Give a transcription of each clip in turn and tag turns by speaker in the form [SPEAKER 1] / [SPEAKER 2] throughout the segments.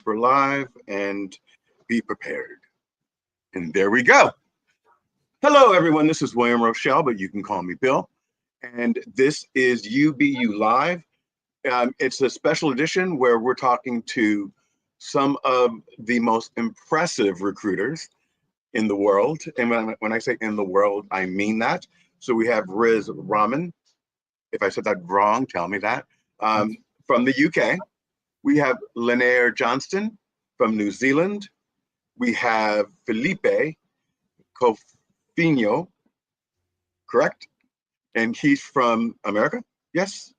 [SPEAKER 1] We're live and be prepared. And there we go. Hello, everyone. This is William Rochelle, but you can call me Bill. And this is UBU Live. It's a special edition where we're talking to some of the most impressive recruiters in the world. And when I say in the world, I mean that. So we have Riz Rahman. If I said that wrong, tell me that. From the UK. We have Linaire Johnston from New Zealand. We have Felipe Coutinho, correct? And he's from America, yes?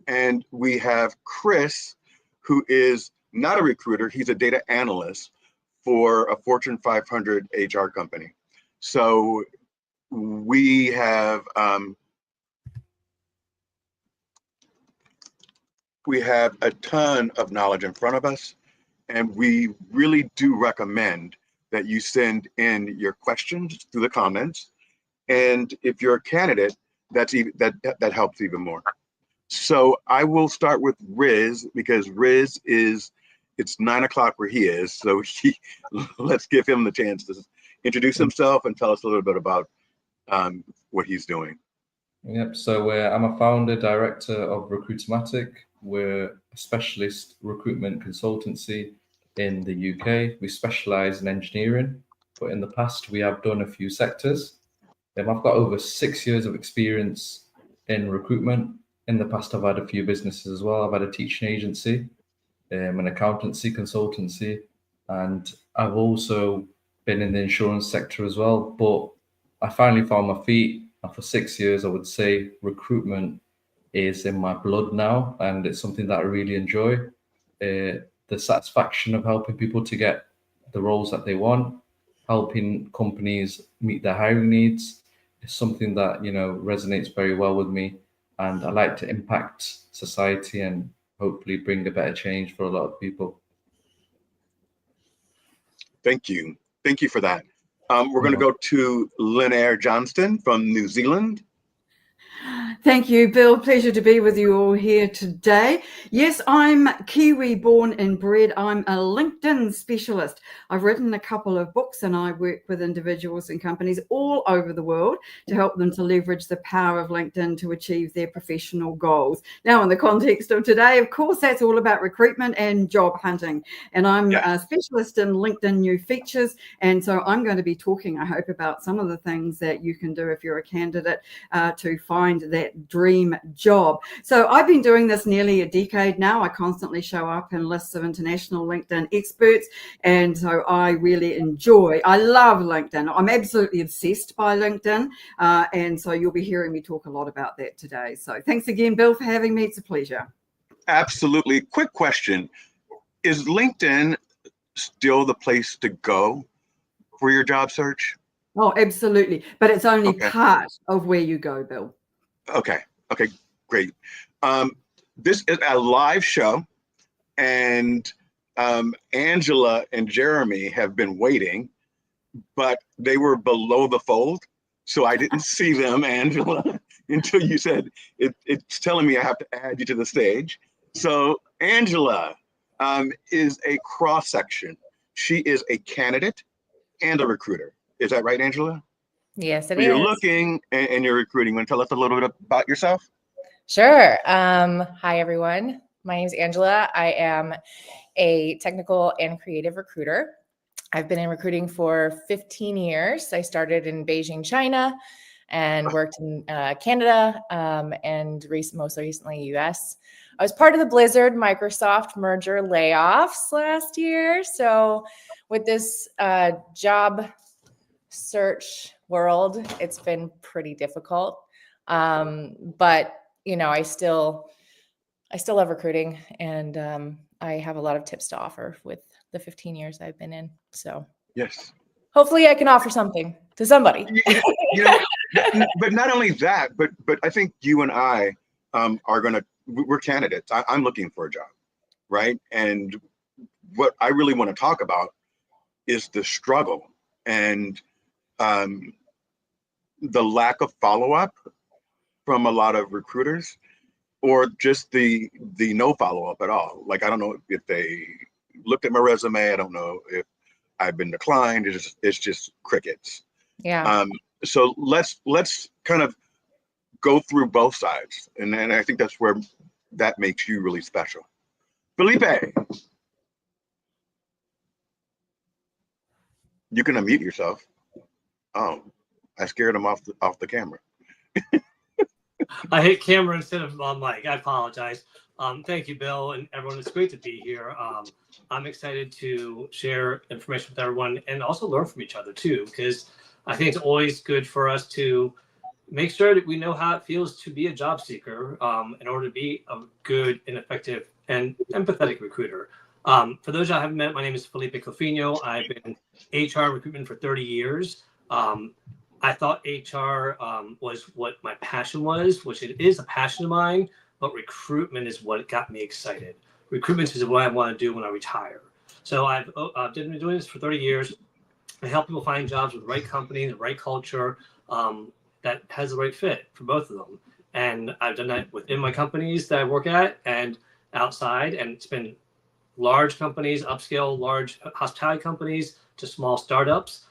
[SPEAKER 1] And we have Chris, who is not a recruiter, he's a data analyst for a Fortune 500 HR company. So we have a ton of knowledge in front of us, and we really do recommend that you send in your questions through the comments. And if you're a candidate, that helps even more. So I will start with Riz, because Riz it's 9 o'clock where he is. So let's give him the chance to introduce himself and tell us a little bit about what he's doing.
[SPEAKER 2] Yep. So I'm a founder director of Recruitomatic. We're a specialist recruitment consultancy in the UK. We specialize in engineering, but in the past we have done a few sectors. I've got over 6 years of experience in recruitment. In the past, I've had a few businesses as well. I've had a teaching agency, an accountancy consultancy, and I've also been in the insurance sector as well. But I finally found my feet. And for 6 years, I would say recruitment is in my blood now, and it's something that I really enjoy. The satisfaction of helping people to get the roles that they want, helping companies meet their hiring needs is something that, resonates very well with me. And I like to impact society and hopefully bring a better change for a lot of people.
[SPEAKER 1] Thank you. Thank you for that. We're going to go to Linaire Johnston from New Zealand.
[SPEAKER 3] Thank you, Bill. Pleasure to be with you all here today. Yes, I'm Kiwi born and bred. I'm a LinkedIn specialist. I've written a couple of books and I work with individuals and companies all over the world to help them to leverage the power of LinkedIn to achieve their professional goals. Now, in the context of today, of course, that's all about recruitment and job hunting. And I'm a specialist in LinkedIn new features. And so I'm going to be talking, I hope, about some of the things that you can do if you're a candidate to find that dream job. So I've been doing this nearly a decade now. I constantly show up in lists of international LinkedIn experts, and so I love LinkedIn. I'm absolutely obsessed by LinkedIn, and so you'll be hearing me talk a lot about that today. So thanks again, Bill, for having me. It's a pleasure.
[SPEAKER 1] Absolutely. Quick question. Is LinkedIn still the place to go for your job search?
[SPEAKER 3] Oh, absolutely. But it's only part of where you go, Bill.
[SPEAKER 1] Okay, great. This is a live show, and Angela and Jeremy have been waiting, but they were below the fold, so I didn't see them, Angela, until you said it's telling me I have to add you to the stage. So Angela is a cross-section. She is a candidate and a recruiter. Is that right, Angela?
[SPEAKER 4] Yes, it is.
[SPEAKER 1] You're looking and you're recruiting. Want to tell us a little bit about yourself?
[SPEAKER 4] Sure. Hi, everyone. My name is Angela. I am a technical and creative recruiter. I've been in recruiting for 15 years. I started in Beijing, China, and worked in Canada and most recently US. I was part of the Blizzard Microsoft merger layoffs last year. So with this job search world, it's been pretty difficult. But I still love recruiting, and I have a lot of tips to offer with the 15 years I've been in. So
[SPEAKER 1] yes,
[SPEAKER 4] hopefully I can offer something to somebody.
[SPEAKER 1] But not only that, but I think you and I we're candidates. I'm looking for a job, right? And what I really want to talk about is the struggle and the lack of follow-up from a lot of recruiters, or just the no follow-up at all. Like, I don't know if they looked at my resume. I don't know if I've been declined. It's just crickets.
[SPEAKER 4] Yeah.
[SPEAKER 1] So let's kind of go through both sides, and then I think that's where that makes you really special. Felipe, you can unmute yourself. Oh, I scared him off the camera.
[SPEAKER 5] I hit camera instead of mic. I apologize. Thank you, Bill, and everyone. It's great to be here. I'm excited to share information with everyone and also learn from each other too, because I think it's always good for us to make sure that we know how it feels to be a job seeker in order to be a good and effective and empathetic recruiter. For those I haven't met, my name is Felipe Cofino. I've been HR recruitment for 30 years. I thought HR was what my passion was, which it is a passion of mine, but recruitment is what got me excited. Recruitment is what I want to do when I retire. So I've been doing this for 30 years. I help people find jobs with the right company, the right culture, that has the right fit for both of them. And I've done that within my companies that I work at and outside. And it's been large companies, upscale, large hospitality companies to small startups.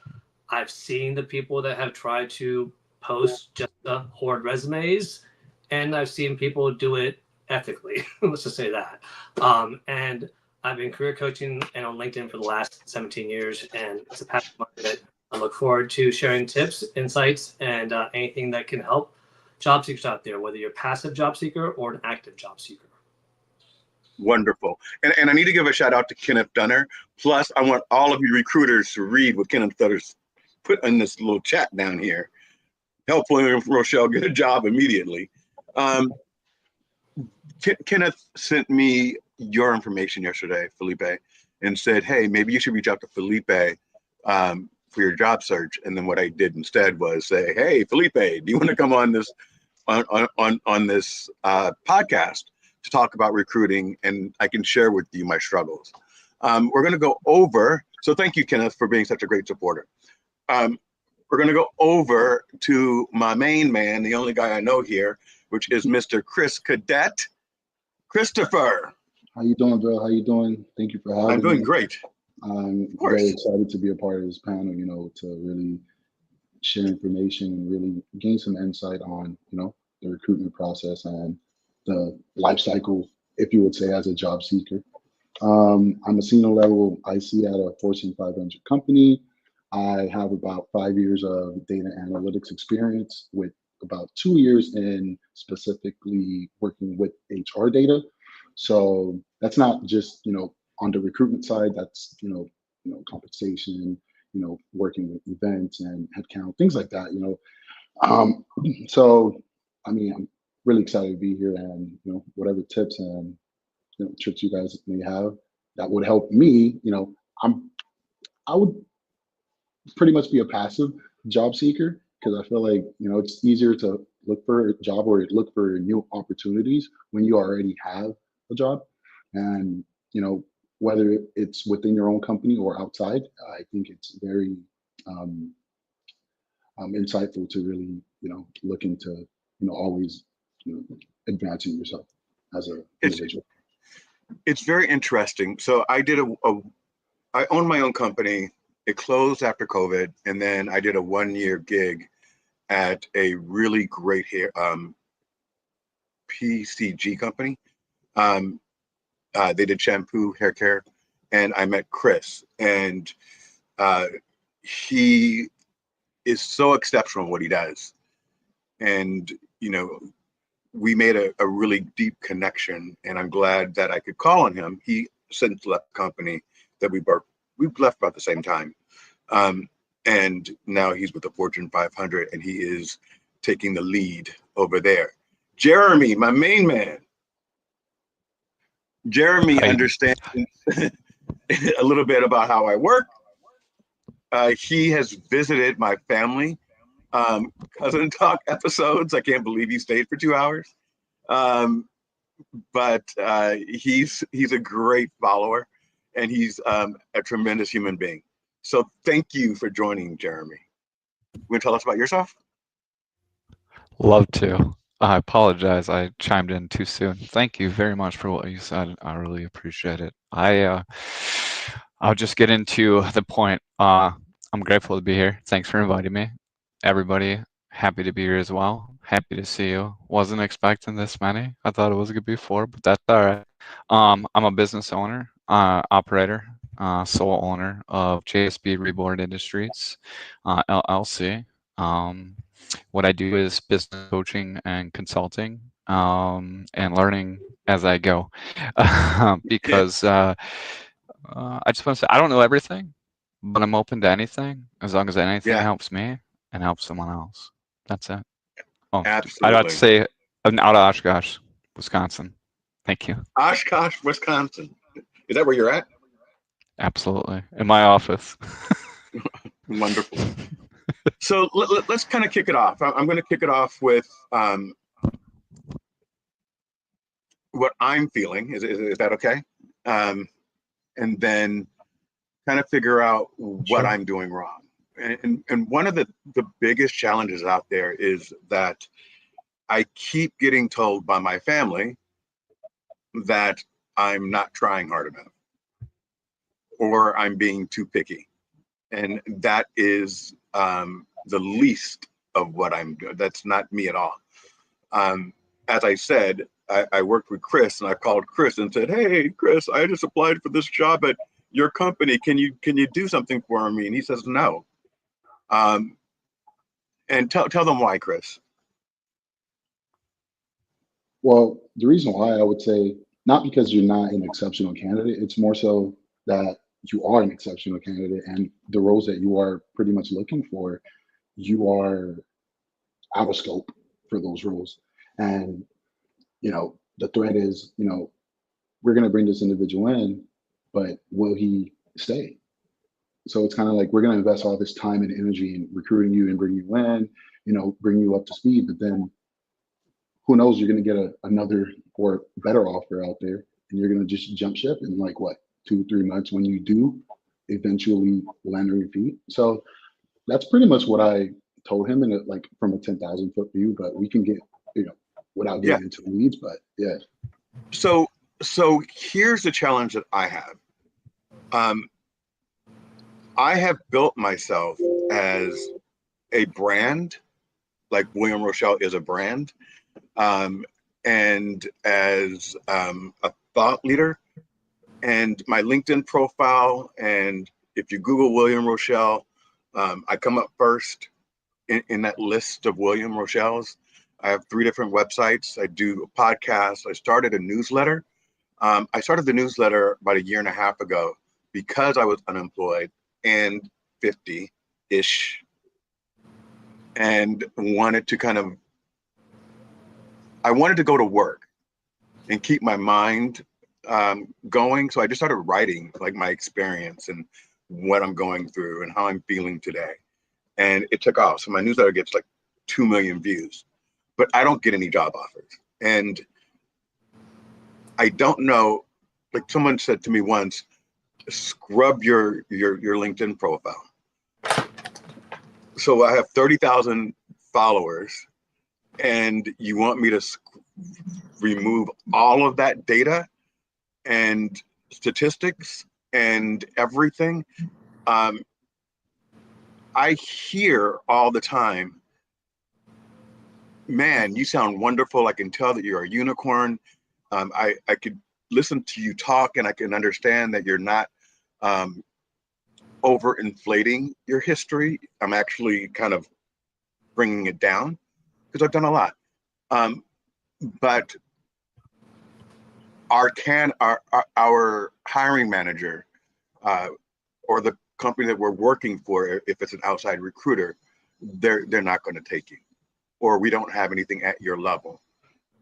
[SPEAKER 5] I've seen the people that have tried to post just hoard resumes, and I've seen people do it ethically. Let's just say that. And I've been career coaching and on LinkedIn for the last 17 years, and it's a passion of mine that I look forward to sharing tips, insights, and anything that can help job seekers out there, whether you're a passive job seeker or an active job seeker.
[SPEAKER 1] Wonderful. And I need to give a shout out to Kenneth Dunner. Plus, I want all of you recruiters to read what Kenneth Dunner's put in this little chat down here. Hopefully Rochelle get a job immediately. Kenneth sent me your information yesterday, Felipe, and said, hey, maybe you should reach out to Felipe for your job search. And then what I did instead was say, hey, Felipe, do you want to come on this on this podcast to talk about recruiting, and I can share with you my struggles. We're going to go over, so thank you, Kenneth, for being such a great supporter. We're going to go over to my main man, the only guy I know here, which is Mr. Chris Cadet. Christopher.
[SPEAKER 6] How you doing, Bill? How you doing? Thank you for having me.
[SPEAKER 1] I'm doing great.
[SPEAKER 6] I'm very excited to be a part of this panel, to really share information and really gain some insight on, the recruitment process and the life cycle, if you would say, as a job seeker. I'm a senior level IC at a Fortune 500 company. I have about 5 years of data analytics experience, with about 2 years in specifically working with HR data. So that's not just, on the recruitment side, that's, compensation, working with events and headcount, things like that, So, I'm really excited to be here, and, whatever tips and, tricks you guys may have that would help me, I would pretty much be a passive job seeker, because I feel like, it's easier to look for a job or look for new opportunities when you already have a job. And, whether it's within your own company or outside, I think it's very insightful to really, look into, always, advancing yourself as an individual.
[SPEAKER 1] It's very interesting. So I did I own my own company. It closed after COVID, and then I did a 1-year gig at a really great hair PCG company. They did shampoo, hair care, and I met Chris, and he is so exceptional in what he does. And, we made a really deep connection, and I'm glad that I could call on him. He since left the company that we left about the same time. And now he's with the Fortune 500, and he is taking the lead over there. Jeremy, my main man. Jeremy understands a little bit about how I work. He has visited my family cousin talk episodes. I can't believe he stayed for 2 hours. But he's a great follower, and he's a tremendous human being. So thank you for joining, Jeremy. You want to tell us about yourself?
[SPEAKER 7] Love to. I apologize. I chimed in too soon. Thank you very much for what you said. I really appreciate it. I'll just get into the point. I'm grateful to be here. Thanks for inviting me. Everybody, happy to be here as well. Happy to see you. Wasn't expecting this many. I thought it was gonna be 4, but that's all right. I'm a business owner, operator, sole owner of JSB Reborn Industries, LLC. What I do is business coaching and consulting, and learning as I go, because I just want to say I don't know everything, but I'm open to anything as long as anything
[SPEAKER 1] Yeah,
[SPEAKER 7] helps me and helps someone else. That's it. Oh, I'd have to
[SPEAKER 1] absolutely.
[SPEAKER 7] say I'm out of Oshkosh, Wisconsin. Thank you.
[SPEAKER 1] Oshkosh, Wisconsin. Is that where you're at?
[SPEAKER 7] Absolutely. In my office.
[SPEAKER 1] Wonderful. So let's kind of kick it off. I'm going to kick it off with what I'm feeling. Is that okay? And then kind of figure out what
[SPEAKER 5] Sure.
[SPEAKER 1] I'm doing wrong. And one of the biggest challenges out there is that I keep getting told by my family that I'm not trying hard enough or I'm being too picky. And that is the least of what I'm doing. That's not me at all. As I said, I worked with Chris, and I called Chris and said, "Hey, Chris, I just applied for this job at your company. Can you do something for me?" And he says, "No." And tell them why, Chris.
[SPEAKER 6] Well, the reason why I would say not because you're not an exceptional candidate, it's more so that you are an exceptional candidate and the roles that you are pretty much looking for, you are out of scope for those roles. And, the threat is, we're going to bring this individual in, but will he stay? So it's kind of like we're going to invest all this time and energy in recruiting you and bringing you in, bring you up to speed, but then who knows, you're going to get another or better offer out there and you're going to just jump ship in like what, 2-3 months when you do eventually land on your feet. So that's pretty much what I told him like from a 10,000 foot view, but we can get, without getting into the weeds, but yeah.
[SPEAKER 1] So here's the challenge that I have. I have built myself as a brand, like William Rochelle is a brand, and as a thought leader. And my LinkedIn profile, and if you Google William Rochelle, I come up first in that list of William Rochelle's. I have 3 different websites. I do a podcast. I started a newsletter. I started the newsletter about 1.5 years ago because I was unemployed and 50-ish and wanted to I wanted to go to work and keep my mind going. So I just started writing like my experience and what I'm going through and how I'm feeling today. And it took off. So my newsletter gets like 2 million views, but I don't get any job offers. And I don't know, like someone said to me once, scrub your LinkedIn profile. So I have 30,000 followers and you want me to remove all of that data and statistics and everything? I hear all the time, man, you sound wonderful. I can tell that you're a unicorn. I could listen to you talk and I can understand that you're not overinflating your history. I'm actually kind of bringing it down because I've done a lot. But our hiring manager or the company that we're working for, if it's an outside recruiter, they're not going to take you, or we don't have anything at your level.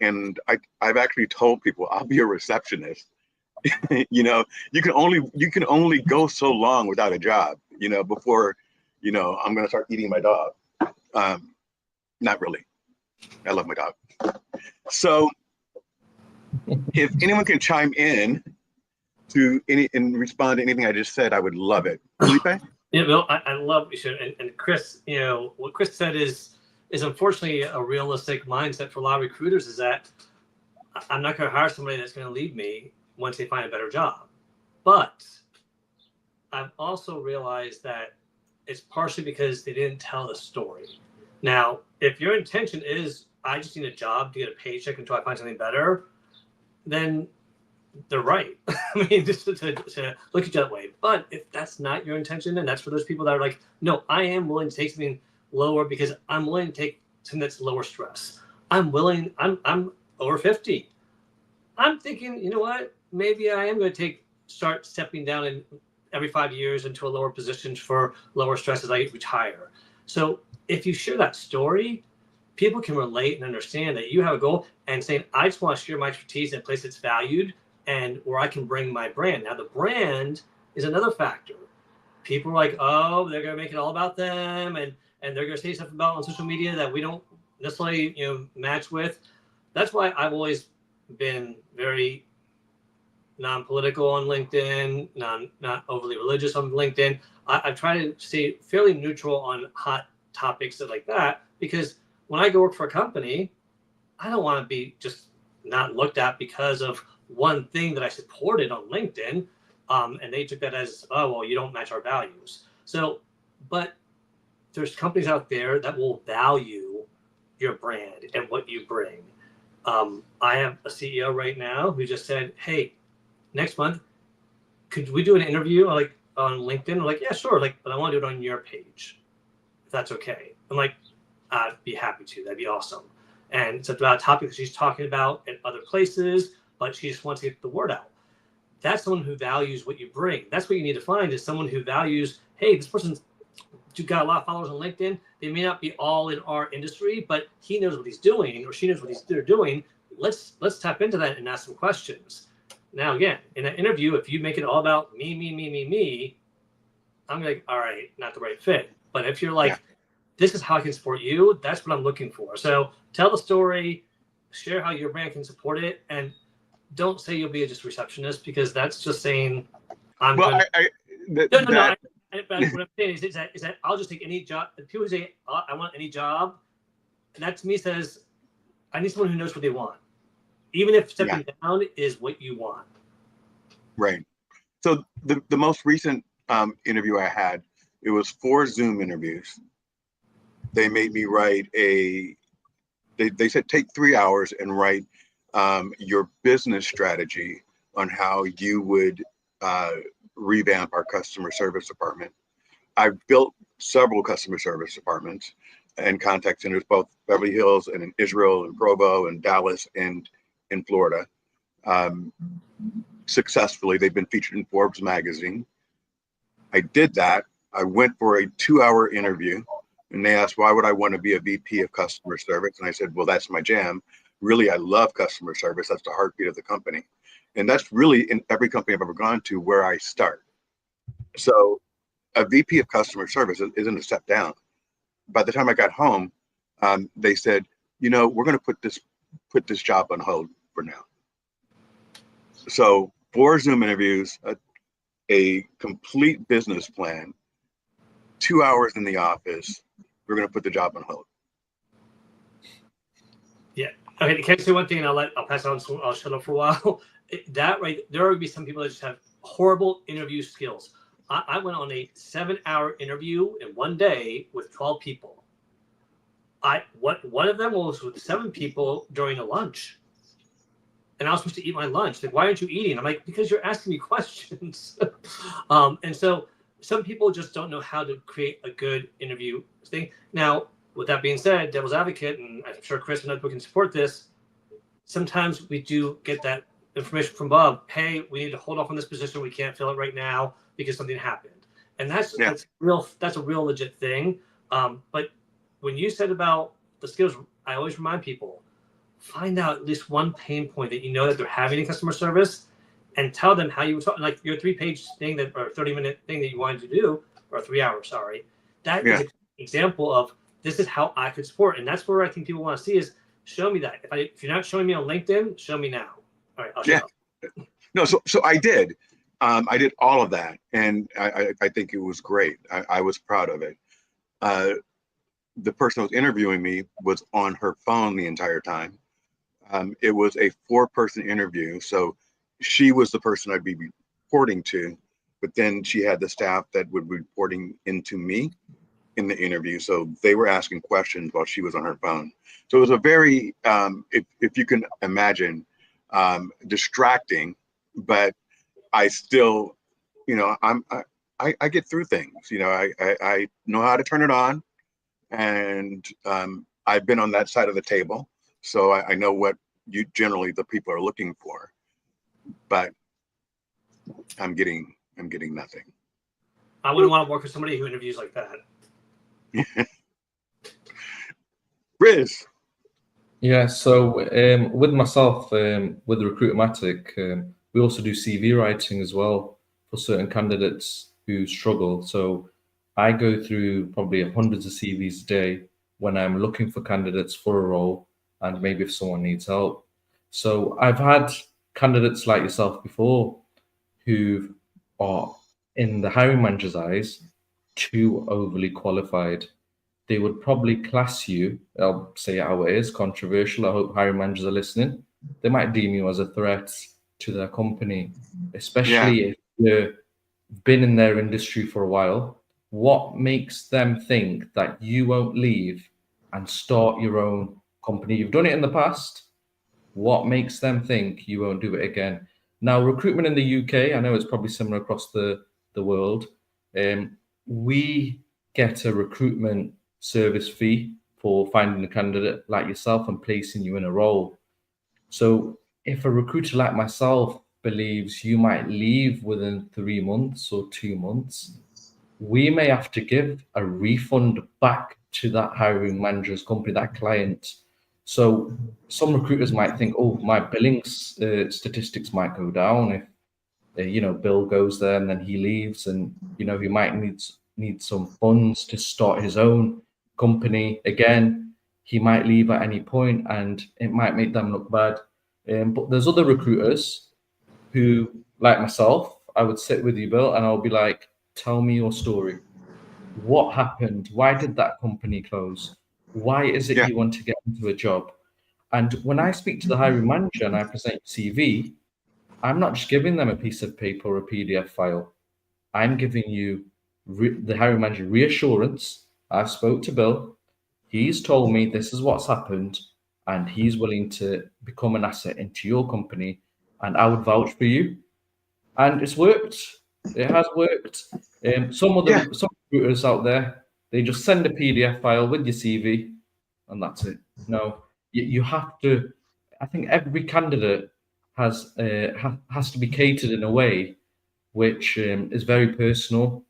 [SPEAKER 1] And I've actually told people I'll be a receptionist. You can only go so long without a job, before, I'm going to start eating my dog. Not really. I love my dog. So if anyone can chime in and respond to anything I just said, I would love it. Felipe?
[SPEAKER 5] Yeah, Bill, I love you should. And Chris, what Chris said is unfortunately a realistic mindset for a lot of recruiters, is that I'm not going to hire somebody that's going to leave me once they find a better job. But I've also realized that it's partially because they didn't tell the story. Now, if your intention is, I just need a job to get a paycheck until I find something better, then they're right. I mean, just to look at you that way. But if that's not your intention, and that's for those people that are like, no, I am willing to take something lower because I'm willing to take something that's lower stress. I'm over 50. I'm thinking, you know what? Maybe I am going to start stepping down in every 5 years into a lower position for lower stress as I retire. So if you share that story, people can relate and understand that you have a goal and saying, I just want to share my expertise in a place that's valued and where I can bring my brand. Now, the brand is another factor. People are like, oh, they're going to make it all about them, and they're going to say stuff about on social media that we don't necessarily match with. That's why I've always been very non-political on LinkedIn, not overly religious on LinkedIn. I've tried to stay fairly neutral on hot topics like that, because when I go work for a company, I don't want to be just not looked at because of one thing that I supported on LinkedIn. And they took that as, oh, well, you don't match our values. So, but there's companies out there that will value your brand and what you bring. I have a CEO right now who just said, hey, next month, could we do an interview on LinkedIn? I'm like, yeah, sure. But I want to do it on your page, if that's okay. I'm like, I'd be happy to. That'd be awesome. And it's about a topic that she's talking about in other places, but she just wants to get the word out. That's someone who values what you bring. That's what you need to find, is someone who values, hey, this person's got a lot of followers on LinkedIn. They may not be all in our industry, but he knows what he's doing, or she knows what they're doing. Let's tap into that and ask some questions. Now, again, in an interview, if you make it all about me, I'm like, all right, not the right fit. But if you're like, this is how I can support you, that's what I'm looking for. So tell the story, share how your brand can support it, and don't say you'll be just a receptionist, because that's just saying I'm
[SPEAKER 1] Well,
[SPEAKER 5] good. No. But what I'm saying is that I'll just take any job. People say, I want any job, and that to me says, I need someone who knows what they want, even if stepping down is what you want.
[SPEAKER 1] Right. So the most recent interview I had, it was 4 Zoom interviews. They made me write they said take 3 hours and write your business strategy on how you would revamp our customer service department. I've built several customer service departments and contact centers, both Beverly Hills and in Israel and Provo and Dallas and in Florida. Successfully, they've been featured in Forbes magazine. I did that. I went for a 2-hour interview, and they asked, why would I want to be a VP of customer service? And I said, well, that's my jam. Really, I love customer service. That's the heartbeat of the company. And that's really in every company I've ever gone to where I start. So a VP of customer service isn't a step down. By the time I got home, they said, we're going to put this job on hold for now. So 4 Zoom interviews, a complete business plan, 2 hours in the office. We're going to put the job on hold.
[SPEAKER 5] Yeah. Okay. Can I say one thing, and I'll pass it on. So I'll shut up for a while. There would be some people that just have horrible interview skills. I went on a 7-hour interview in one day with 12 people. One of them was with 7 people during a lunch, and I was supposed to eat my lunch. Like, why aren't you eating? I'm like, because you're asking me questions. And so some people just don't know how to create a good interview thing. Now, with that being said, devil's advocate, and I'm sure Chris and other can support this, sometimes we do get that information from Bob. Hey, we need to hold off on this position. We can't fill it right now because something happened. And that's a real legit thing. But when you said about the skills, I always remind people, find out at least one pain point that you know that they're having in customer service, and tell them how you would talk, like your 3-page thing or 30-minute thing that you wanted to do, or 3 hours, sorry. That is an example of, this is how I could support. And that's where I think people want to see is, show me that. If you're not showing me on LinkedIn, show me now. All right, I'll shut up.
[SPEAKER 1] No, so I did. I did all of that, and I think it was great. I was proud of it. The person who was interviewing me was on her phone the entire time. It was a 4-person interview, so she was the person I'd be reporting to, but then she had the staff that would be reporting into me in the interview. So they were asking questions while she was on her phone. So it was a very, if you can imagine, distracting, but I still, you know, I get through things. You know, I know how to turn it on, and I've been on that side of the table, so I know what generally the people are looking for. But I'm getting nothing.
[SPEAKER 5] I wouldn't want to work with somebody who interviews like that.
[SPEAKER 1] Riz.
[SPEAKER 2] Yeah, so with myself, with Recruitomatic, we also do CV writing as well for certain candidates who struggle. So I go through probably hundreds of CVs a day when I'm looking for candidates for a role, and maybe if someone needs help. So I've had candidates like yourself before who are, in the hiring manager's eyes, too overly qualified. They would probably class you, I'll say how it is, controversial. I hope hiring managers are listening. They might deem you as a threat to their company, especially if you've been in their industry for a while. What makes them think that you won't leave and start your own company? You've done it in the past. What makes them think you won't do it again? Now, recruitment in the UK, I know it's probably similar across the world. We get a recruitment service fee for finding a candidate like yourself and placing you in a role. So if a recruiter like myself believes you might leave within 3 months or 2 months, we may have to give a refund back to that hiring manager's company, that client. So some recruiters might think, oh, my billing statistics might go down if Bill goes there and then he leaves, and he might need some funds to start his own company again. He might leave at any point, and it might make them look bad. But there's other recruiters who, like myself, I would sit with you, Bill, and I'll be like, tell me your story. What happened? Why did that company close? Why is it you want to get into a job? And when I speak to the hiring manager and I present CV, I'm not just giving them a piece of paper or a PDF file. I'm giving you, the hiring manager, reassurance. I've spoke to Bill. He's told me this is what's happened, and he's willing to become an asset into your company, and I would vouch for you. And it's worked. It has worked. Some recruiters out there, they just send a PDF file with your CV, and that's it. No, you have to. I think every candidate has to be catered in a way which is very personal.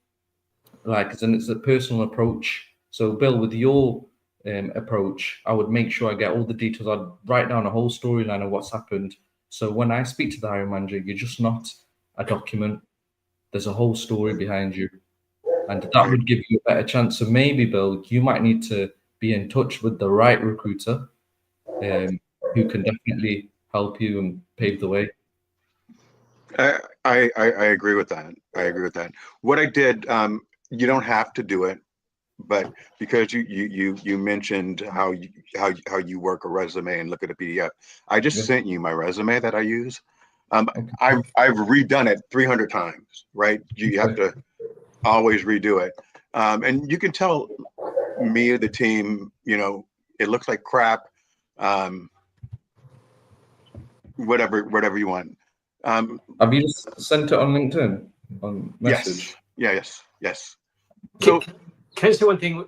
[SPEAKER 2] It's a personal approach. So, Bill, with your approach, I would make sure I get all the details. I'd write down a whole storyline of what's happened. So when I speak to the hiring manager, you're just not a document. There's a whole story behind you. And that would give you a better chance. So maybe, Bill, you might need to be in touch with the right recruiter who can definitely help you and pave the way.
[SPEAKER 1] I agree with that. I agree with that. What I did, you don't have to do it, but because you mentioned how you work a resume and look at a PDF, I just sent you my resume that I use. I've redone it 300 times, right? You have to always redo it. And you can tell me or the team, it looks like crap, whatever you want.
[SPEAKER 2] Have you just sent it on LinkedIn on message?
[SPEAKER 1] Yes.
[SPEAKER 5] So can I say one thing?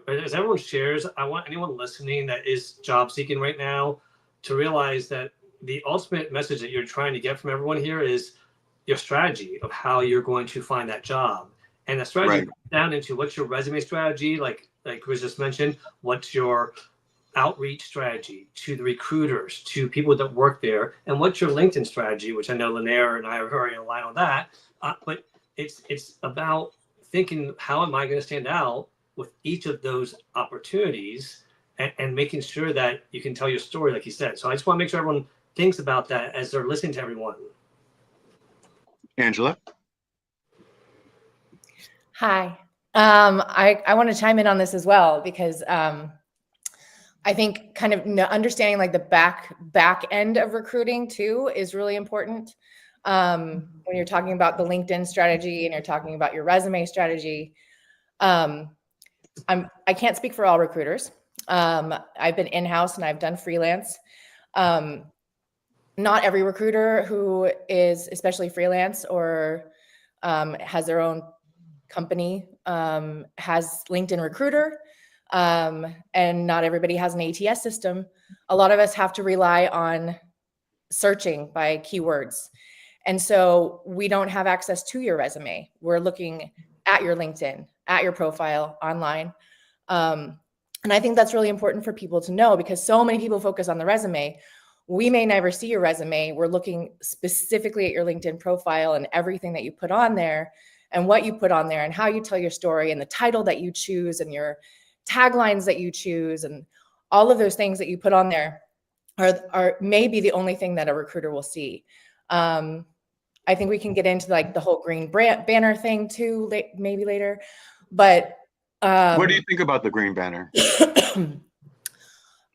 [SPEAKER 5] As everyone shares, I want anyone listening that is job seeking right now to realize that the ultimate message that you're trying to get from everyone here is your strategy of how you're going to find that job. And the strategy comes down into what's your resume strategy, like Chris just mentioned, what's your outreach strategy to the recruiters, to people that work there, and what's your LinkedIn strategy, which I know Lanier and I are very aligned on that. But it's about thinking, how am I going to stand out with each of those opportunities, and making sure that you can tell your story, like you said. So I just want to make sure everyone thinks about that as they're listening to everyone.
[SPEAKER 1] Angela?
[SPEAKER 4] Hi. I want to chime in on this as well, because I think kind of understanding like the back end of recruiting too is really important. when you're talking about the LinkedIn strategy and you're talking about your resume strategy. I can't speak for all recruiters. I've been in-house and I've done freelance. Not every recruiter who is especially freelance or has their own company has LinkedIn Recruiter, and not everybody has an ATS system. A lot of us have to rely on searching by keywords. And so we don't have access to your resume. We're looking at your LinkedIn, at your profile online. And I think that's really important for people to know, because so many people focus on the resume. We may never see your resume. We're looking specifically at your LinkedIn profile and everything that you put on there and what you put on there and how you tell your story and the title that you choose and your taglines that you choose and all of those things that you put on there are maybe the only thing that a recruiter will see. I think we can get into like the whole green banner thing too, maybe later. But
[SPEAKER 1] what do you think about the green banner?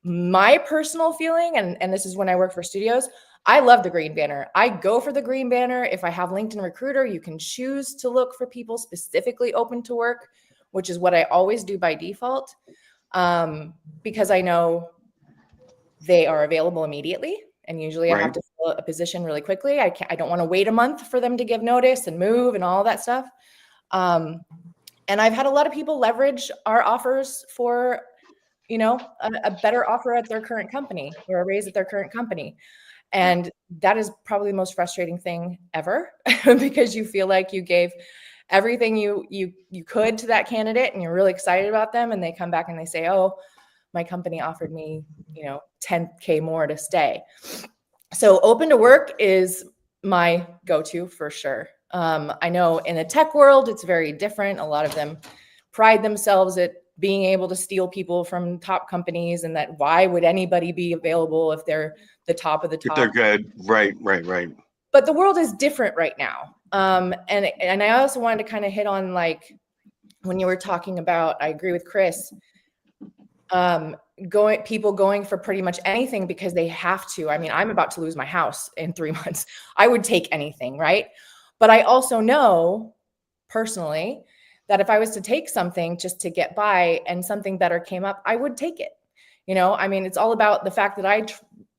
[SPEAKER 4] My personal feeling, and this is when I work for studios, I love the green banner. I go for the green banner. If I have LinkedIn Recruiter, you can choose to look for people specifically open to work, which is what I always do by default, because I know they are available immediately. And usually I have to fill a position really quickly. I don't want to wait a month for them to give notice and move and all that stuff. And I've had a lot of people leverage our offers for, you know, a better offer at their current company or a raise at their current company. And that is probably the most frustrating thing ever, because you feel like you gave everything you could to that candidate and you're really excited about them. And they come back and they say, oh, my company offered me, you know, 10K more to stay. So open to work is my go-to for sure. I know in the tech world, it's very different. A lot of them pride themselves at being able to steal people from top companies, and that why would anybody be available if they're the top of the top?
[SPEAKER 1] If they're good. Right.
[SPEAKER 4] But the world is different right now. And I also wanted to kind of hit on, like, when you were talking about, I agree with Chris, people going for pretty much anything because they have to. I mean, I'm about to lose my house in 3 months. I would take anything, right? But I also know personally that if I was to take something just to get by and something better came up, I would take it. You know, I mean, it's all about the fact that I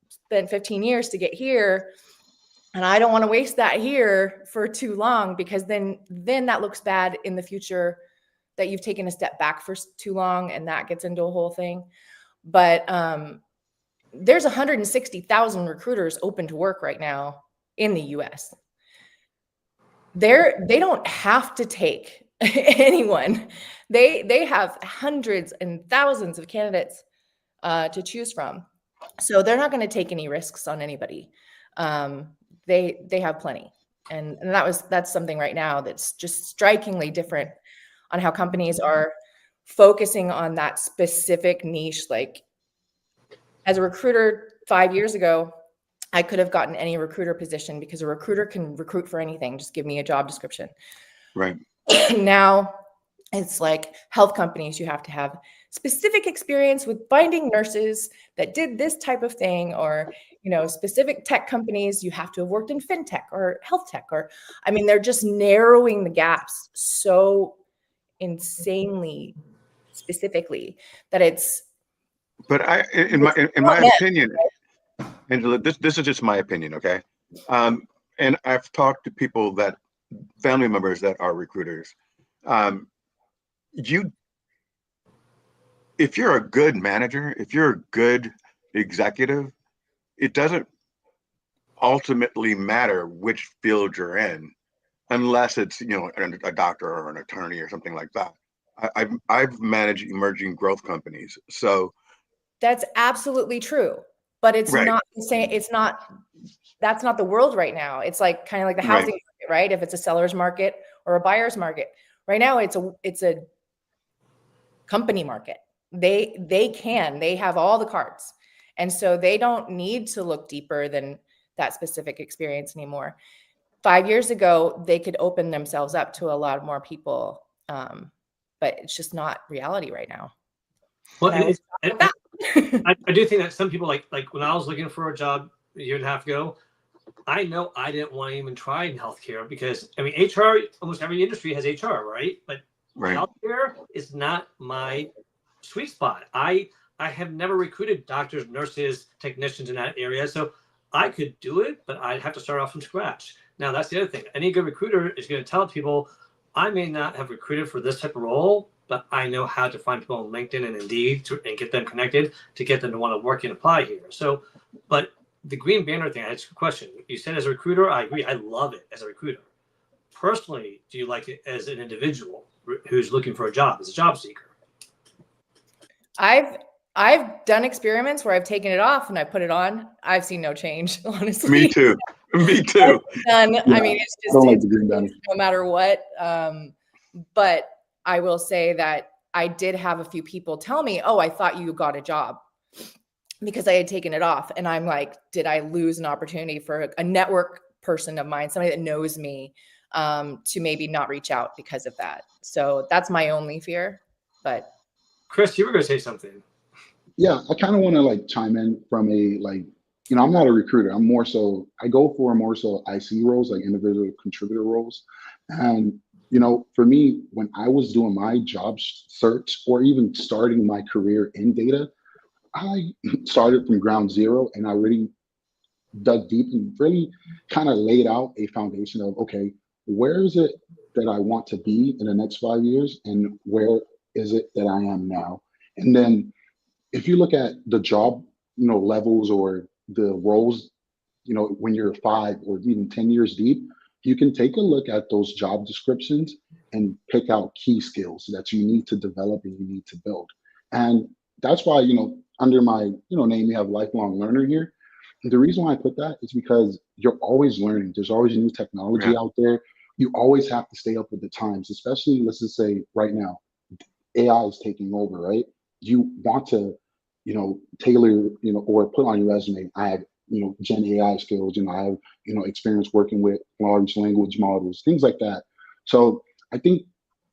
[SPEAKER 4] spent 15 years to get here, and I don't want to waste that here for too long, because then that looks bad in the future, that you've taken a step back for too long, and that gets into a whole thing. But there's 160,000 recruiters open to work right now in the US. They don't have to take anyone. They have hundreds and thousands of candidates to choose from. So they're not going to take any risks on anybody. They have plenty. And that's something right now that's just strikingly different on how companies are focusing on that specific niche. Like, as a recruiter 5 years ago, I could have gotten any recruiter position because a recruiter can recruit for anything. Just give me a job description.
[SPEAKER 1] Right.
[SPEAKER 4] Now it's like health companies, you have to have specific experience with finding nurses that did this type of thing, or, you know, specific tech companies, you have to have worked in fintech or health tech, or, I mean, they're just narrowing the gaps so insanely specifically that it's.
[SPEAKER 1] But in my opinion, Angela, this is just my opinion, okay? And I've talked to people family members that are recruiters. If you're a good manager, if you're a good executive, it doesn't ultimately matter which field you're in, unless it's, you know, a doctor or an attorney or something like that. I've managed emerging growth companies, so
[SPEAKER 4] that's absolutely true. But it's not the same. That's not the world right now. It's like kind of like the housing market, right? If it's a seller's market or a buyer's market, right now it's a company market. They have all the cards. And so they don't need to look deeper than that specific experience anymore. 5 years ago, they could open themselves up to a lot more people. But it's just not reality right now.
[SPEAKER 5] Well, I do think that some people, like when I was looking for a job a year and a half ago, I know I didn't want to even try in healthcare because I mean HR, almost every industry has HR, right? But
[SPEAKER 1] Right.
[SPEAKER 5] healthcare is not my sweet spot. I have never recruited doctors, nurses, technicians in that area, so I could do it, but I'd have to start off from scratch. Now that's the other thing. Any good recruiter is going to tell people, I may not have recruited for this type of role, but I know how to find people on LinkedIn and Indeed and get them connected to get them to want to work and apply here. So, but the green banner thing, I had a question. You said as a recruiter, I agree. I love it as a recruiter. Personally, do you like it as an individual who's looking for a job, as a job seeker?
[SPEAKER 4] I've done experiments where I've taken it off and I put it on. I've seen no change, honestly.
[SPEAKER 1] Me too. Me too.
[SPEAKER 4] Done.
[SPEAKER 6] Yeah,
[SPEAKER 4] I mean, it's
[SPEAKER 6] I don't like
[SPEAKER 4] just
[SPEAKER 6] the green banner.
[SPEAKER 4] no matter what. But I will say that I did have a few people tell me, "Oh, I thought you got a job," because I had taken it off, and I'm like, did I lose an opportunity for a network person of mine, somebody that knows me, to maybe not reach out because of that? So that's my only fear. But
[SPEAKER 5] Chris, you were going to say something.
[SPEAKER 6] Yeah, I kind of want to like chime in from a like, you know, I'm not a recruiter. I'm more so, I go for more so IC roles, like individual contributor roles. And, you know, for me, when I was doing my job search or even starting my career in data, I started from ground zero and I really dug deep and really kind of laid out a foundation of, okay, where is it that I want to be in the next 5 years and where is it that I am now? And then if you look at the job, you know, levels or the roles, you know, when you're 5 or even 10 years deep, you can take a look at those job descriptions and pick out key skills that you need to develop and you need to build. And that's why, you know, under my, you know, name, we have lifelong learner here. And the reason why I put that is because you're always learning. There's always new technology out there. You always have to stay up with the times, especially, let's just say right now, AI is taking over, right? You want to, you know, tailor, you know, or put on your resume, I have, you know, Gen AI skills, you know, I have, you know, experience working with large language models, things like that. So I think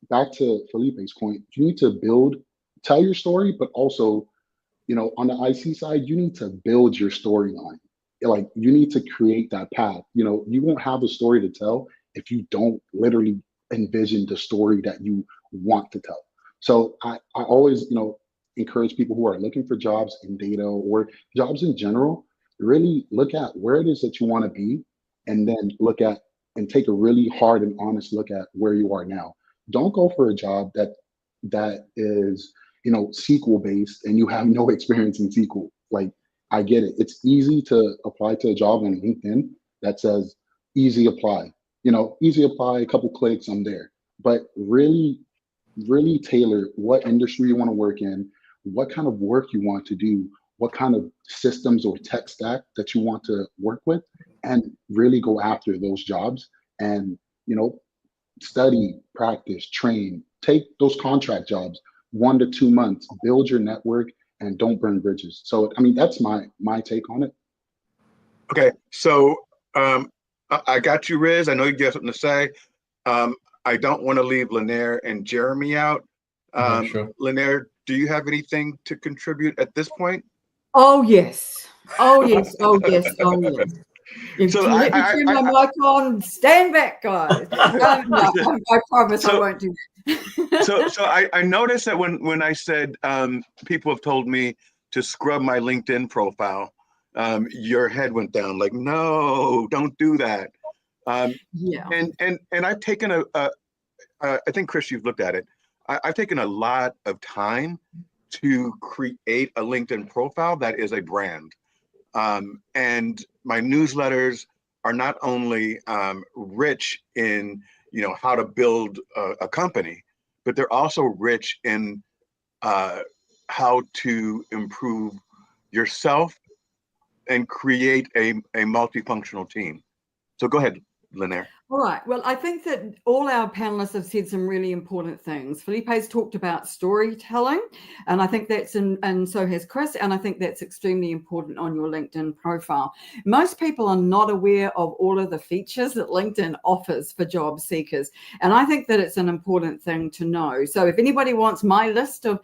[SPEAKER 6] back to Felipe's point, you need to build, tell your story, but also, you know, on the IC side, you need to build your storyline. Like you need to create that path. You know, you won't have a story to tell if you don't literally envision the story that you want to tell. So I always, you know, encourage people who are looking for jobs in data or jobs in general, really look at where it is that you want to be and then look at and take a really hard and honest look at where you are now. Don't go for a job that is, you know, SQL based and you have no experience in SQL. Like, I get it. It's easy to apply to a job on LinkedIn that says easy apply, you know, easy apply, a couple clicks, I'm there. But really, really tailor what industry you want to work in, what kind of work you want to do, what kind of systems or tech stack that you want to work with, and really go after those jobs and, you know, study, practice, train, take those contract jobs, 1 to 2 months, build your network and don't burn bridges. So, I mean, that's my take on it.
[SPEAKER 1] Okay, so I got you, Riz. I know you have something to say. I don't want to leave Lanier and Jeremy out.
[SPEAKER 2] Sure.
[SPEAKER 1] Lanier, do you have anything to contribute at this point?
[SPEAKER 3] Oh, yes. Oh, yes. Oh, yes. Oh, yes. If
[SPEAKER 1] So
[SPEAKER 3] you let me turn my mic on, stand back, guys. No, I promise I won't do that.
[SPEAKER 1] So I noticed that when I said people have told me to scrub my LinkedIn profile, your head went down like, no, don't do that.
[SPEAKER 3] Yeah.
[SPEAKER 1] And I've taken I think, Chris, you've looked at it. I've taken a lot of time to create a LinkedIn profile that is a brand. And my newsletters are not only rich in, you know, how to build a company, but they're also rich in how to improve yourself and create a multifunctional team. So go ahead, Lanier.
[SPEAKER 3] All right. Well, I think that all our panelists have said some really important things. Felipe's talked about storytelling, and I think that's and so has Chris, and I think that's extremely important on your LinkedIn profile. Most people are not aware of all of the features that LinkedIn offers for job seekers, and I think that it's an important thing to know. So if anybody wants my list of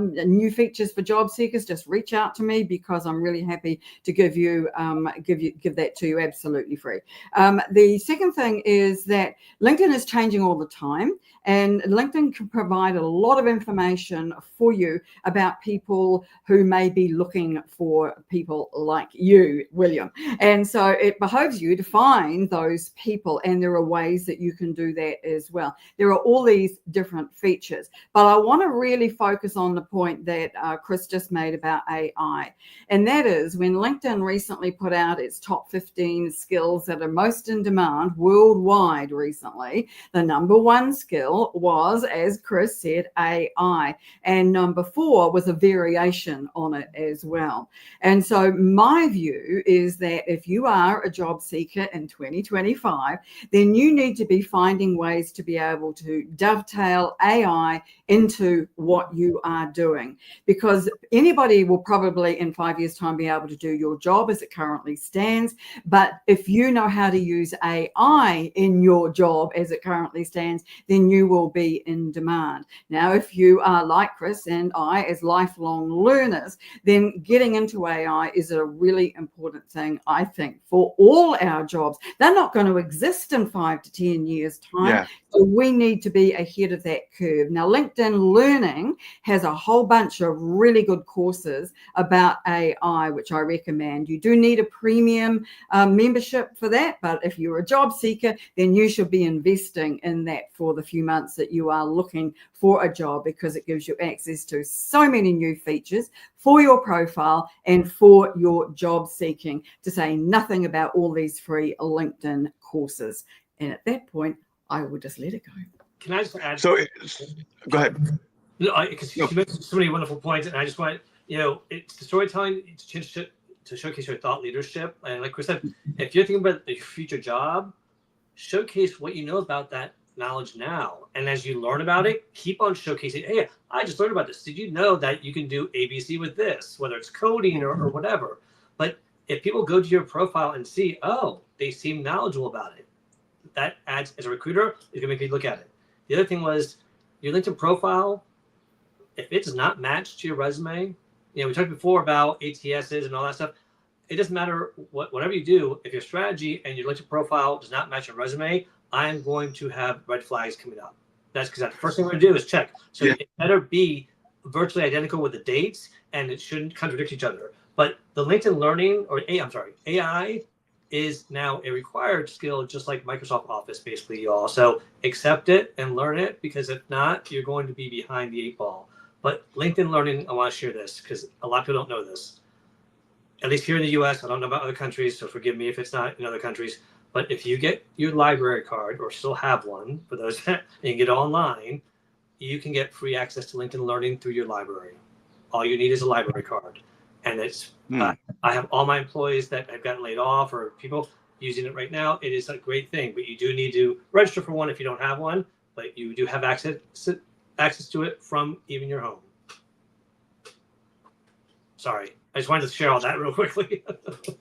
[SPEAKER 3] new features for job seekers, just reach out to me, because I'm really happy to give that to you absolutely free. The second thing is that LinkedIn is changing all the time, and LinkedIn can provide a lot of information for you about people who may be looking for people like you, William. And so it behoves you to find those people, and there are ways that you can do that as well. There are all these different features, but I want to really focus on the point that Chris just made about AI, and that is when LinkedIn recently put out its top 15 skills that are most in demand worldwide recently, the number one skill was, as Chris said, AI, and number 4 was a variation on it as well. And so my view is that if you are a job seeker in 2025, then you need to be finding ways to be able to dovetail AI into what you are doing, because anybody will probably in 5 years' time be able to do your job as it currently stands. But if you know how to use AI in your job as it currently stands, then you will be in demand. Now, if you are like Chris and I as lifelong learners, then getting into AI is a really important thing, I think, for all our jobs. They're not going to exist in 5 to 10 years' time.
[SPEAKER 1] Yeah.
[SPEAKER 3] So we need to be ahead of that curve. Now, LinkedIn Learning has a whole bunch of really good courses about AI, which I recommend. You do need a premium membership for that, but if you're a job seeker, then you should be investing in that for the few months that you are looking for a job, because it gives you access to so many new features for your profile and for your job seeking, to say nothing about all these free LinkedIn courses. And at that point, I will just let it go.
[SPEAKER 5] Can I just add?
[SPEAKER 1] So go ahead.
[SPEAKER 5] No, because you mentioned so many wonderful points, and I just want, it's the storytelling to showcase your thought leadership. And like Chris said, if you're thinking about your future job, showcase what you know about that knowledge now. And as you learn about it, keep on showcasing, hey, I just learned about this. Did you know that you can do ABC with this, whether it's coding or whatever? But if people go to your profile and see, oh, they seem knowledgeable about it, that adds, as a recruiter, is going to make you look at it. The other thing was your LinkedIn profile, if it's not matched to your resume, we talked before about ATSs and all that stuff. It doesn't matter whatever you do. If your strategy and your LinkedIn profile does not match your resume, I'm going to have red flags coming up. That's because the first thing we're going to do is check. So It better be virtually identical with the dates, and it shouldn't contradict each other. But the LinkedIn Learning, AI is now a required skill, just like Microsoft Office, basically, y'all. So accept it and learn it, because if not, you're going to be behind the 8 ball. But LinkedIn Learning, I want to share this because a lot of people don't know this. At least here in the US, I don't know about other countries, so forgive me if it's not in other countries. But if you get your library card, or still have one, for those that you can get it online, you can get free access to LinkedIn Learning through your library. All you need is a library card. And it's I have all my employees that have gotten laid off, or people using it right now. It is a great thing, but you do need to register for one if you don't have one. But you do have access to it from even your home. Sorry, I just wanted to share all that real quickly.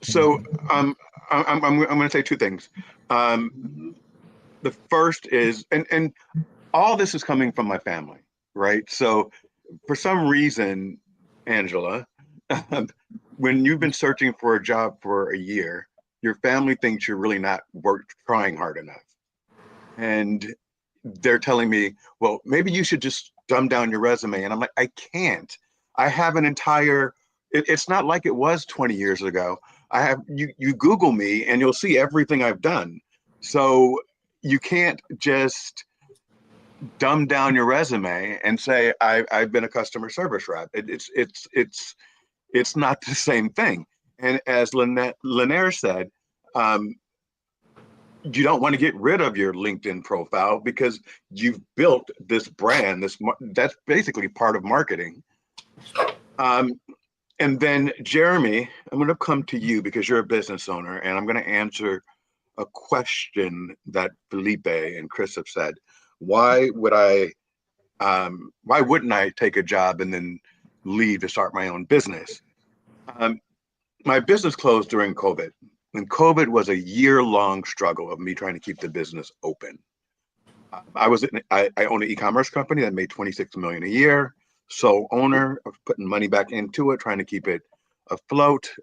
[SPEAKER 1] So I'm going to say 2 things. The first is, and all this is coming from my family, right? So for some reason, Angela, when you've been searching for a job for a year, your family thinks you're really not trying hard enough. And they're telling me, well, maybe you should just dumb down your resume. And I'm like, I can't. I have an entire, it's not like it was 20 years ago. I have, you Google me and you'll see everything I've done. So you can't just dumb down your resume and say, I've been a customer service rep. It's not the same thing. And as Lanier said, you don't want to get rid of your LinkedIn profile because you've built this brand. That's basically part of marketing. And then Jeremy, I'm going to come to you because you're a business owner, and I'm going to answer a question that Felipe and Chris have said. Why wouldn't I take a job and then leave to start my own business? My business closed during COVID, and COVID was a year-long struggle of me trying to keep the business open. I own an e-commerce company that made 26 million a year. Sole owner of putting money back into it, trying to keep it afloat.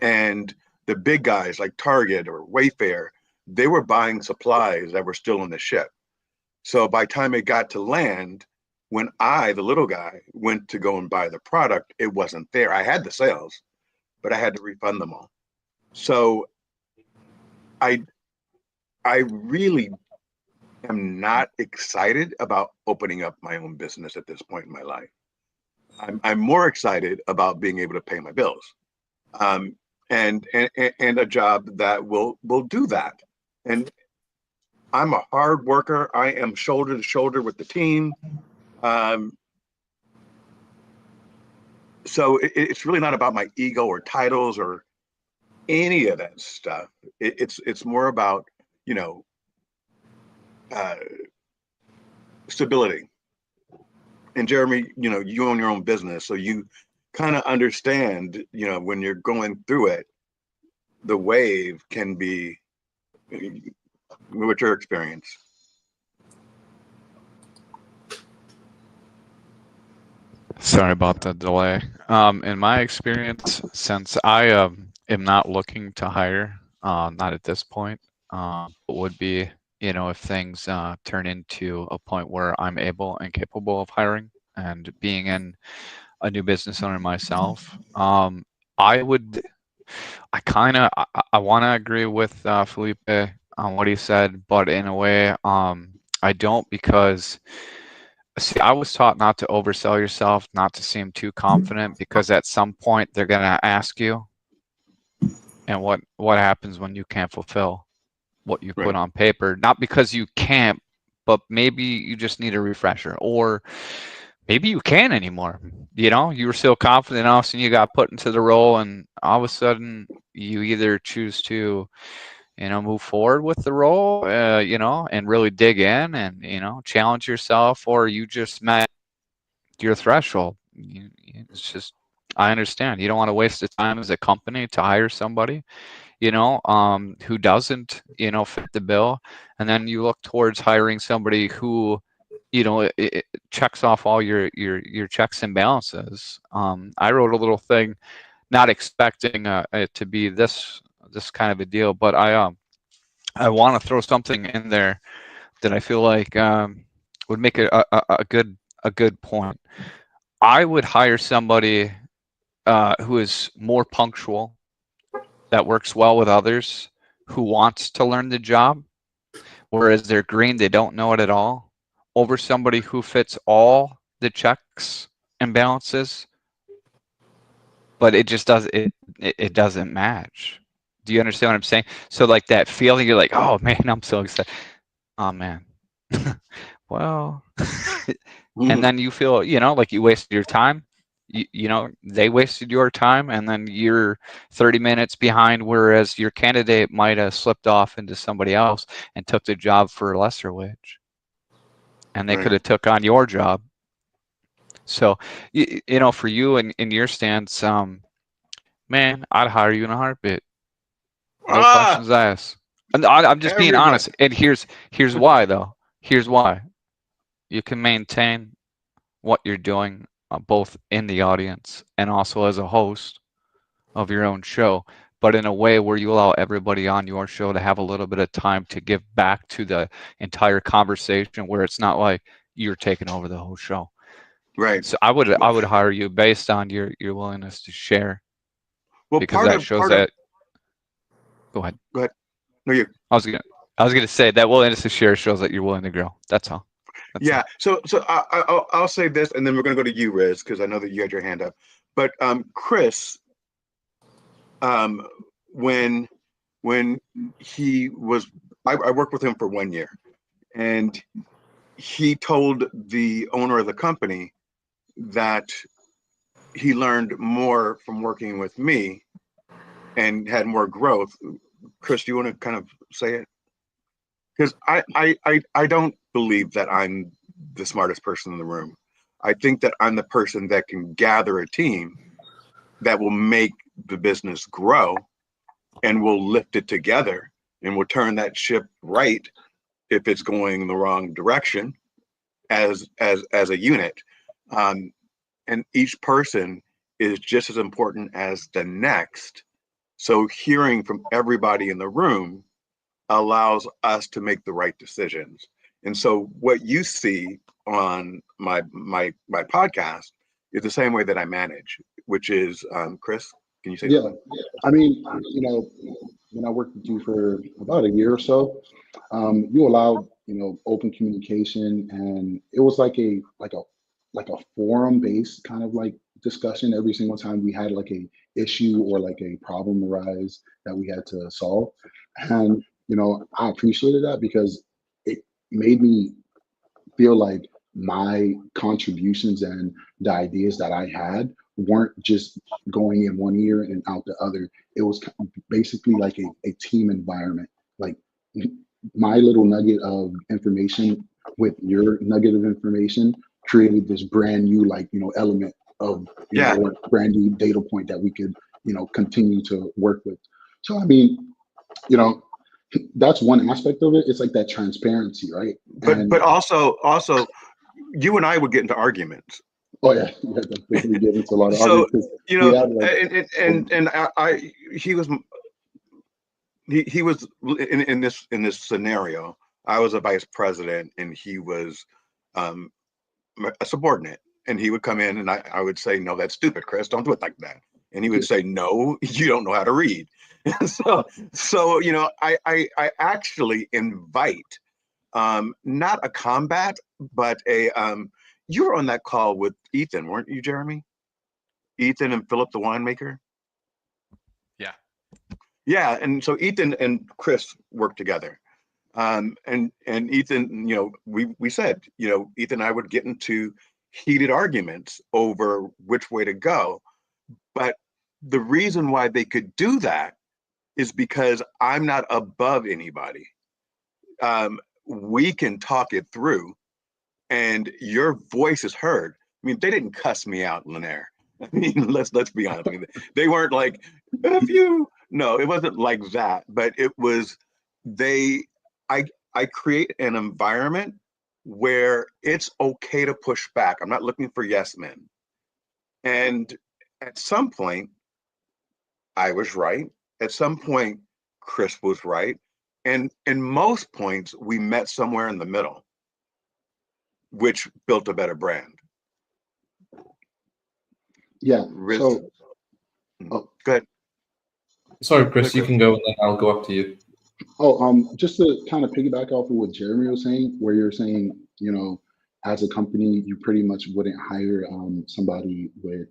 [SPEAKER 1] And the big guys like Target or Wayfair, they were buying supplies that were still on the ship. So by the time it got to land, when I, the little guy, went to go and buy the product, it wasn't there. I had the sales, but I had to refund them all. So I really am not excited about opening up my own business at this point in my life. I'm more excited about being able to pay my bills, and a job that will do that. And I'm a hard worker. I am shoulder to shoulder with the team. So it's really not about my ego or titles or any of that stuff. It's more about, stability. And Jeremy, you own your own business, so you kind of understand, when you're going through it, the wave can be, what's your experience?
[SPEAKER 7] Sorry about the delay. In my experience, since I am not looking to hire, not at this point, would be, if things turn into a point where I'm able and capable of hiring and being in a new business owner myself, I want to agree with Felipe on what he said, but in a way, I don't, because see, I was taught not to oversell yourself, not to seem too confident, because at some point they're gonna ask you, and what happens when you can't fulfill what you put on paper? Not because you can't, but maybe you just need a refresher, or maybe you can't anymore. You were so confident, all of a sudden you got put into the role, and all of a sudden you either choose to move forward with the role, and really dig in and, challenge yourself, or you just met your threshold. It's just, I understand. You don't want to waste the time as a company to hire somebody, who doesn't, fit the bill. And then you look towards hiring somebody who, it checks off all your checks and balances. I wrote a little thing, not expecting it to be this kind of a deal, but I want to throw something in there that I feel like would make it a good point. I would hire somebody who is more punctual, that works well with others, who wants to learn the job, whereas they're green, they don't know it at all, over somebody who fits all the checks and balances, but it just doesn't match. Do you understand what I'm saying? So like that feeling, you're like, oh man, I'm so excited. Oh man. Well, and then you feel, like you wasted your time. They wasted your time, and then you're 30 minutes behind, whereas your candidate might have slipped off into somebody else and took the job for a lesser wage, and they could have took on your job. So, for you and in your stance, man, I'd hire you in a heartbeat. No questions asked. And I'm just being honest. And here's why, though. Here's why. You can maintain what you're doing, both in the audience and also as a host of your own show, but in a way where you allow everybody on your show to have a little bit of time to give back to the entire conversation, where it's not like you're taking over the whole show.
[SPEAKER 1] Right.
[SPEAKER 7] So I would hire you based on your willingness to share.
[SPEAKER 1] Well,
[SPEAKER 7] because that shows that. Go ahead.
[SPEAKER 1] No, you.
[SPEAKER 7] I was gonna say that willingness to share shows that you're willing to grow. That's all.
[SPEAKER 1] Yeah. So I'll say this, and then we're gonna go to you, Riz, because I know that you had your hand up. But Chris, when he was, I worked with him for 1 year, and he told the owner of the company that he learned more from working with me and had more growth Chris, do you want to kind of say it? Because I don't believe that I'm the smartest person in the room. I think that I'm the person that can gather a team that will make the business grow, and we'll lift it together, and we'll turn that ship right if it's going the wrong direction as a unit. And each person is just as important as the next. So hearing from everybody in the room allows us to make the right decisions. And so what you see on my podcast is the same way that I manage, which is, Chris, can you say
[SPEAKER 6] Yeah,
[SPEAKER 1] something?
[SPEAKER 6] I mean, you know, when I worked with you for about a year or so, you allowed, you know, open communication, and it was like a forum based kind of like discussion every single time we had like a issue or like a problem arise that we had to solve. And you know, I appreciated that because it made me feel like my contributions and the ideas that I had weren't just going in one ear and out the other. It was basically like a team environment. Like my little nugget of information with your nugget of information created this brand new, like, you know, element of, you
[SPEAKER 1] Yeah.
[SPEAKER 6] know, a brand new data point that we could, you know, continue to work with. So, I mean, you know, that's one aspect of it. It's like that transparency, right?
[SPEAKER 1] But also you and I would get into arguments.
[SPEAKER 6] Oh yeah, definitely we get into a lot of
[SPEAKER 1] So,
[SPEAKER 6] arguments.
[SPEAKER 1] you
[SPEAKER 6] We
[SPEAKER 1] know,
[SPEAKER 6] had like,
[SPEAKER 1] and he was in this scenario. I was a vice president and he was a subordinate, and he would come in and I would say, no, that's stupid, Chris, don't do it like that. And he would say, no, you don't know how to read. so you know, I actually invite not a combat, but a you were on that call with Ethan, weren't you, Jeremy? Ethan and Philip the winemaker. Yeah, and so Ethan and Chris worked together. And Ethan, you know, we said, you know, Ethan and I would get into heated arguments over which way to go. But the reason why they could do that is because I'm not above anybody. We can talk it through and your voice is heard. I mean, they didn't cuss me out, Lanier. I mean, let's be honest. I mean, they weren't like, if you, no, it wasn't like that, but it was, I create an environment where it's okay to push back. I'm not looking for yes men. And at some point, I was right. At some point, Chris was right. And in most points, we met somewhere in the middle, which built a better brand.
[SPEAKER 6] yeah.
[SPEAKER 1] Riz,
[SPEAKER 6] So
[SPEAKER 1] go ahead.
[SPEAKER 2] Sorry, Chris, you can go and then I'll go after you.
[SPEAKER 6] just to kind of piggyback off of what Jeremy was saying, where you're saying, you know, as a company, you pretty much wouldn't hire somebody with,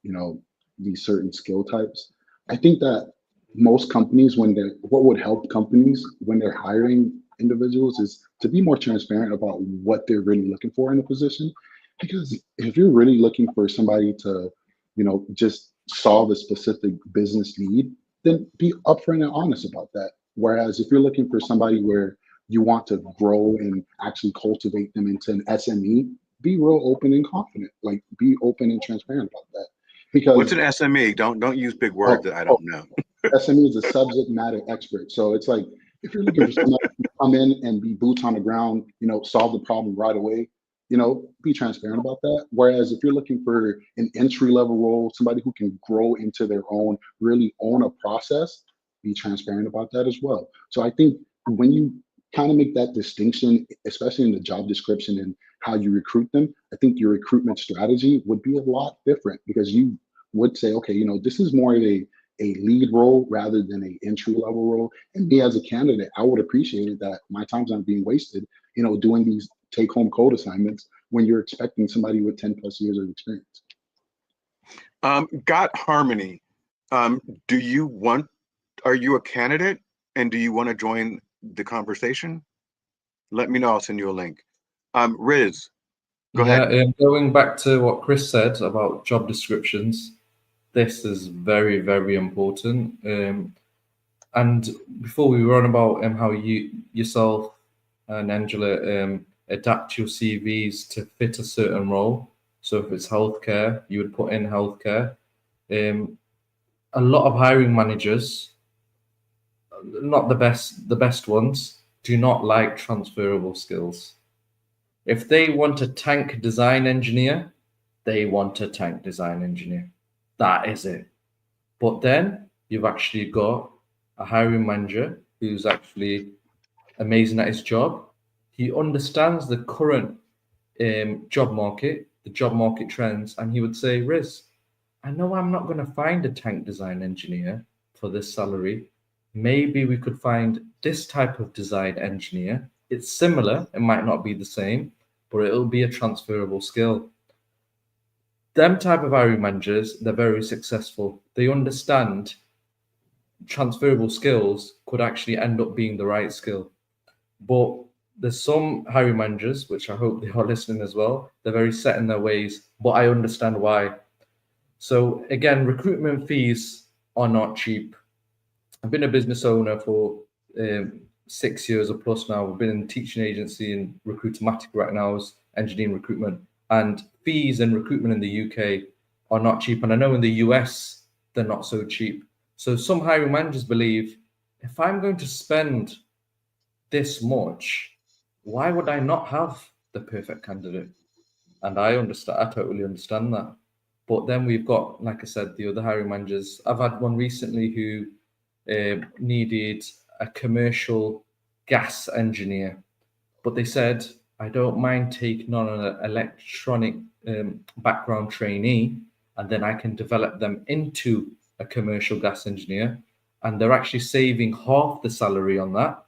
[SPEAKER 6] you know, these certain skill types. I think that most companies, what would help companies when they're hiring individuals is to be more transparent about what they're really looking for in a position. Because if you're really looking for somebody to, you know, just solve a specific business need, then be upfront and honest about that. Whereas if you're looking for somebody where you want to grow and actually cultivate them into an SME, be real open and confident. Like be open and transparent about that. Because
[SPEAKER 1] What's an SME? Don't use big words that I don't know.
[SPEAKER 6] SME is a subject matter expert. So it's like if you're looking for somebody to come in and be boots on the ground, you know, solve the problem right away, you know, be transparent about that. Whereas if you're looking for an entry level role, somebody who can grow into their own, really own a process, be transparent about that as well. So I think when you kind of make that distinction, especially in the job description and how you recruit them, I think your recruitment strategy would be a lot different because you would say, okay, you know, this is more of a lead role rather than a entry level role. And me as a candidate, I would appreciate it that my time's not being wasted, you know, doing these take home code assignments when you're expecting somebody with 10 plus years of experience.
[SPEAKER 1] Got Harmony. Are you a candidate and do you want to join the conversation? Let me know, I'll send you a link. Riz, go ahead.
[SPEAKER 2] Going back to what Chris said about job descriptions, this is very, very important. And before we were on about how you yourself and Angela adapt your CVs to fit a certain role. So if it's healthcare, you would put in healthcare. A lot of hiring managers, not the best ones, do not like transferable skills. If they want a tank design engineer, they want a tank design engineer. That is it. But then you've actually got a hiring manager who's actually amazing at his job. He understands the current job market, the job market trends, and he would say, Riz, I know I'm not going to find a tank design engineer for this salary. Maybe we could find this type of design engineer. It's similar. It might not be the same, but it'll be a transferable skill. Them type of hiring managers, they're very successful. They understand transferable skills could actually end up being the right skill. But there's some hiring managers, which I hope they are listening as well, they're very set in their ways, but I understand why. So again, recruitment fees are not cheap. I've been a business owner for 6 years or plus now. I've been in a teaching agency in Recruitomatic right now as engineering recruitment. And fees and recruitment in the UK are not cheap. And I know in the US, they're not so cheap. So some hiring managers believe, if I'm going to spend this much, why would I not have the perfect candidate? And I totally understand that. But then we've got, like I said, the other hiring managers. I've had one recently who needed a commercial gas engineer, but they said, I don't mind taking on an electronic background trainee, and then I can develop them into a commercial gas engineer. And they're actually saving half the salary on that.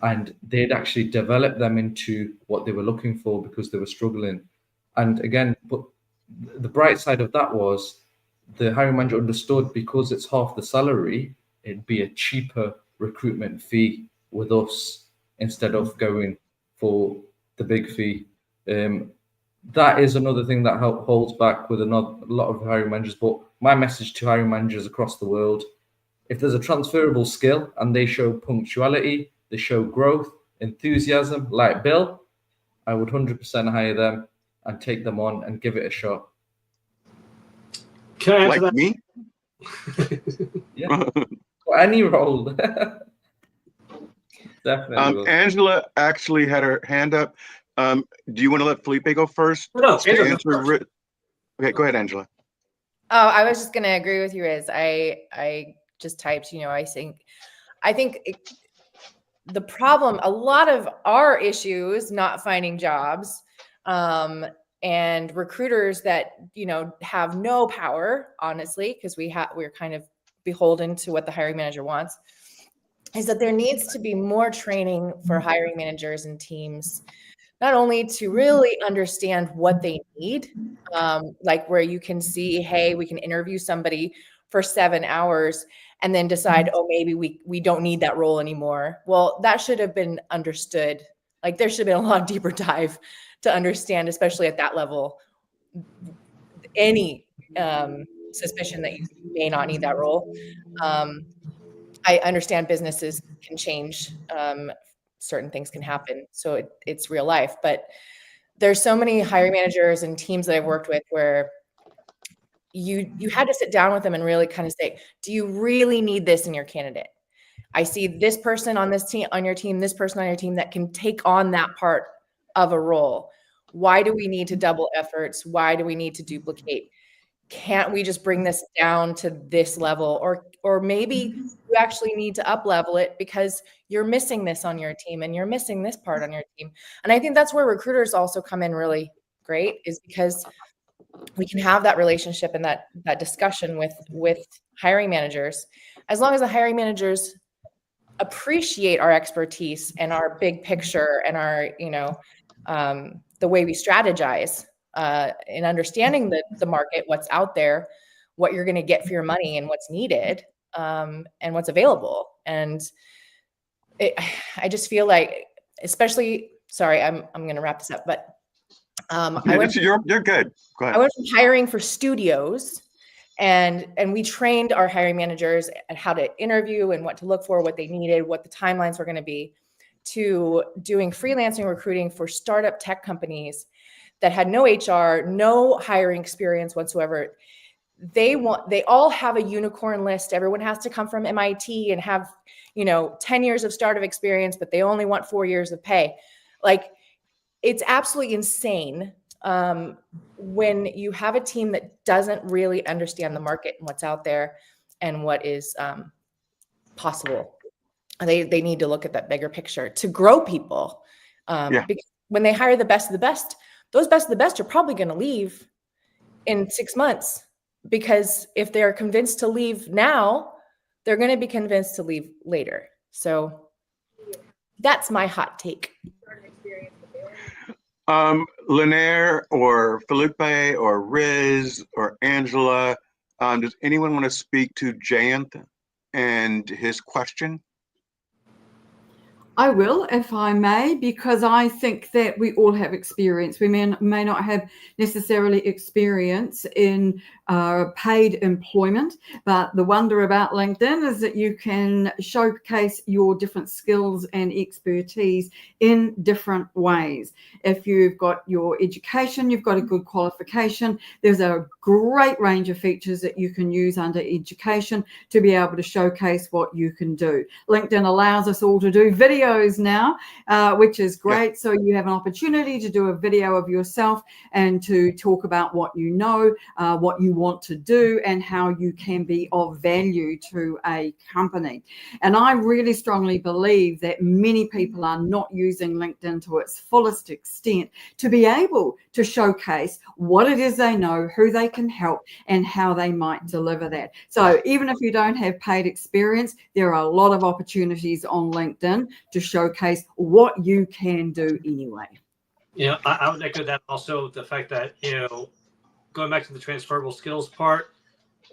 [SPEAKER 2] And they'd actually develop them into what they were looking for because they were struggling. And again, but the bright side of that was the hiring manager understood because it's half the salary, it'd be a cheaper recruitment fee with us instead of going for the big fee. That is another thing that holds back with a lot of hiring managers. But my message to hiring managers across the world, if there's a transferable skill and they show punctuality, they show growth, enthusiasm, like Bill, I would 100% hire them and take them on and give it a shot.
[SPEAKER 5] Can I answer
[SPEAKER 1] Like
[SPEAKER 5] that?
[SPEAKER 1] me?
[SPEAKER 2] Yeah. For any role. Definitely. will.
[SPEAKER 1] Angela actually had her hand up. Do you want to let Felipe go first?
[SPEAKER 5] No,
[SPEAKER 1] To
[SPEAKER 5] Angela,
[SPEAKER 1] answer Okay, go ahead, Angela.
[SPEAKER 4] Oh, I was just going to agree with you, Riz. I just typed, I think the problem, a lot of our issues, not finding jobs, and recruiters that, have no power, honestly, because we're kind of beholden to what the hiring manager wants, is that there needs to be more training for hiring managers and teams, not only to really understand what they need, like where you can see, hey, we can interview somebody for 7 hours and then decide, oh, maybe we don't need that role anymore. Well, that should have been understood. Like there should have been a lot deeper dive to understand, especially at that level, any suspicion that you may not need that role. I understand businesses can change. Certain things can happen. So it's real life, but there's so many hiring managers and teams that I've worked with where you had to sit down with them and really kind of say, do you really need this in your candidate? I see this person on this team, on your team, this person on your team that can take on that part of a role. Why do we need to double efforts? Why do we need to duplicate? Can't we just bring this down to this level? Or maybe you actually need to up level it because you're missing this on your team and you're missing this part on your team. And I think that's where recruiters also come in really great, is because we can have that relationship and that discussion with hiring managers. As long as the hiring managers appreciate our expertise and our big picture and our, the way we strategize, in understanding the market, what's out there, what you're going to get for your money and what's needed, and what's available. And I just feel like, especially, sorry, I'm going to wrap this up, but
[SPEAKER 1] You're good. Go ahead.
[SPEAKER 4] I went from hiring for studios And we trained our hiring managers at how to interview and what to look for, what they needed, what the timelines were going to be, to doing freelancing recruiting for startup tech companies that had no HR, no hiring experience whatsoever. They all have a unicorn list. Everyone has to come from MIT and have, 10 years of startup experience, but they only want 4 years of pay. Like, it's absolutely insane when you have a team that doesn't really understand the market and what's out there and what is possible. They need to look at that bigger picture to grow people. Because when they hire the best of the best, those best of the best are probably going to leave in 6 months, because if they're convinced to leave now, they're going to be convinced to leave later. So that's my hot take.
[SPEAKER 1] Lanier or Felipe or Riz or Angela, does anyone want to speak to Jayanth and his question?
[SPEAKER 3] I will, if I may, because I think that we all have experience. We may not have necessarily experience in paid employment, but the wonder about LinkedIn is that you can showcase your different skills and expertise in different ways. If you've got your education, you've got a good qualification, there's a great range of features that you can use under education to be able to showcase what you can do. LinkedIn allows us all to do videos now, which is great. Yeah. So you have an opportunity to do a video of yourself and to talk about what you know, what you want to do, and how you can be of value to a company. And I really strongly believe that many people are not using LinkedIn to its fullest extent to be able to showcase what it is they know, who they can help, and how they might deliver that. So even if you don't have paid experience, there are a lot of opportunities on LinkedIn to showcase what you can do anyway.
[SPEAKER 5] I would echo that. Also, the fact that, going back to the transferable skills part,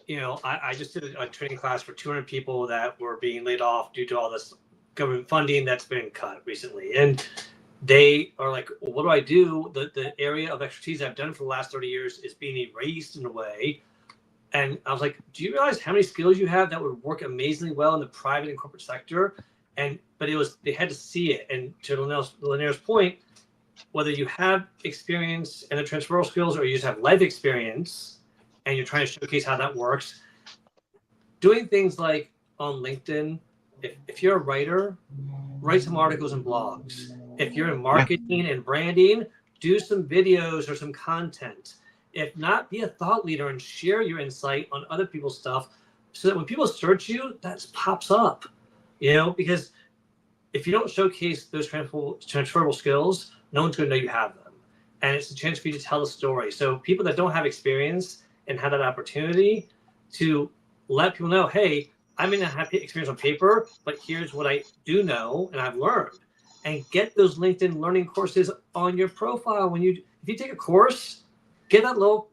[SPEAKER 5] I just did a training class for 200 people that were being laid off due to all this government funding that's been cut recently. And they are like, well, what do I do? The area of expertise I've done for the last 30 years is being erased in a way. And I was like, do you realize how many skills you have that would work amazingly well in the private and corporate sector? But they had to see it. And to Lanier's point, whether you have experience in the transferable skills or you just have life experience and you're trying to showcase how that works, doing things like on LinkedIn, if you're a writer, write some articles and blogs. If you're in marketing and branding, do some videos or some content. If not, be a thought leader and share your insight on other people's stuff so that when people search you, that pops up, because if you don't showcase those transferable skills, no one's going to know you have them. And it's a chance for you to tell a story. So people that don't have experience and have that opportunity to let people know, hey, I may not have experience on paper, but here's what I do know and I've learned. And get those LinkedIn learning courses on your profile. If you take a course, get that little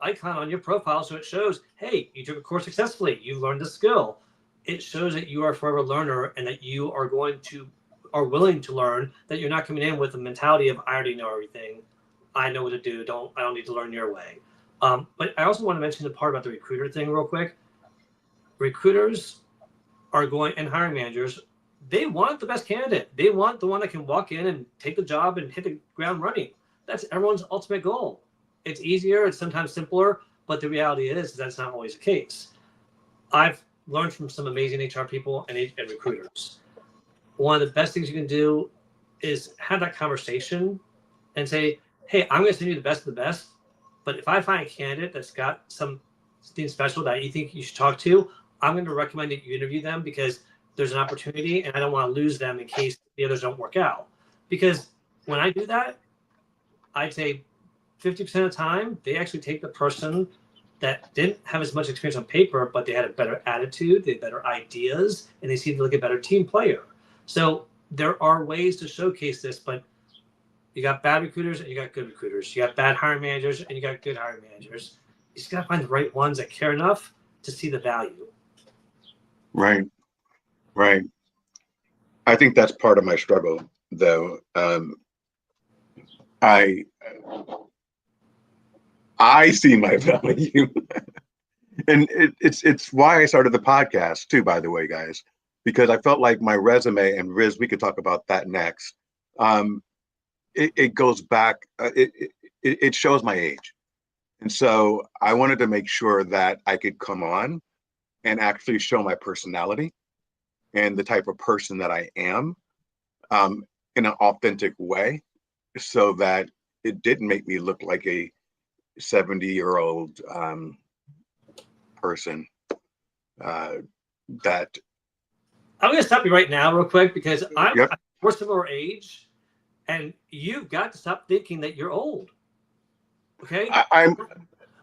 [SPEAKER 5] icon on your profile so it shows, hey, you took a course successfully, you learned the skill. It shows that you are a forever learner and that you are willing to learn, that you're not coming in with the mentality of, I already know everything. I know what to do. I don't need to learn your way. But I also want to mention the part about the recruiter thing real quick. Recruiters are and hiring managers, they want the best candidate. They want the one that can walk in and take the job and hit the ground running. That's everyone's ultimate goal. It's easier, it's sometimes simpler, but the reality is that's not always the case. I've learned from some amazing HR people and recruiters. One of the best things you can do is have that conversation and say, hey, I'm going to send you the best of the best, but if I find a candidate that's got something special that you think you should talk to, I'm going to recommend that you interview them because there's an opportunity and I don't want to lose them in case the others don't work out. Because when I do that, I'd say 50% of the time, they actually take the person that didn't have as much experience on paper, but they had a better attitude, they had better ideas, and they seemed like a better team player. So there are ways to showcase this, but you got bad recruiters and you got good recruiters. You got bad hiring managers and you got good hiring managers. You just got to find the right ones that care enough to see the value. Right.
[SPEAKER 1] I think that's part of my struggle, though. I see my value And it's why I started the podcast too, by the way, guys, because I felt like my resume, and Riz, we could talk about that next. It goes back, it shows my age. And so I wanted to make sure that I could come on and actually show my personality and the type of person that I am in an authentic way, so that it didn't make me look like a 70-year-old person that.
[SPEAKER 5] I'm going to stop you right now real quick because
[SPEAKER 1] Yep.
[SPEAKER 5] I'm more similar age, and you've got to stop thinking that you're old. Okay?
[SPEAKER 1] I'm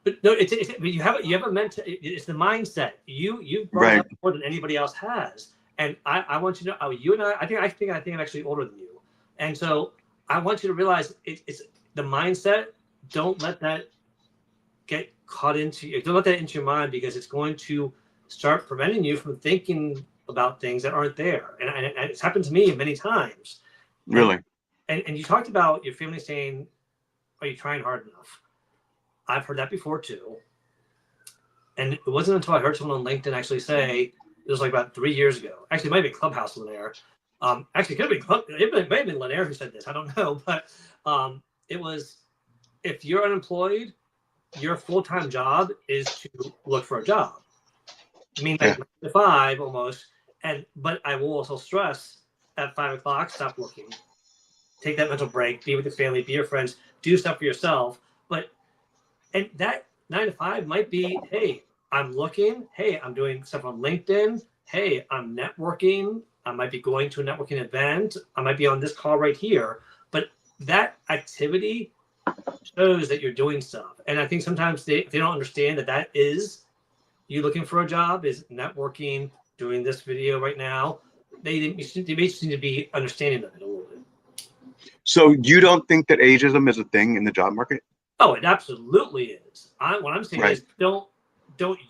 [SPEAKER 5] But no, you have a mental. It's the mindset. You brought
[SPEAKER 1] Right.
[SPEAKER 5] up more than anybody else has, and I want you to know. You and I think I'm actually older than you, and so I want you to realize it's the mindset. Don't let that get caught into you. Don't let that into your mind, because it's going to start preventing you from thinking about things that aren't there. And it's happened to me many times.
[SPEAKER 1] really.
[SPEAKER 5] And you talked about your family saying, "Are you trying hard enough?" I've heard that before too. And it wasn't until I heard someone on LinkedIn actually say, it was like about 3 years ago. Actually, it might have been Clubhouse Lanier. Actually, it could have been it may have been Lanier who said this. I don't know. But it was, if you're unemployed, your full-time job is to look for a job. I mean, like 9 to 5 almost. But I will also stress, at 5 o'clock, stop looking. Take that mental break. Be with your family. Be your friends. Do stuff for yourself. And that 9 to 5 might be, hey, I'm looking. Hey, I'm doing stuff on LinkedIn. Hey, I'm networking. I might be going to a networking event. I might be on this call right here. But that activity shows that you're doing stuff. And I think sometimes they don't understand that is you looking for a job, is networking, doing this video right now. They just need to be understanding of it a little bit.
[SPEAKER 1] So you don't think that ageism is a thing in the job market?
[SPEAKER 5] Oh, it absolutely is. What I'm saying
[SPEAKER 1] Right.
[SPEAKER 5] is don't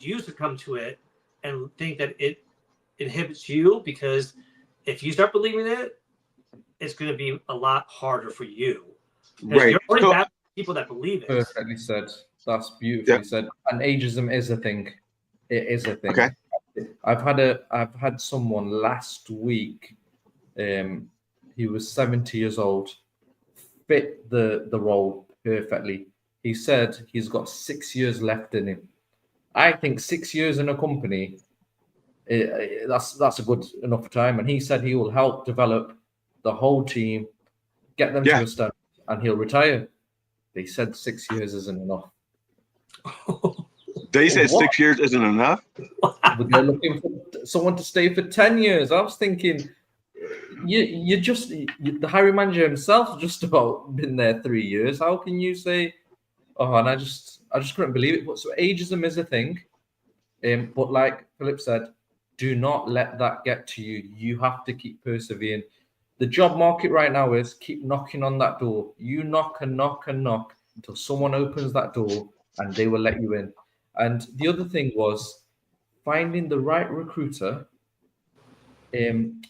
[SPEAKER 5] you succumb to it and think that it inhibits you, because if you start believing it, it's going to be a lot harder for you. Because
[SPEAKER 1] Right.
[SPEAKER 5] you're already
[SPEAKER 1] So-
[SPEAKER 5] bad people that believe it.
[SPEAKER 2] Perfectly said. That's beautifully
[SPEAKER 1] Yeah.
[SPEAKER 2] said. And ageism is a thing. It is a thing.
[SPEAKER 1] Okay.
[SPEAKER 2] I've had someone last week. He was 70 years old, fit the role perfectly. He said he's got 6 years left in him. I think 6 years in a company, that's a good enough time. And he said he will help develop the whole team, get them
[SPEAKER 1] Yeah.
[SPEAKER 2] to a standard, and he'll retire. They said 6 years isn't enough.
[SPEAKER 1] They said
[SPEAKER 2] What?
[SPEAKER 1] 6 years isn't enough.
[SPEAKER 2] But they're looking for someone to stay for 10 years. I was thinking, the hiring manager himself just about been there 3 years. How can you say, oh, and I just couldn't believe it. But so ageism is a thing. But like Philip said, do not let that get to you. You have to keep persevering. The job market right now is keep knocking on that door. You knock and knock and knock until someone opens that door and they will let you in. And the other thing was finding the right recruiter.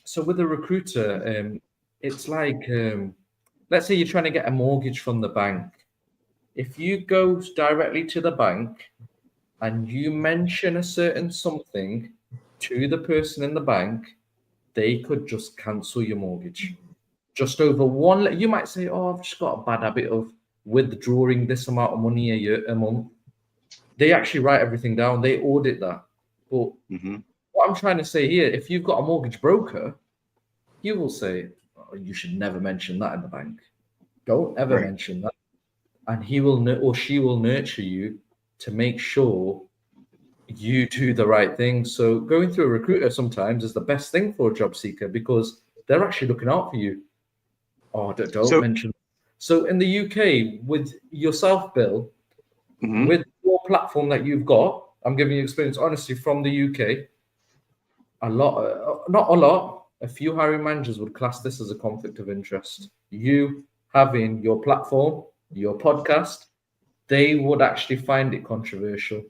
[SPEAKER 2] So with a recruiter, it's like, let's say you're trying to get a mortgage from the bank. If you go directly to the bank and you mention a certain something to the person in the bank, they could just cancel your mortgage. Just over one, you might say, oh, I've just got a bad habit of withdrawing this amount of money a month. They actually write everything down. They audit that. But what I'm trying to say here, if you've got a mortgage broker, he will say, oh, you should never mention that in the bank. Don't ever mention that. And he will or she will nurture you to make sure you do the right thing. So going through a recruiter sometimes is the best thing for a job seeker, because they're actually looking out for you. Oh, don't mention. So in the UK, with yourself, Bill, with your platform that you've got, I'm giving you experience, honestly, from the UK, a few hiring managers would class this as a conflict of interest. You having your platform, your podcast, they would actually find it controversial.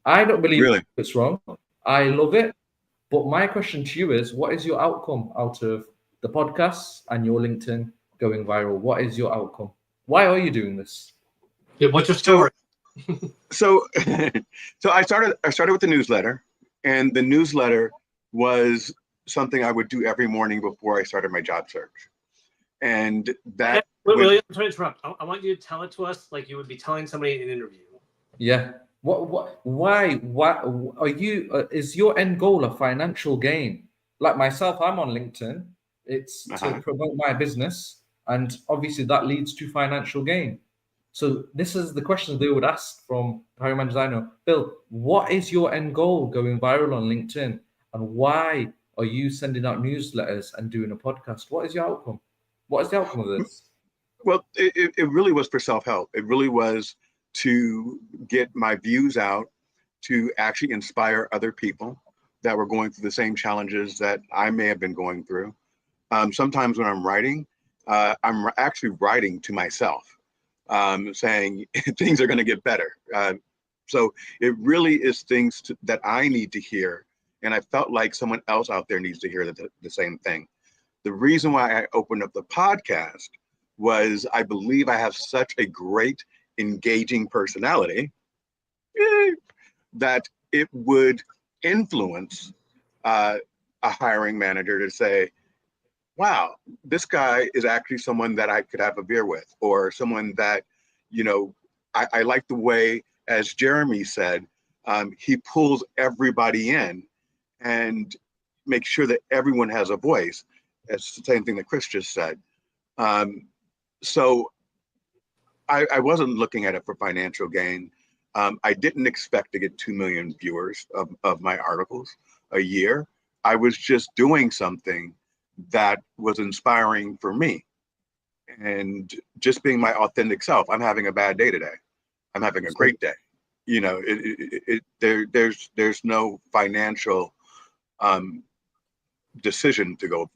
[SPEAKER 2] I don't believe it's wrong. I love it. But my question to you is, what is your outcome out of the podcasts and your LinkedIn going viral? What is your outcome? Why are you doing this?
[SPEAKER 5] Yeah, what's your story?
[SPEAKER 1] So, so I started with the newsletter, and the newsletter was something I would do every morning before I started my job search. And that
[SPEAKER 5] Wait, I'm trying to interrupt. I want you to tell it to us like you would be telling somebody in an interview.
[SPEAKER 2] Yeah. Why are you, is your end goal a financial gain? Like myself, I'm on LinkedIn. It's to promote my business. And obviously that leads to financial gain. So this is the questions they would ask from hiring managers I know. Bill, what is your end goal going viral on LinkedIn? And why are you sending out newsletters and doing a podcast? What is your outcome? What is the outcome of this?
[SPEAKER 1] Well, it really was for self-help. It really was to get my views out, to actually inspire other people that were going through the same challenges that I may have been going through. Sometimes when I'm writing, I'm actually writing to myself, saying things are going to get better. So it really is things that I need to hear. And I felt like someone else out there needs to hear the same thing. The reason why I opened up the podcast was I believe I have such a great, engaging personality that it would influence a hiring manager to say, wow, this guy is actually someone that I could have a beer with, or someone that, you know, I like the way, as Jeremy said, he pulls everybody in and makes sure that everyone has a voice. It's the same thing that Chris just said. So I wasn't looking at it for financial gain. I didn't expect to get 2 million viewers of my articles a year. I was just doing something that was inspiring for me and just being my authentic self. I'm having a bad day today. I'm having a great day. You know, there's no financial decision to go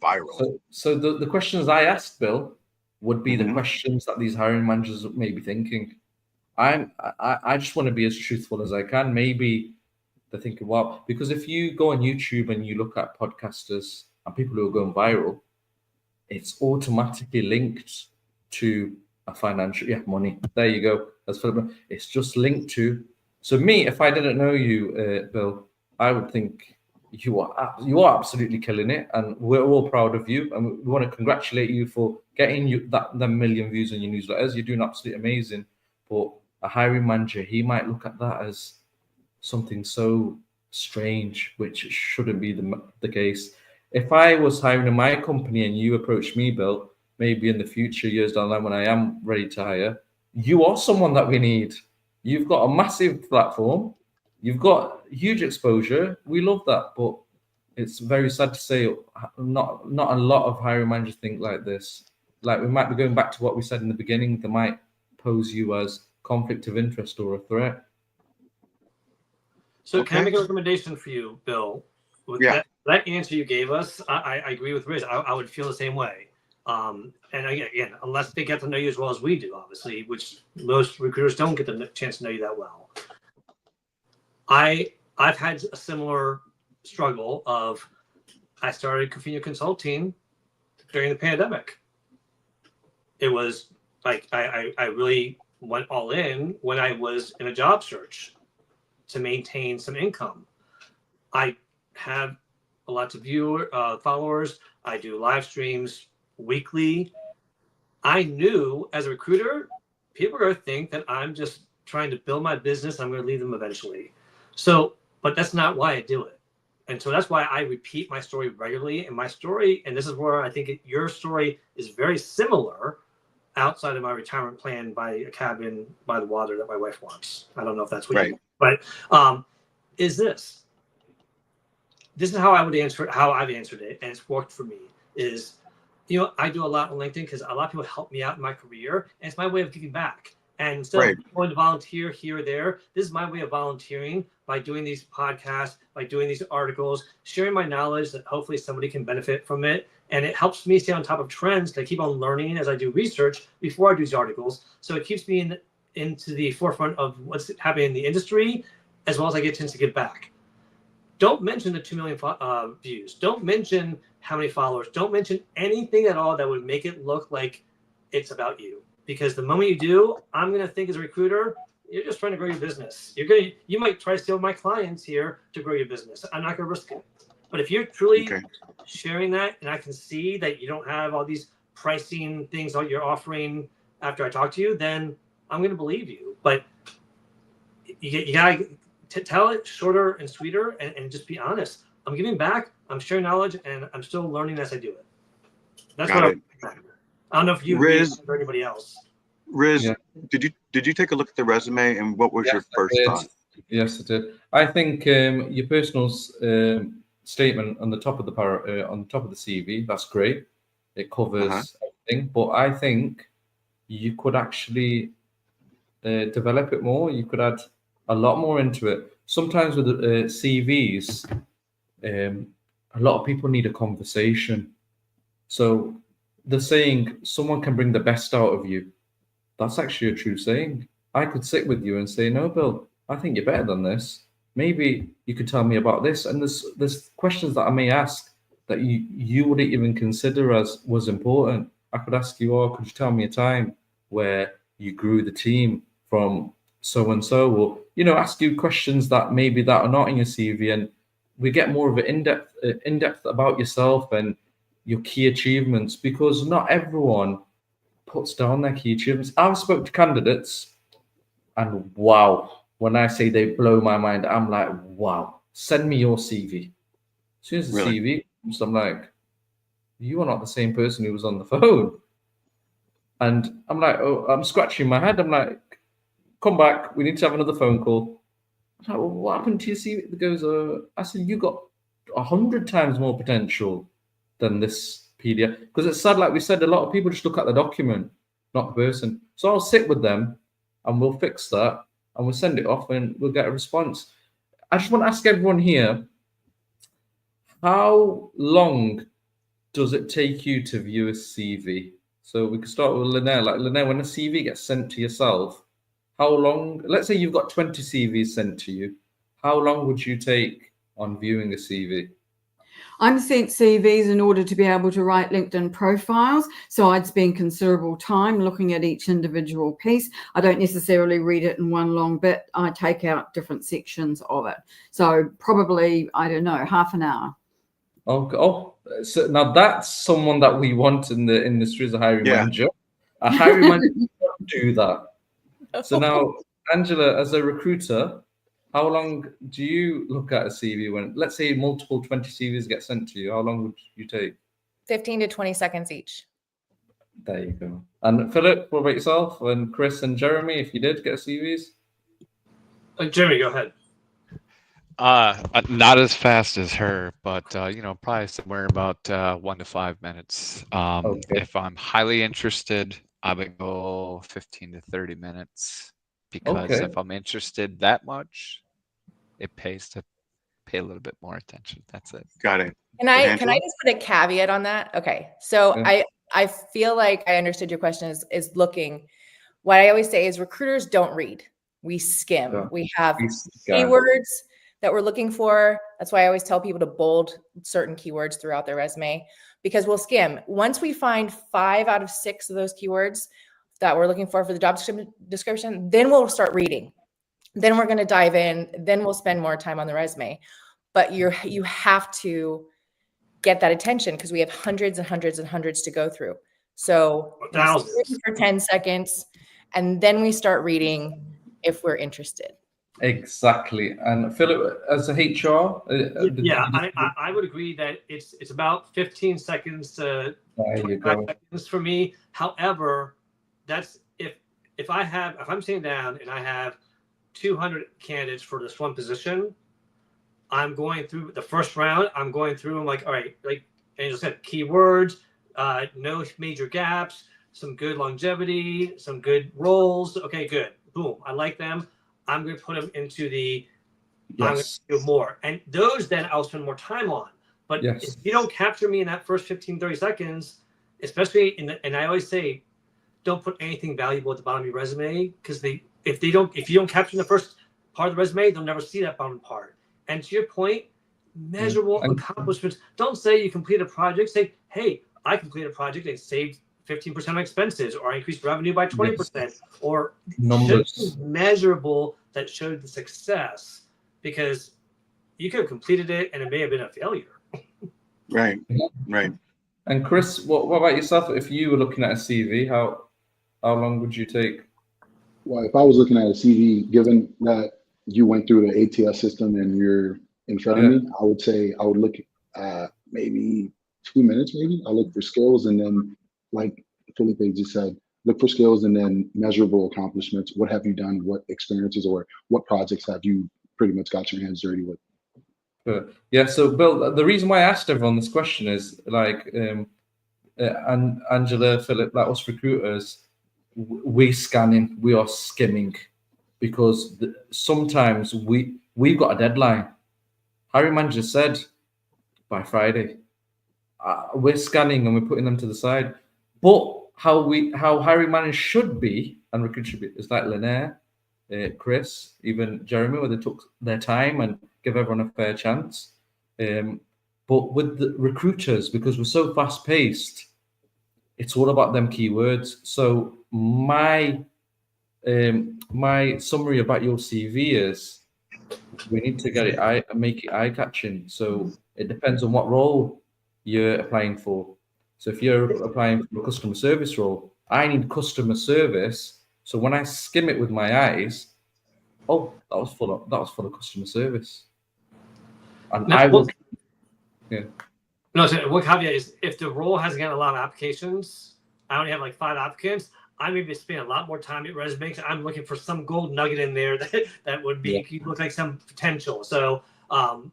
[SPEAKER 1] viral.
[SPEAKER 2] So the questions I asked Bill would be the questions that these hiring managers may be thinking. I just want to be as truthful as I can. Maybe they're thinking, well, because if you go on YouTube and you look at podcasters and people who are going viral, it's automatically linked to a financial, money. There you go. That's Philip. It's just linked to. So me, if I didn't know you, Bill, I would think you are absolutely killing it, and we're all proud of you, and we want to congratulate you for getting the million views on your newsletters. You're doing absolutely amazing. But a hiring manager, he might look at that as something so strange, which shouldn't be the case. If I was hiring in my company and you approached me, Bill, maybe in the future, years down the line when I am ready to hire, you are someone that we need. You've got a massive platform. You've got huge exposure. We love that, but it's very sad to say not a lot of hiring managers think like this. Like, we might be going back to what we said in the beginning. They might pose you as conflict of interest or a threat.
[SPEAKER 5] So can I make a recommendation for you, Bill? With that answer you gave us, I agree with Riz. I would feel the same way. And again, unless they get to know you as well as we do, obviously, which most recruiters don't get the chance to know you that well. I've had a similar struggle of, I started Covino Consulting during the pandemic. It was like I really went all in when I was in a job search to maintain some income. I have lots of followers. I do live streams weekly. I knew as a recruiter, people are going to think that I'm just trying to build my business. I'm going to leave them eventually. So, but that's not why I do it. And so that's why I repeat my story regularly. And my story, and this is where I think your story is very similar, outside of my retirement plan, by a cabin by the water that my wife wants. I don't know if that's what you want, but is this is how I would answer it, how I've answered it, and it's worked for me. Is, you know, I do a lot on LinkedIn because a lot of people help me out in my career, and it's my way of giving back. And instead of going to volunteer here or there, this is my way of volunteering by doing these podcasts, by doing these articles, sharing my knowledge that hopefully somebody can benefit from it. And it helps me stay on top of trends, because I keep on learning as I do research before I do these articles. So it keeps me into the forefront of what's happening in the industry, as well as I get a chance to give back. Don't mention the 2 million views. Don't mention how many followers. Don't mention anything at all that would make it look like it's about you. Because the moment you do, I'm going to think as a recruiter, you're just trying to grow your business. You might try to steal my clients here to grow your business. I'm not going to risk it. But if you're truly sharing that, and I can see that you don't have all these pricing things that you're offering after I talk to you, then I'm going to believe you. But you got to tell it shorter and sweeter, and just be honest. I'm giving back. I'm sharing knowledge, and I'm still learning as I do it. That's what I don't know if you
[SPEAKER 1] Riz,
[SPEAKER 5] or anybody else.
[SPEAKER 1] Riz,
[SPEAKER 2] Yeah.
[SPEAKER 1] did you take a look at the resume, and what was your first thought?
[SPEAKER 2] Yes, I did. I think your personal statement on the top of the CV, that's great. It covers everything, but I think you could actually develop it more. You could add a lot more into it. Sometimes with CVs, a lot of people need a conversation. So the saying, someone can bring the best out of you, that's actually a true saying. I could sit with you and say, no, Bill, I think you're better than this. Maybe you could tell me about this. And there's questions that I may ask that you wouldn't even consider as was important. I could ask you, oh, could you tell me a time where you grew the team from so-and-so? Or, ask you questions that maybe that are not in your CV. And we get more of an in-depth about yourself and your key achievements, because not everyone puts down their key achievements. I've spoken to candidates, and wow, when I say they blow my mind, I'm like, wow, send me your CV. As soon as the CV comes, I'm like, you are not the same person who was on the phone. And I'm like, oh, I'm scratching my head. I'm like, come back, we need to have another phone call. I'm like, well, what happened to your CV? It goes, I said, you got 100 times more potential than this PDF. Because it's sad, like we said, a lot of people just look at the document, not the person. So I'll sit with them and we'll fix that and we'll send it off and we'll get a response. I just want to ask everyone here, how long does it take you to view a CV? So we can start with Linnell. Like, Linnell, when a CV gets sent to yourself, how long, let's say you've got 20 CVs sent to you, how long would you take on viewing a CV?
[SPEAKER 3] I'm sent CVs in order to be able to write LinkedIn profiles. So I'd spend considerable time looking at each individual piece. I don't necessarily read it in one long bit. I take out different sections of it. So probably, I don't know, half an hour.
[SPEAKER 2] Oh, so now that's someone that we want in the industry as a hiring manager. A hiring manager don't do that. So now, Angela, as a recruiter, how long do you look at a CV when, let's say, multiple 20 CVs get sent to you? How long would you take?
[SPEAKER 4] 15 to 20 seconds each.
[SPEAKER 2] There you go. And Philip, what about yourself? And Chris and Jeremy, if you did get CVs?
[SPEAKER 5] Jeremy, go ahead.
[SPEAKER 7] Not as fast as her, but probably somewhere about 1 to 5 minutes. If I'm highly interested, I would go 15 to 30 minutes, because if I'm interested that much, it pays to pay a little bit more attention. That's it.
[SPEAKER 1] Got it.
[SPEAKER 4] Can I just put a caveat on that? Okay, so I feel like I understood your question is looking. What I always say is recruiters don't read. We skim. Yeah. We have keywords that we're looking for. That's why I always tell people to bold certain keywords throughout their resume, because we'll skim. Once we find 5 out of 6 of those keywords that we're looking for the job description, then we'll start reading. Then we're going to dive in. Then we'll spend more time on the resume. But you have to get that attention, because we have hundreds and hundreds and hundreds to go through. So for 10 seconds, and then we start reading if we're interested.
[SPEAKER 2] Exactly. And Philip, as a HR,
[SPEAKER 5] I would agree that it's about 15 seconds to 25 seconds for me. However, that's if I'm sitting down and I have 200 candidates for this one position, I'm going through the first round. I'm going through. I'm like, all right, like Angel said, keywords, no major gaps, some good longevity, some good roles. Okay, good. Boom. I like them. I'm going to put them into the, I'm going to do more. And those then I'll spend more time on. But if you don't capture me in that first 15, 30 seconds, especially and I always say, don't put anything valuable at the bottom of your resume, because if you don't capture the first part of the resume, they'll never see that bottom part. And to your point, measurable accomplishments. Don't say you complete a project. Say, hey, I completed a project and saved 15% of expenses, or I increased revenue by 20%, or
[SPEAKER 2] Numbers.
[SPEAKER 5] measurable that showed the success, because you could have completed it and it may have been a failure.
[SPEAKER 1] Right. Right.
[SPEAKER 2] And Chris, what about yourself? If you were looking at a CV, how long would you take?
[SPEAKER 6] Well, if I was looking at a CV, given that you went through the ATS system and you're in front of me, I would say I would look at maybe 2 minutes, maybe. I'll look for skills, and then, like Felipe just said, look for skills and then measurable accomplishments. What have you done? What experiences or what projects have you pretty much got your hands dirty with?
[SPEAKER 2] Yeah, so Bill, the reason why I asked everyone this question is like, and Angela, Philip, like us recruiters, we scanning, we are skimming, because sometimes we've got a deadline. Hiring manager said by Friday. We're scanning and we're putting them to the side. But how hiring managers should be and recruiters should be is like Linaire, Chris, even Jeremy, where they took their time and give everyone a fair chance. But with the recruiters, because we're so fast paced, it's all about them keywords. So my summary about your CV is we need to get it make it eye catching. So it depends on what role you're applying for. So if you're applying for a customer service role, I need customer service. So when I skim it with my eyes, oh, that was full of customer service. And
[SPEAKER 5] Now,
[SPEAKER 2] I will.
[SPEAKER 5] No, so one caveat is if the role hasn't got a lot of applications, I only have like 5 applicants, I may be spending a lot more time at resumes. I'm looking for some gold nugget in there that would be look like some potential. So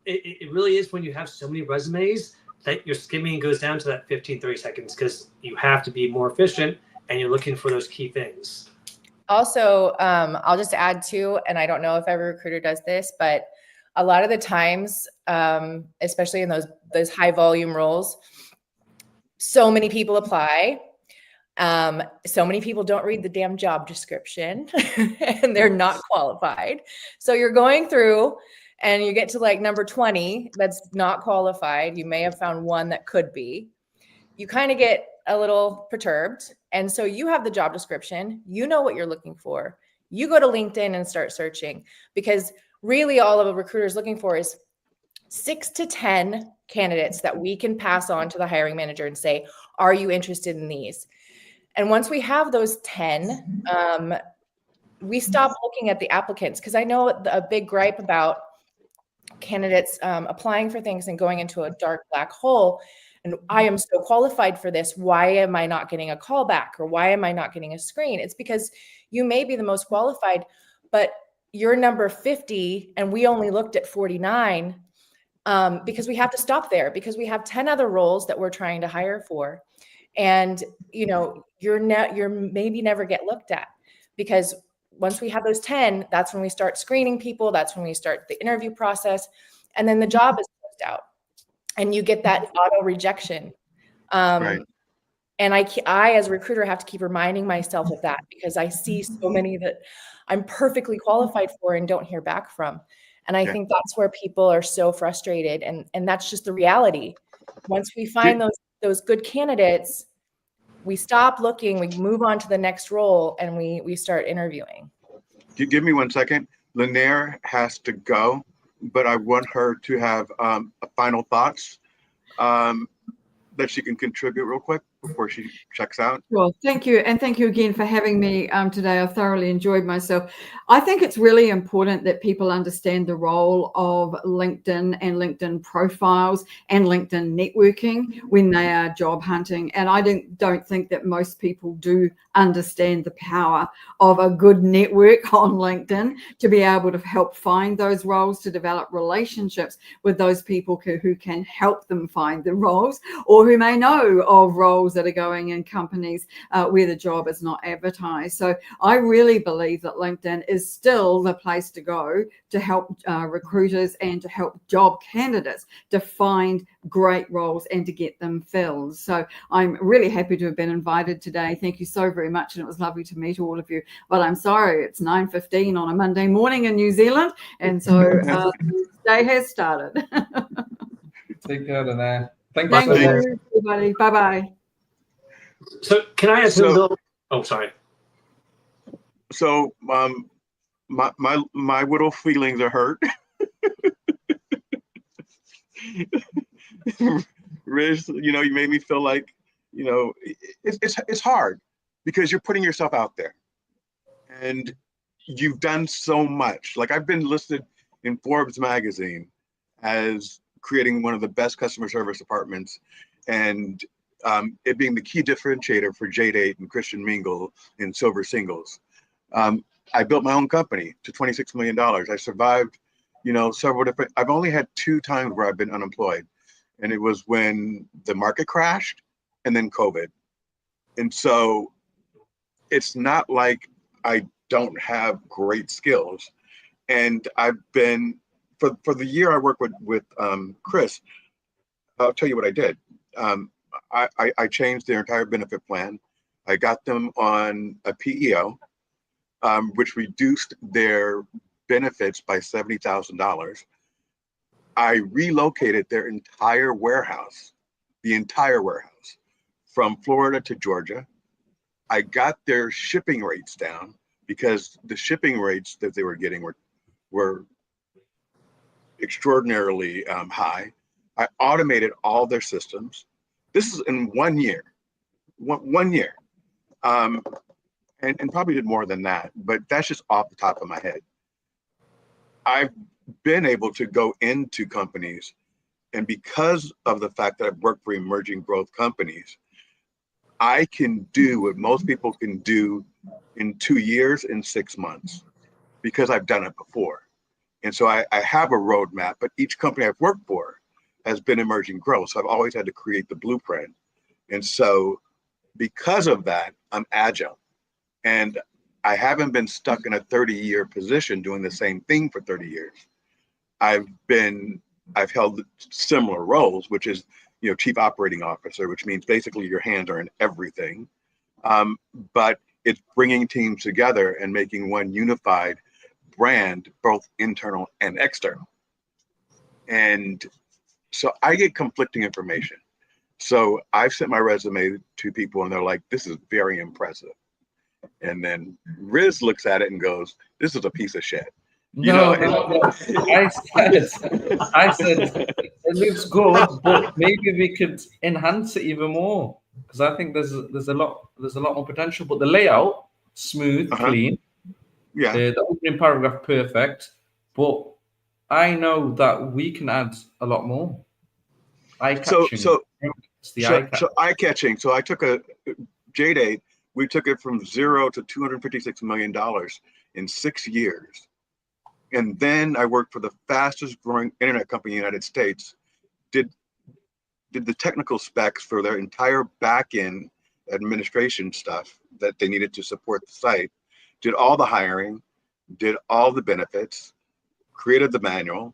[SPEAKER 5] it really is when you have so many resumes that your skimming goes down to that 15-30 seconds, because you have to be more efficient and you're looking for those key things.
[SPEAKER 4] Also, I'll just add too, and I don't know if every recruiter does this, but a lot of the times, especially in those high volume roles, so many people apply. So many people don't read the damn job description and they're not qualified. So you're going through and you get to like number 20 that's not qualified. You may have found one that could be. You kind of get a little perturbed. And so you have the job description, you know what you're looking for. You go to LinkedIn and start searching, because really all of a recruiter is looking for is 6 to 10 candidates that we can pass on to the hiring manager and say, are you interested in these? And once we have those 10, we stop looking at the applicants, because I know a big gripe about candidates applying for things and going into a dark black hole. And I am so qualified for this. Why am I not getting a call back? Or why am I not getting a screen? It's because you may be the most qualified, but you're number 50 and we only looked at 49, because we have to stop there, because we have 10 other roles that we're trying to hire for. And, you know, you're maybe never get looked at, because once we have those 10, that's when we start screening people. That's when we start the interview process. And then the job is closed out and you get that auto rejection.
[SPEAKER 1] Right.
[SPEAKER 4] And I, as a recruiter, have to keep reminding myself of that, because I see so many that I'm perfectly qualified for and don't hear back from. And I think that's where people are so frustrated. And that's just the reality. Once we find those good candidates, we stop looking, we move on to the next role, and we start interviewing.
[SPEAKER 1] Give me 1 second. Linaire has to go, but I want her to have final thoughts that she can contribute real quick before she checks out.
[SPEAKER 3] Well, thank you. And thank you again for having me today. I thoroughly enjoyed myself. I think it's really important that people understand the role of LinkedIn and LinkedIn profiles and LinkedIn networking when they are job hunting. And I don't think that most people do understand the power of a good network on LinkedIn to be able to help find those roles, to develop relationships with those people who can help them find the roles, or who may know of roles that are going in companies where the job is not advertised. So I really believe that LinkedIn is still the place to go to help recruiters and to help job candidates to find great roles and to get them filled. So I'm really happy to have been invited today. Thank you so very much. And it was lovely to meet all of you. But I'm sorry, it's 9:15 on a Monday morning in New Zealand. And so the day has started.
[SPEAKER 2] Take care, Linaire. Thank
[SPEAKER 3] you,
[SPEAKER 2] you.
[SPEAKER 3] everybody. Bye-bye.
[SPEAKER 5] So can I ask
[SPEAKER 1] So-
[SPEAKER 5] Bill? Oh, sorry.
[SPEAKER 1] So my little feelings are hurt. Riz, you know, you made me feel like, you know, it's hard because you're putting yourself out there, and you've done so much. Like, I've been listed in Forbes magazine as creating one of the best customer service departments, and it being the key differentiator for JDate and Christian Mingle in Silver Singles. I built my own company to $26 million. I survived, you know, several different, I've only had 2 times where I've been unemployed. And it was when the market crashed and then COVID. And so it's not like I don't have great skills. And I've been, for the year I worked with Chris, I'll tell you what I did. I changed their entire benefit plan. I got them on a PEO, which reduced their benefits by $70,000. I relocated their entire warehouse, from Florida to Georgia. I got their shipping rates down because the shipping rates that they were getting were extraordinarily high. I automated all their systems. This is in 1 year, one year. And probably did more than that, but that's just off the top of my head. I've been able to go into companies, and because of the fact that I've worked for emerging growth companies, I can do what most people can do in 2 years, in 6 months, because I've done it before. And so I have a roadmap, but each company I've worked for has been emerging growth. So I've always had to create the blueprint. And so because of that, I'm agile. And I haven't been stuck in a 30-year position doing the same thing for 30 years. I've held similar roles, which is, you know, chief operating officer, which means basically your hands are in everything. But it's bringing teams together and making one unified brand, both internal and external. And so I get conflicting information. So I've sent my resume to people and they're like, this is very impressive. And then Riz looks at it and goes, this is a piece of shit. You know,
[SPEAKER 2] I said it looks good, but maybe we could enhance it even more, because I think there's a lot more potential. But the layout, smooth, clean.
[SPEAKER 1] Yeah.
[SPEAKER 2] The opening paragraph, perfect. But I know that we can add a lot more. Eye-catching.
[SPEAKER 1] So
[SPEAKER 2] eye-catching.
[SPEAKER 1] eye-catching. So I took a JDate. We took it from 0 to $256 million in 6 years. And then I worked for the fastest growing internet company in the United States, did the technical specs for their entire back-end administration stuff that they needed to support the site, did all the hiring, did all the benefits, created the manual,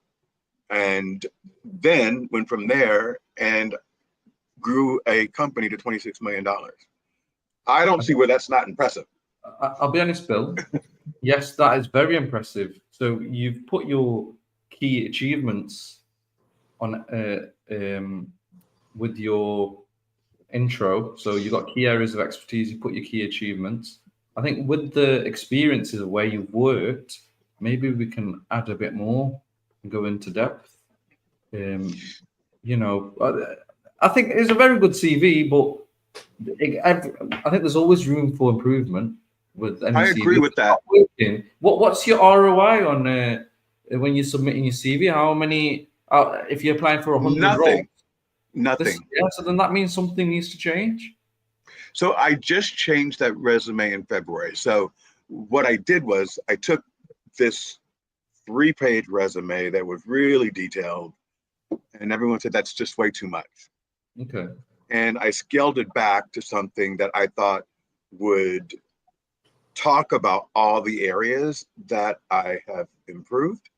[SPEAKER 1] and then went from there and grew a company to $26 million. I don't see where that's not impressive.
[SPEAKER 2] I'll be honest, Bill. Yes, that is very impressive. So you've put your key achievements on with your intro. So you've got key areas of expertise. You put your key achievements. I think with the experiences of where you've worked, maybe we can add a bit more and go into depth. You know, I think it's a very good CV, but I think there's always room for improvement with any
[SPEAKER 1] I agree
[SPEAKER 2] CV.
[SPEAKER 1] with that.
[SPEAKER 2] What's your ROI on when you're submitting your CV? How many? If you're applying for 100 roles,
[SPEAKER 1] Nothing.
[SPEAKER 2] So then that means something needs to change.
[SPEAKER 1] So I just changed that resume in February. So what I did was I took this 3-page resume that was really detailed, and everyone said that's just way too much.
[SPEAKER 2] Okay.
[SPEAKER 1] And I scaled it back to something that I thought would talk about all the areas that I have improved.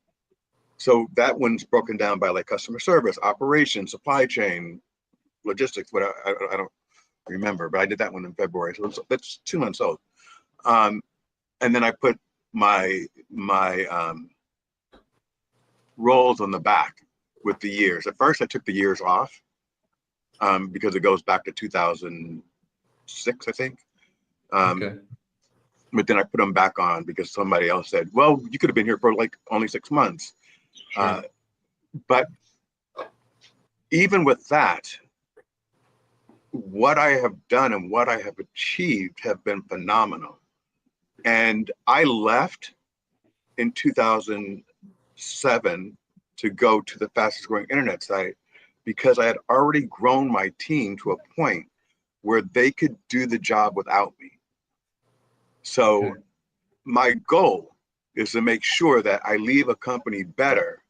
[SPEAKER 1] So that one's broken down by like customer service, operations, supply chain, logistics, what I don't remember, but I did that one in February. So that's 2 months old. And then I put my roles on the back with the years. At first I took the years off because it goes back to 2002 6, I think.
[SPEAKER 2] Okay.
[SPEAKER 1] But then I put them back on because somebody else said, well, you could have been here for like only 6 months.
[SPEAKER 2] Sure.
[SPEAKER 1] But even with that, what I have done and what I have achieved have been phenomenal. And I left in 2007 to go to the fastest growing internet site because I had already grown my team to a point where they could do the job without me. So
[SPEAKER 2] Okay.
[SPEAKER 1] my goal is to make sure that I leave a company better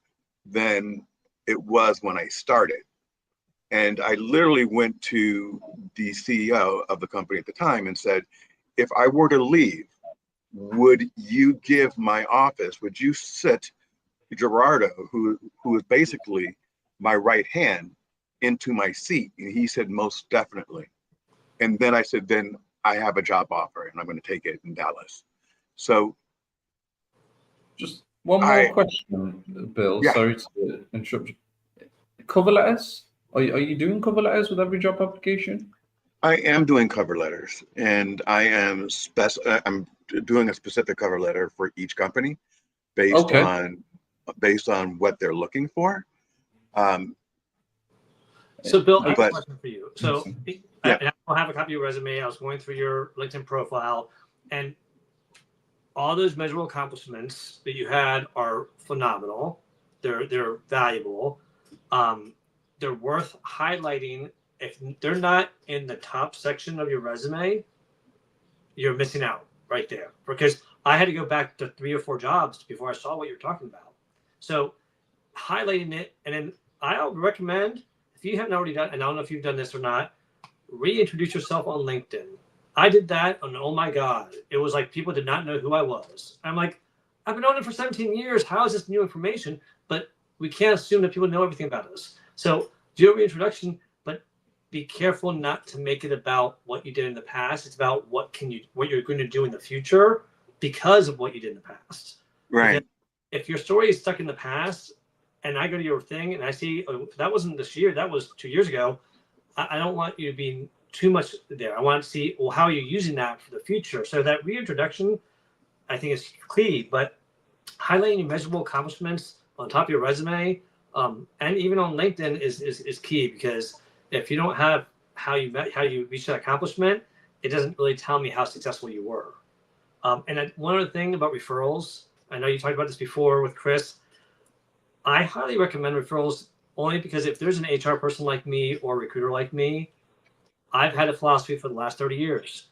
[SPEAKER 1] than it was when I started. And I literally went to the CEO of the company at the time and said, if I were to leave, would you give my office, would you sit Gerardo, who is basically my right hand, into my seat? And he said, most definitely. And then I said, then I have a job offer and I'm going to take it in Dallas. So
[SPEAKER 2] Just one more question, Bill.
[SPEAKER 1] Yeah.
[SPEAKER 2] Sorry to interrupt you. Cover letters? Are you doing cover letters with every job application?
[SPEAKER 1] I am doing cover letters, and I'm doing a specific cover letter for each company based
[SPEAKER 2] Okay.
[SPEAKER 1] on what they're looking for.
[SPEAKER 5] So, Bill, I have a
[SPEAKER 1] But-
[SPEAKER 5] question for you. So,
[SPEAKER 1] Yeah.
[SPEAKER 5] I don't have a copy of your resume. I was going through your LinkedIn profile, and all those measurable accomplishments that you had are phenomenal. They're valuable. They're worth highlighting. If they're not in the top section of your resume, you're missing out right there. Because I had to go back to 3 or 4 jobs before I saw what you're talking about. So highlighting it, and then I'll recommend, if you haven't already done, and I don't know if you've done this or not, reintroduce yourself on LinkedIn. I did that, and oh my God, it was like people did not know who I was. I'm like, I've been on it for 17 years. How is this new information? But we can't assume that people know everything about us. So do a reintroduction, but be careful not to make it about what you did in the past. It's about what you're going to do in the future because of what you did in the past.
[SPEAKER 1] Right.
[SPEAKER 5] Because if your story is stuck in the past, and I go to your thing and I see, oh, that wasn't this year, that was 2 years ago, I don't want you to be too much there. I want to see, well, how are you using that for the future? So that reintroduction, I think, is key. But highlighting your measurable accomplishments on top of your resume, and even on LinkedIn is key, because if you don't have how you reached that accomplishment, it doesn't really tell me how successful you were. And one other thing about referrals, I know you talked about this before with Chris. I highly recommend referrals only because if there's an HR person like me or a recruiter like me, I've had a philosophy for the last 30 years.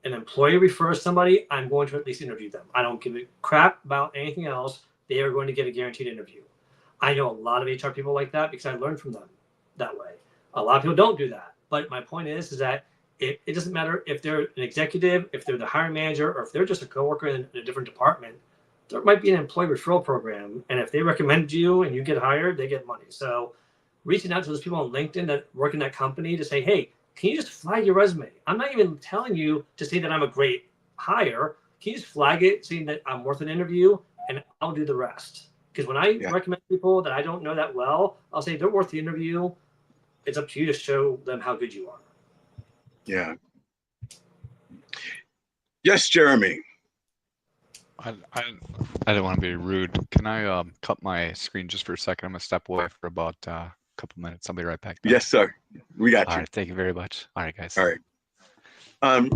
[SPEAKER 5] An employee refers somebody, I'm going to at least interview them. I don't give a crap about anything else. They are going to get a guaranteed interview. I know a lot of HR people like that because I learned from them that way. A lot of people don't do that. But my point is that it doesn't matter if they're an executive, if they're the hiring manager, or if they're just a coworker in a different department. There might be an employee referral program, and if they recommend you and you get hired, they get money. So reaching out to those people on LinkedIn that work in that company to say, hey, can you just flag your resume? I'm not even telling you to say that I'm a great hire. Can you just flag it, saying that I'm worth an interview, and I'll do the rest? Because when I recommend people that I don't know that well, I'll say they're worth the interview. It's up to you to show them how good you are.
[SPEAKER 1] Yeah. Yes, Jeremy.
[SPEAKER 7] I didn't want to be rude. Can I cut my screen just for a second? I'm gonna step away for about a couple minutes. I'll be right back.
[SPEAKER 1] Yes, sir. We got
[SPEAKER 7] All
[SPEAKER 1] you.
[SPEAKER 7] right. Thank you very much. All right, guys.
[SPEAKER 1] All right. And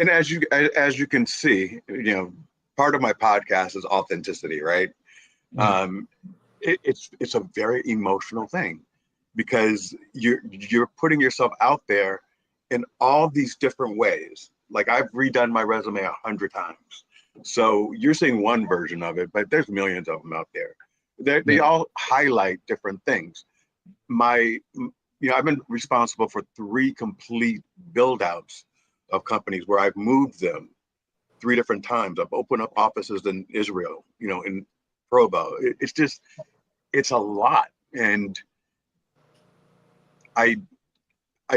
[SPEAKER 1] as you can see, part of my podcast is authenticity, right? It's a very emotional thing because you're putting yourself out there in all these different ways. Like I've redone my resume 100 times. So you're seeing one version of it, but there's millions of them out there. They all highlight different things. I've been responsible for 3 complete build outs of companies where I've moved them 3 different times. I've opened up offices in Israel, in Provo. It's a lot. And I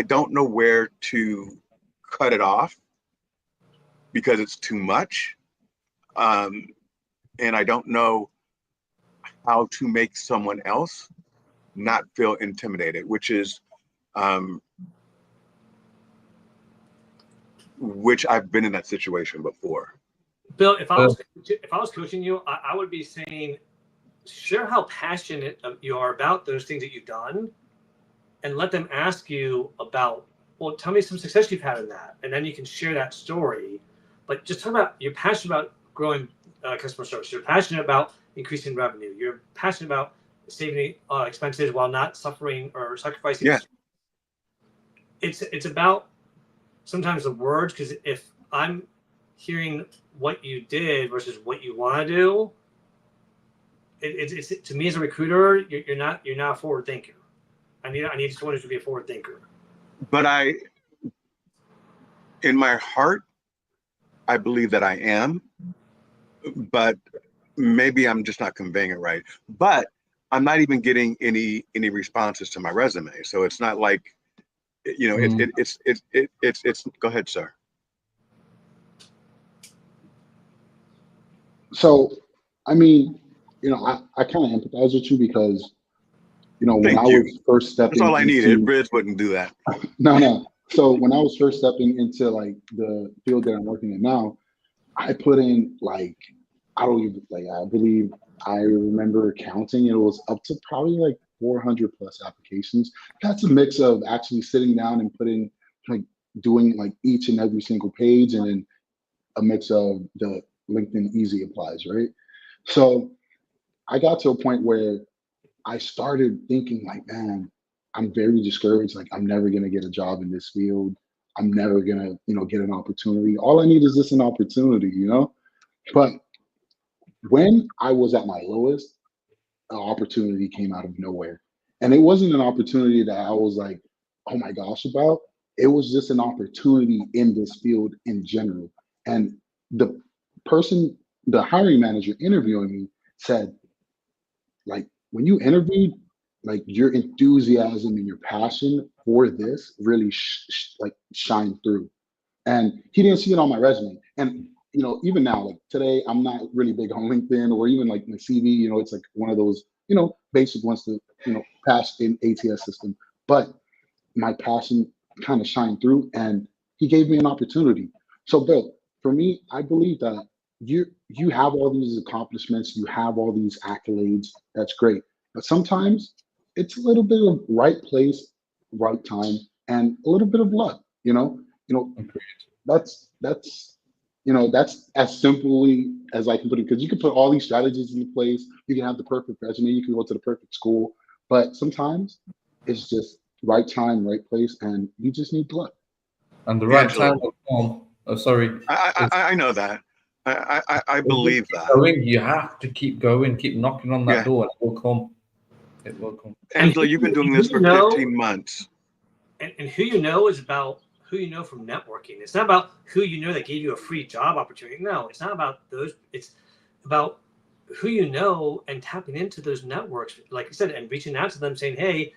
[SPEAKER 1] don't know where to cut it off because it's too much. And I don't know how to make someone else not feel intimidated, which is which I've been in that situation before.
[SPEAKER 5] Bill, if I was coaching you, I would be saying, share how passionate you are about those things that you've done, and let them ask you about, well, tell me some success you've had in that, and then you can share that story. But just talk about, you're passionate about growing customer service. You're passionate about increasing revenue. You're passionate about saving expenses while not suffering or sacrificing.
[SPEAKER 1] Yeah.
[SPEAKER 5] It's about sometimes the words, because if I'm hearing what you did versus what you want to do, it's to me as a recruiter, you're not a forward thinker. I need someone to be a forward thinker.
[SPEAKER 1] But in my heart, I believe that I am, but maybe I'm just not conveying it right. But I'm not even getting any responses to my resume, so it's not like, you know, it's. Go ahead, sir.
[SPEAKER 6] So, I mean, you know, I kind of empathize with you because, you know, when
[SPEAKER 1] Thank
[SPEAKER 6] I
[SPEAKER 1] you.
[SPEAKER 6] was first stepping
[SPEAKER 1] That's all I needed.
[SPEAKER 6] into,
[SPEAKER 1] Riz wouldn't do that.
[SPEAKER 6] no. So when I was first stepping into like the field that I'm working in now, I put in like, I believe I remember counting, it was up to probably like 400 plus applications. That's a mix of actually sitting down and putting, like, doing like each and every single page, and then a mix of the LinkedIn Easy Applies, right? So I got to a point where I started thinking like, man, I'm very discouraged. Like, I'm never gonna get a job in this field. I'm never gonna, you know, get an opportunity. All I need is just an opportunity, you know? But when I was at my lowest, an opportunity came out of nowhere. And it wasn't an opportunity that I was like, oh my gosh, about. It was just an opportunity in this field in general. And the hiring manager interviewing me said, like, when you interviewed, like, your enthusiasm and your passion for this really shine through. And he didn't see it on my resume. And, you know, even now, like today, I'm not really big on LinkedIn or even like my CV, you know, it's like one of those, you know, basic ones to, you know, pass in ATS system. But my passion kind of shined through, and he gave me an opportunity. So Bill, for me, I believe that you have all these accomplishments, you have all these accolades. That's great. But sometimes it's a little bit of right place, right time, and a little bit of luck, you know? That's you know, that's as simply as I can put it, because you can put all these strategies into place, you can have the perfect resume, you can go to the perfect school, but sometimes it's just right time, right place, and you just need luck.
[SPEAKER 2] And the right
[SPEAKER 1] Angela.
[SPEAKER 2] time will come. Oh, sorry.
[SPEAKER 1] I know that. I believe that.
[SPEAKER 2] Going, you have to keep going, keep knocking on that door, and it will come. It will come.
[SPEAKER 1] Angela, you've been doing this for 15 months.
[SPEAKER 5] And who you know is about who you know from networking. It's not about who you know that gave you a free job opportunity. No, it's not about those. It's about who you know and tapping into those networks, like I said, and reaching out to them saying, hey,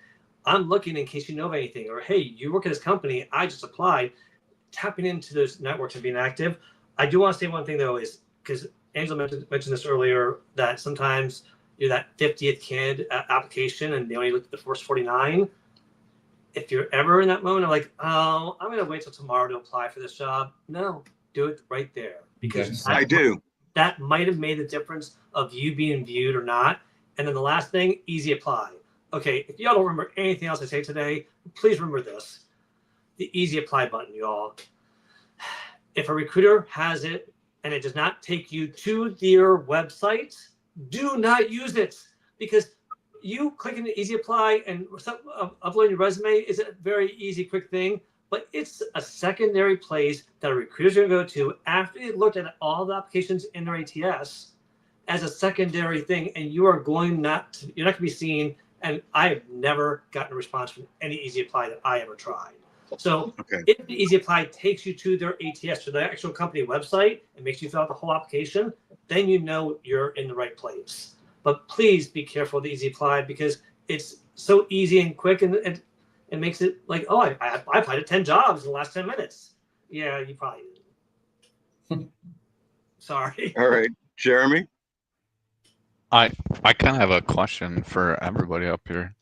[SPEAKER 5] I'm looking in case you know of anything, or hey, you work at this company, I just applied. Tapping into those networks and being active. I do want to say one thing though, is because Angela mentioned this earlier, that sometimes you're that 50th candidate application and they only look at the first 49. If you're ever in that moment of like, oh, I'm going to wait till tomorrow to apply for this job. No, do it right there. Because
[SPEAKER 2] Yes.
[SPEAKER 1] I do.
[SPEAKER 5] That might have made the difference of you being viewed or not. And then the last thing, easy apply. Okay, if y'all don't remember anything else I say today, please remember this. The easy apply button, y'all. If a recruiter has it and it does not take you to their website, do not use it, because you clicking the easy apply and uploading your resume is a very easy, quick thing, but it's a secondary place that a recruiter's going to go to after they looked at all the applications in their ATS as a secondary thing, and you're not going to be seen. And I have never gotten a response from any easy apply that I ever tried. So if the easy apply takes you to their ATS, to the actual company website, and makes you fill out the whole application, then you know you're in the right place. But please be careful with the easy apply, because it's so easy and quick, and it makes it like, oh, I applied to 10 jobs in the last 10 minutes. Yeah, you probably didn't. Sorry.
[SPEAKER 1] All right, Jeremy.
[SPEAKER 7] I kind of have a question for everybody up here,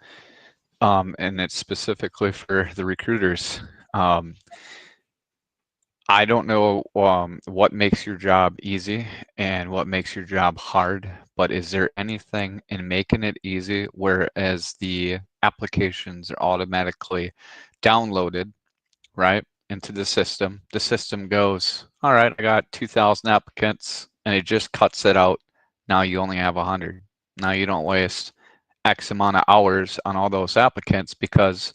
[SPEAKER 7] and it's specifically for the recruiters. I don't know what makes your job easy and what makes your job hard, but is there anything in making it easy whereas the applications are automatically downloaded, right, into the system? The system goes, all right, I got 2,000 applicants, and it just cuts it out. Now you only have 100. Now you don't waste X amount of hours on all those applicants because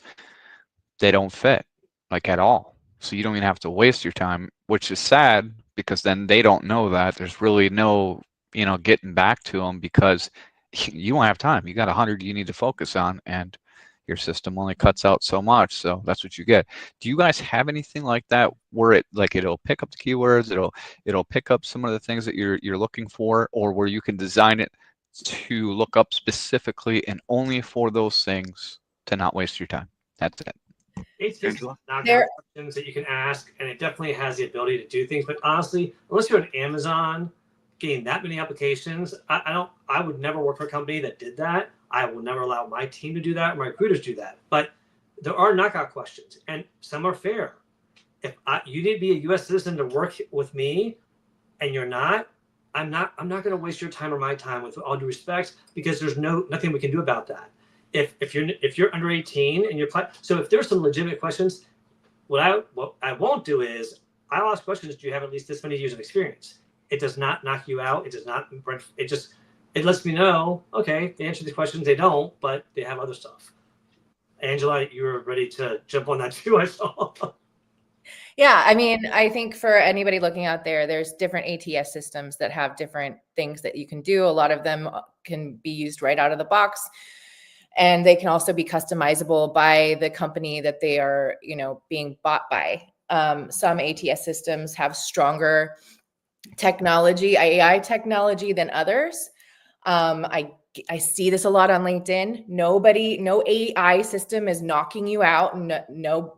[SPEAKER 7] they don't fit, like, at all. So you don't even have to waste your time, which is sad because then they don't know that. There's really no, getting back to them because you won't have time. You got 100 you need to focus on, and your system only cuts out so much. So that's what you get. Do you guys have anything like that where it'll pick up the keywords, it'll pick up some of the things that you're looking for, or where you can design it to look up specifically and only for those things to not waste your time? That's it.
[SPEAKER 5] It's just
[SPEAKER 1] Angela?
[SPEAKER 5] knockout questions that you can ask, and it definitely has the ability to do things. But honestly, unless you're on Amazon getting that many applications, I would never work for a company that did that. I will never allow my team to do that, or my recruiters do that. But there are knockout questions, and some are fair. If you need to be a U.S. citizen to work with me, and you're not, I'm not going to waste your time or my time, with all due respect, because there's nothing we can do about that. If you're under 18 and so if there's some legitimate questions, what I won't do is I'll ask questions. Do you have at least this many years of experience? It does not knock you out. It does not. It lets me know. Okay, they answer these questions. They don't, but they have other stuff. Angela, you were ready to jump on that too, I saw.
[SPEAKER 4] Yeah, I mean, I think for anybody looking out there, there's different ATS systems that have different things that you can do. A lot of them can be used right out of the box, and they can also be customizable by the company that they are, being bought by. Some ATS systems have stronger technology, AI technology, than others. I see this a lot on LinkedIn. No AI system is knocking you out.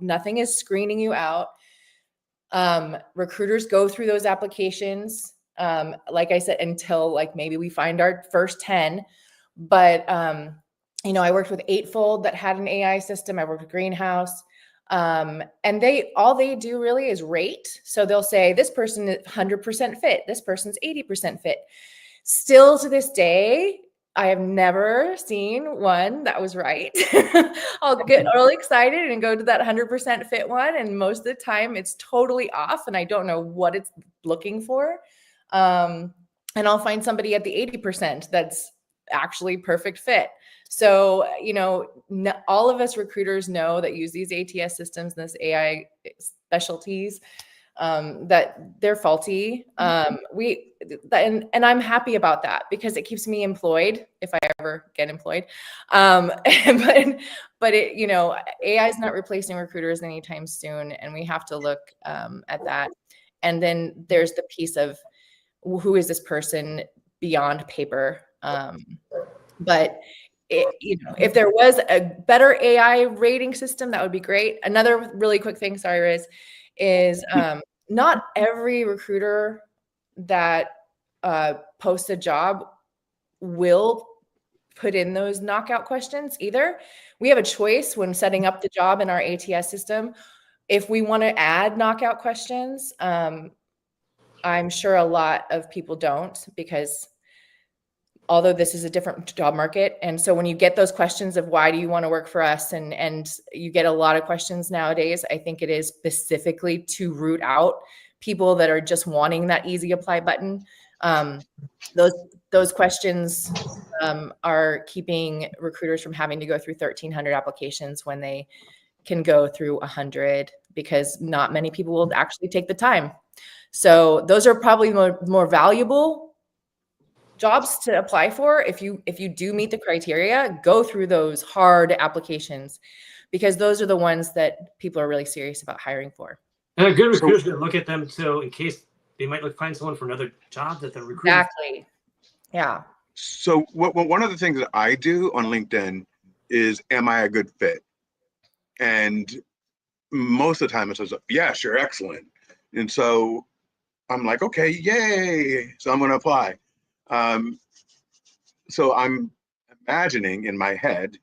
[SPEAKER 4] Nothing is screening you out. Recruiters go through those applications, like I said, until maybe we find our first 10. But I worked with Eightfold that had an AI system. I worked with Greenhouse. And all they do really is rate. So they'll say this person is 100% fit. This person's 80% fit. Still to this day, I have never seen one that was right. I'll get really excited and go to that 100% fit one. And most of the time it's totally off and I don't know what it's looking for. And I'll find somebody at the 80% that's actually perfect fit. So, all of us recruiters know that use these ATS systems and this AI specialties, that they're faulty. And I'm happy about that because it keeps me employed if I ever get employed. But AI is not replacing recruiters anytime soon, and we have to look at that. And then there's the piece of who is this person beyond paper. But if there was a better AI rating system, that would be great. Another really quick thing, sorry, Riz, is not every recruiter that posts a job will put in those knockout questions either. We have a choice when setting up the job in our ATS system. If we want to add knockout questions, I'm sure a lot of people don't, because although this is a different job market. And so when you get those questions of why do you want to work for us, and you get a lot of questions nowadays, I think it is specifically to root out people that are just wanting that easy apply button. Those questions are keeping recruiters from having to go through 1,300 applications when they can go through 100, because not many people will actually take the time. So those are probably more valuable jobs to apply for. If you do meet the criteria, go through those hard applications, because those are the ones that people are really serious about hiring for.
[SPEAKER 5] And a good recruiter's going to look at them, so in case they might find someone for another job that they're recruiting.
[SPEAKER 4] Exactly. Yeah.
[SPEAKER 1] So one of the things that I do on LinkedIn is, am I a good fit? And most of the time it says, yeah, sure, excellent. And so I'm like, okay, yay. So I'm going to apply. So I'm imagining in my head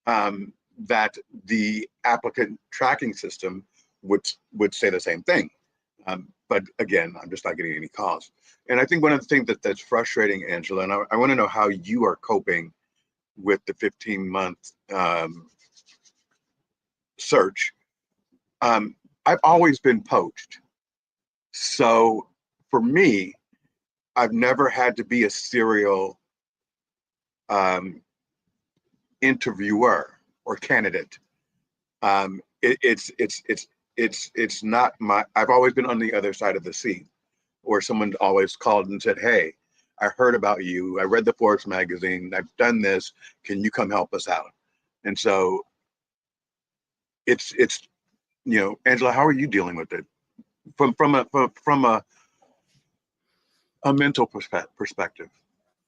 [SPEAKER 1] that the applicant tracking system would say the same thing. But again, I'm just not getting any calls. And I think one of the things that's frustrating, Angela, and I want to know how you are coping with the 15-month search. I've always been poached. So for me, I've never had to be a serial interviewer or candidate. It's not my, I've always been on the other side of the seat, or someone always called and said, hey, I heard about you. I read the Forbes magazine. I've done this. Can you come help us out? And so it's you know, Angela, how are you dealing with it from a mental perspective?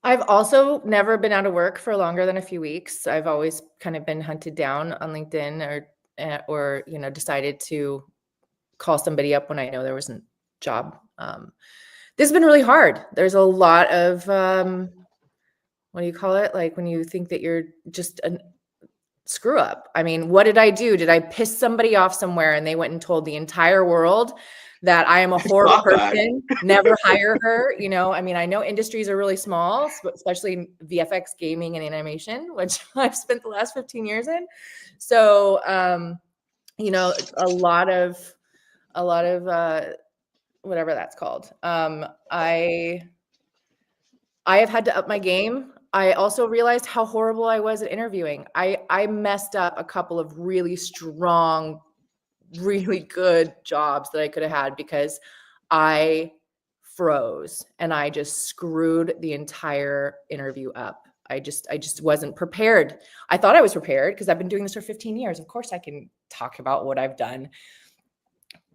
[SPEAKER 4] I've also never been out of work for longer than a few weeks. I've always kind of been hunted down on LinkedIn or you know, decided to call somebody up when I know there wasn't a job. This has been really hard. There's a lot of what do you call it? Like when you think that you're just a screw up. I mean, what did I do? Did I piss somebody off somewhere and they went and told the entire world that I am a horrible person, never hire her? You know, I mean, I know industries are really small, especially VFX, gaming, and animation, which I've spent the last 15 years in. So, you know, a lot of whatever that's called. I have had to up my game. I also realized how horrible I was at interviewing. I messed up a couple of really strong, really good jobs that I could have had because I froze and I just screwed the entire interview up. I just wasn't prepared. I thought I was prepared because I've been doing this for 15 years. Of course I can talk about what I've done.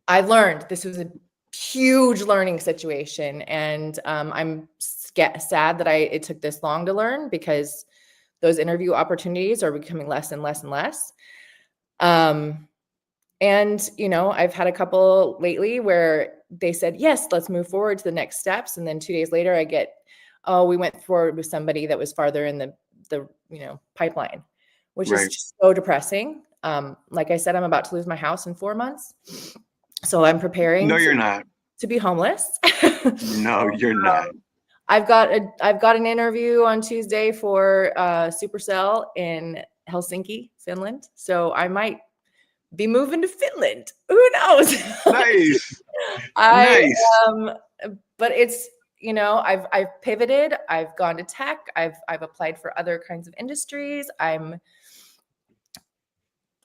[SPEAKER 4] I learned this was a huge learning situation. And I'm sad that it took this long to learn because those interview opportunities are becoming less and less and less. And, you know, I've had a couple lately where they said, yes, let's move forward to the next steps. And then 2 days later I get, oh, we went forward with somebody that was farther in the you know, pipeline, which is just so depressing. Like I said, I'm about to lose my house in 4 months. So I'm preparing.
[SPEAKER 1] No, you're not.
[SPEAKER 4] To be homeless.
[SPEAKER 1] No, you're not.
[SPEAKER 4] I've got an interview on Tuesday for Supercell in Helsinki, Finland. So I might be moving to Finland. Who knows?
[SPEAKER 1] Nice.
[SPEAKER 4] Nice. But it's, you know, I've pivoted. I've gone to tech. I've applied for other kinds of industries.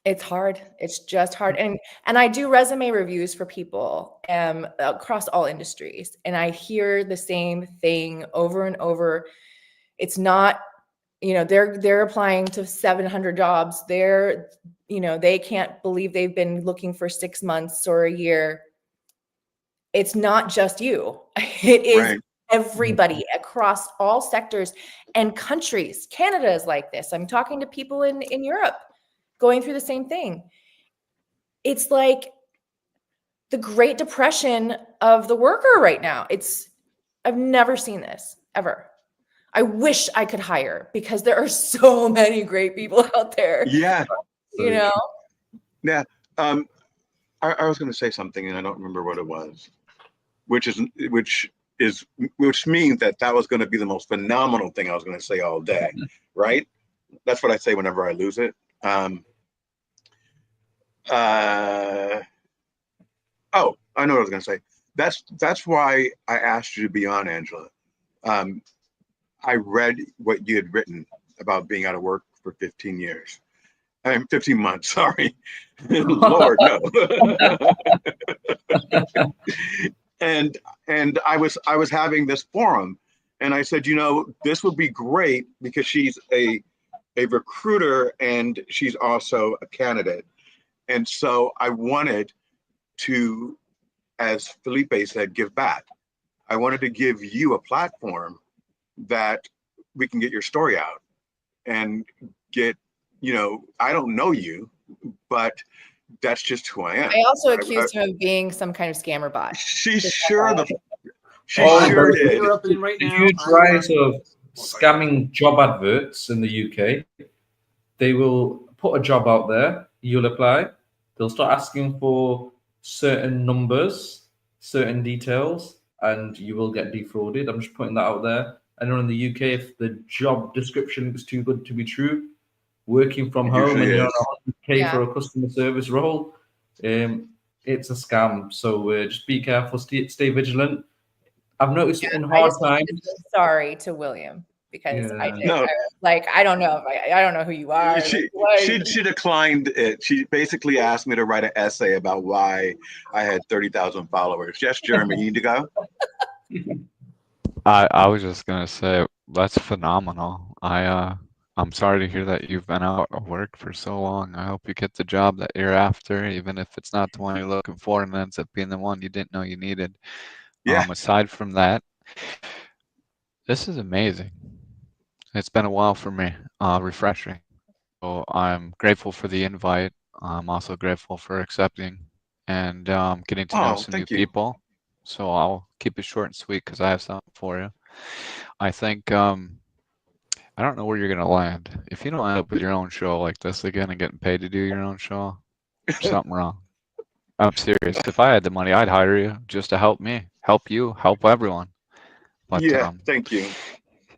[SPEAKER 4] It's hard. It's just hard. And I do resume reviews for people across all industries. And I hear the same thing over and over. It's not, you know, they're applying to 700 jobs. You know, they can't believe they've been looking for 6 months or a year. It's not just you. It is everybody across all sectors and countries. Canada is like this. I'm talking to people in Europe going through the same thing. It's like the Great Depression of the worker right now. I've never seen this ever. I wish I could hire because there are so many great people out there.
[SPEAKER 1] Yeah.
[SPEAKER 4] You know?
[SPEAKER 1] Yeah. I was going to say something and I don't remember what it was, which means that was going to be the most phenomenal thing I was going to say all day. Right. That's what I say whenever I lose it. Oh, I know what I was going to say. That's why I asked you to be on, Angela. I read what you had written about being out of work for 15 years. 15 months, sorry. Lord, no. And I was having this forum and I said, you know, this would be great because she's a recruiter and she's also a candidate. And so I wanted to, as Felipe said, give back. I wanted to give you a platform that we can get your story out and get, you know, I don't know you, but that's just who I am.
[SPEAKER 4] I also accused him of being some kind of scammer bot.
[SPEAKER 1] She sure did.
[SPEAKER 5] Right
[SPEAKER 2] if you try sort of scamming job adverts in the UK, they will put a job out there, you'll apply, they'll start asking for certain numbers, certain details and you will get defrauded. I'm just putting that out there. I know in the UK, if the job description is too good to be true, working from
[SPEAKER 1] It
[SPEAKER 2] home and
[SPEAKER 1] usually
[SPEAKER 2] you're
[SPEAKER 1] is.
[SPEAKER 2] on 100K for a customer service role, it's a scam. So just be careful, stay vigilant. I've noticed in
[SPEAKER 4] I
[SPEAKER 2] hard
[SPEAKER 4] just wanted
[SPEAKER 2] times.
[SPEAKER 4] to say sorry to William because I
[SPEAKER 2] Yeah.
[SPEAKER 4] did.
[SPEAKER 1] No.
[SPEAKER 4] I don't know. I don't know who you are.
[SPEAKER 1] She declined it. She basically asked me to write an essay about why I had 30,000 followers. Yes, Jeremy, you need to go.
[SPEAKER 7] I was just gonna say that's phenomenal. I'm sorry to hear that you've been out of work for so long. I hope you get the job that you're after, even if it's not the one you're looking for and ends up being the one you didn't know you needed.
[SPEAKER 1] Yeah.
[SPEAKER 7] Aside from that, this is amazing. It's been a while for me. Refreshing. So I'm grateful for the invite. I'm also grateful for accepting and getting to know
[SPEAKER 1] Oh,
[SPEAKER 7] some new
[SPEAKER 1] thank you.
[SPEAKER 7] people. So I'll keep it short and sweet because I have something for you. I think I don't know where you're gonna land. If you don't end up with your own show like this again and getting paid to do your own show, there's something wrong. I'm serious. If I had the money, I'd hire you just to help me, help you, help everyone. But
[SPEAKER 1] Yeah, thank you.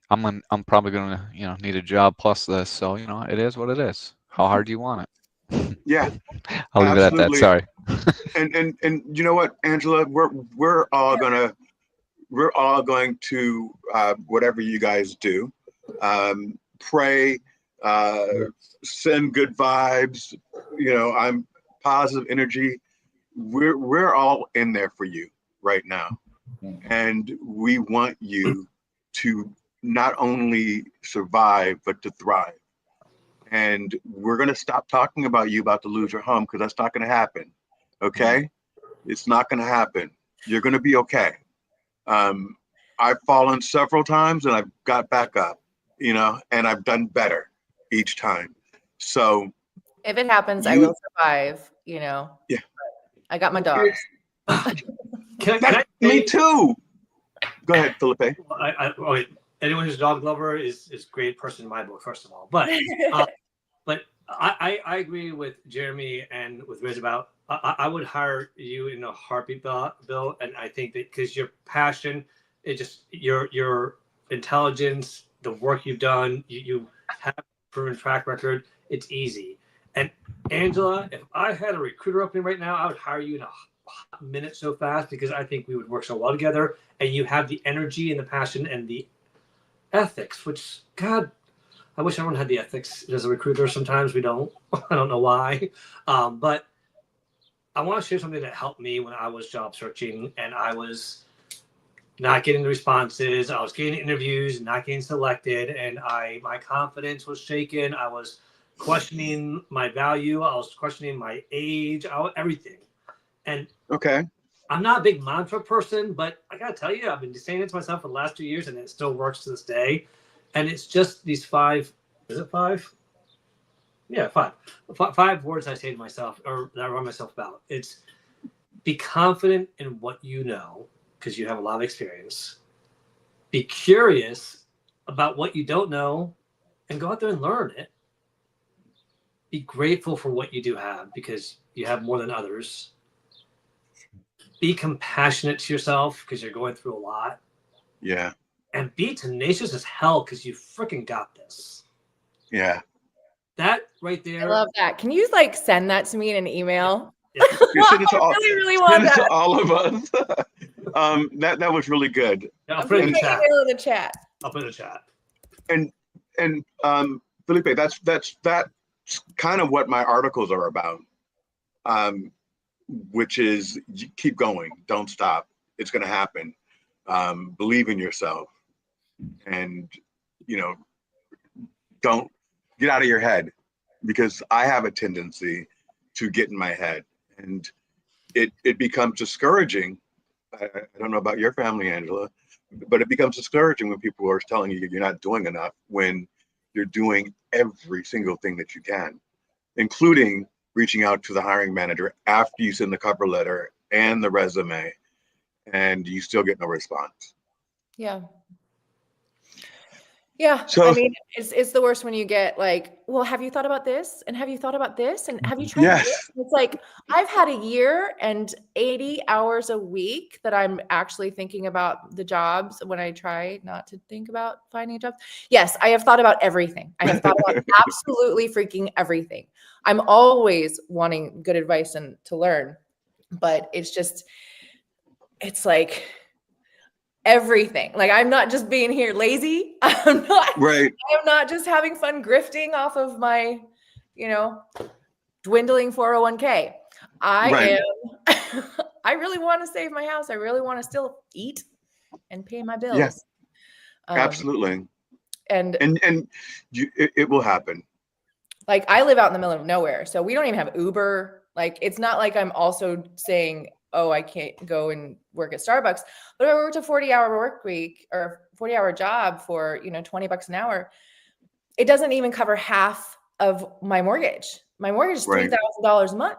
[SPEAKER 7] I'm probably gonna need a job plus this, so it is what it is. How hard do you want it?
[SPEAKER 1] Yeah,
[SPEAKER 7] I'll leave it at that.
[SPEAKER 1] absolutely.
[SPEAKER 7] Sorry.
[SPEAKER 1] And you know what, Angela, we're all going to whatever you guys do, pray, send good vibes. I'm positive energy. We're all in there for you right now, and we want you to not only survive but to thrive. And we're going to stop talking about you about to lose your home, because that's not going to happen. Okay? It's not going to happen. You're going to be okay. I've fallen several times and I've got back up, and I've done better each time. So
[SPEAKER 4] if it happens, I will survive. Yeah. I got my dogs.
[SPEAKER 1] Me too. Go ahead, Felipe.
[SPEAKER 5] Anyone who's a dog lover is a great person in my book, first of all. But I agree with Jeremy and with Riz about I would hire you in a heartbeat, Bill. And I think that because your passion, your intelligence, the work you've done, you have a proven track record. It's easy. And Angela, if I had a recruiter opening right now, I would hire you in a minute so fast, because I think we would work so well together. And you have the energy and the passion and the ethics, which, God, I wish everyone had the ethics as a recruiter. Sometimes we don't. I don't know why. But I want to share something that helped me when I was job searching and I was not getting the responses. I was getting interviews, not getting selected, and my confidence was shaken. I was questioning my value. I was questioning my age, everything. And
[SPEAKER 1] okay,
[SPEAKER 5] I'm not a big mantra person, but I gotta tell you, I've been saying it to myself for the last 2 years, and it still works to this day. And it's just these 5. Is it 5? Yeah, 5. 5 words I say to myself, or that I remind myself about. It's be confident in what you know, because you have a lot of experience. Be curious about what you don't know, and go out there and learn it. Be grateful for what you do have, because you have more than others. Be compassionate to yourself, because you're going through a lot.
[SPEAKER 1] Yeah.
[SPEAKER 5] And be tenacious as hell, because you freaking got this.
[SPEAKER 1] Yeah.
[SPEAKER 5] That right there.
[SPEAKER 4] I love that. Can you send that to me in an email?
[SPEAKER 1] Yeah. You send it to all,
[SPEAKER 4] I really want that.
[SPEAKER 1] To all of us. That was really good.
[SPEAKER 5] Yeah, I'll put it in the chat.
[SPEAKER 4] Email in the chat.
[SPEAKER 5] I'll put it in the chat.
[SPEAKER 1] And Felipe, that's kind of what my articles are about. Which is, keep going, don't stop. It's going to happen. Believe in yourself, and don't get out of your head, because I have a tendency to get in my head, and it becomes discouraging. I don't know about your family, Angela, but it becomes discouraging when people are telling you you're not doing enough, when you're doing every single thing that you can, including reaching out to the hiring manager after you send the cover letter and the resume, and you still get no response.
[SPEAKER 4] Yeah. Yeah,
[SPEAKER 1] So
[SPEAKER 4] I mean, it's the worst when you get like, well, have you thought about this? And have you thought about this? And have you tried this?
[SPEAKER 1] yes,
[SPEAKER 4] It's like I've had a year and 80 hours a week that I'm actually thinking about the jobs when I try not to think about finding a job. Yes, I have thought about everything. I have thought about absolutely freaking everything. I'm always wanting good advice and to learn, but it's like everything. Like I'm not just being here lazy. I'm
[SPEAKER 1] right,
[SPEAKER 4] not just having fun grifting off of my, dwindling 401k.
[SPEAKER 1] right,
[SPEAKER 4] I am I really want to save my house. I really want to still eat and pay my
[SPEAKER 1] yeah,
[SPEAKER 4] bills.
[SPEAKER 1] absolutely,
[SPEAKER 4] And
[SPEAKER 1] and it will happen.
[SPEAKER 4] like I live out in the middle of nowhere, so we don't even have Uber. Like it's not like I'm also saying, oh, I can't go and work at Starbucks. But if I worked a 40-hour work week or 40-hour job for, $20 an hour, it doesn't even cover half of my mortgage. My mortgage is
[SPEAKER 1] Right.
[SPEAKER 4] $3,000 a month.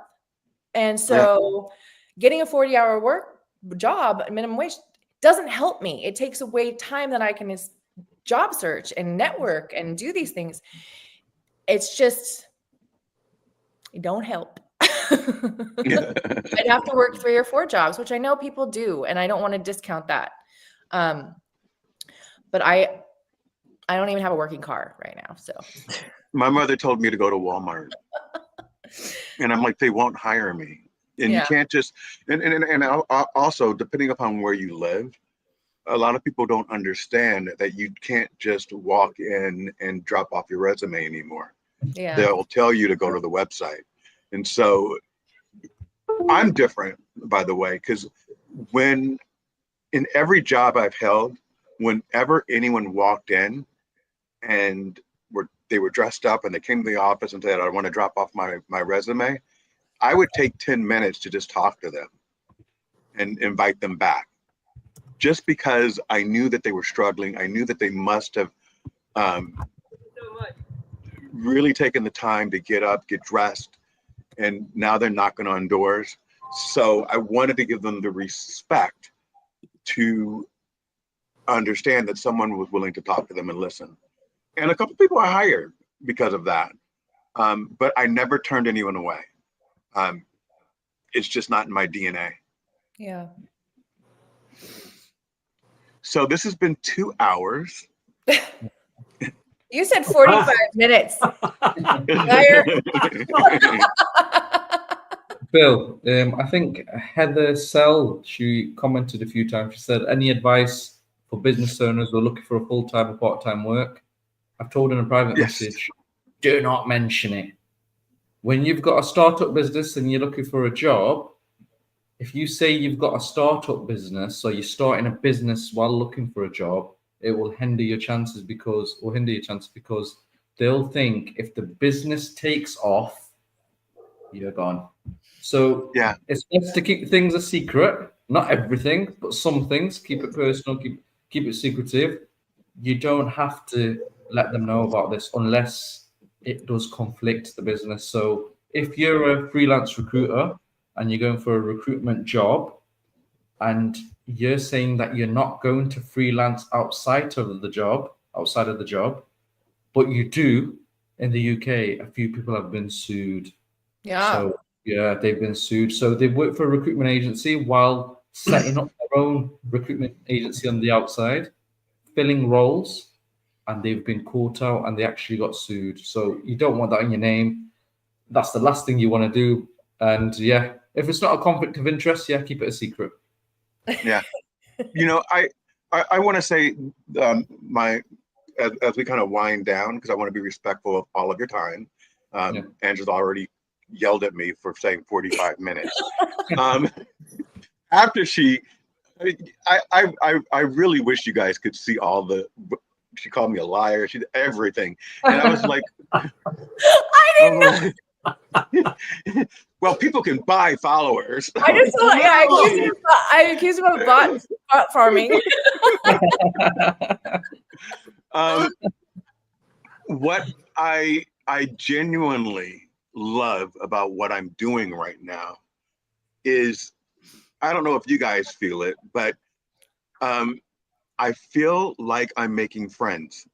[SPEAKER 4] And so getting a 40-hour work job, minimum wage, doesn't help me. It takes away time that I can job search and network and do these things. It's just, it don't help. I'd have to work 3 or 4 jobs, which I know people do, and I don't want to discount that. But I don't even have a working car right now. So
[SPEAKER 1] My mother told me to go to Walmart, and I'm like, they won't hire me. And you
[SPEAKER 4] Yeah.
[SPEAKER 1] can't just, and also, depending upon where you live, a lot of people don't understand that you can't just walk in and drop off your resume anymore.
[SPEAKER 4] Yeah.
[SPEAKER 1] They'll tell you to go to the website. And so I'm different, by the way, because in every job I've held, whenever anyone walked in and they were dressed up and they came to the office and said, I want to drop off my resume, I would take 10 minutes to just talk to them and invite them back. Just because I knew that they were struggling, I knew that they must have really taken the time to get up, get dressed, and now they're knocking on doors. So I wanted to give them the respect to understand that someone was willing to talk to them and listen. And a couple people I hired because of that. But I never turned anyone away. It's just not in my DNA.
[SPEAKER 4] Yeah.
[SPEAKER 1] So this has been 2 hours.
[SPEAKER 4] You said 45 minutes. Liar.
[SPEAKER 2] Bill, I think Heather Sell, she commented a few times. She said, any advice for business owners who are looking for a full-time or part-time work? I've told in a private
[SPEAKER 1] Yes.
[SPEAKER 2] message, do not mention it. When you've got a startup business and you're looking for a job, if you say you've got a startup business or you're starting a business while looking for a job, it will hinder your chances because they'll think if the business takes off, you're gone. So
[SPEAKER 1] Yeah.
[SPEAKER 2] it's best to keep things a secret, not everything, but some things. Keep it personal, keep it secretive. You don't have to let them know about this unless it does conflict the business. So if you're a freelance recruiter and you're going for a recruitment job and you're saying that you're not going to freelance outside of the job, but you do, in the UK, a few people have been sued.
[SPEAKER 4] Yeah.
[SPEAKER 2] So yeah, they've been sued. So they've worked for a recruitment agency while setting up their own recruitment agency on the outside, filling roles, and they've been caught out and they actually got sued. So you don't want that in your name. That's the last thing you want to do. And yeah, if it's not a conflict of interest, yeah, keep it a secret.
[SPEAKER 1] Yeah. I want to say as we kind of wind down, because I want to be respectful of all of your time. Angela's already yelled at me for saying 45 minutes. After I really wish you guys could see all she called me a liar. She did everything. And I was like,
[SPEAKER 4] I didn't know.
[SPEAKER 1] Well, people can buy followers.
[SPEAKER 4] I just I accused him of bot farming.
[SPEAKER 1] What I genuinely love about what I'm doing right now is, I don't know if you guys feel it, but I feel like I'm making friends.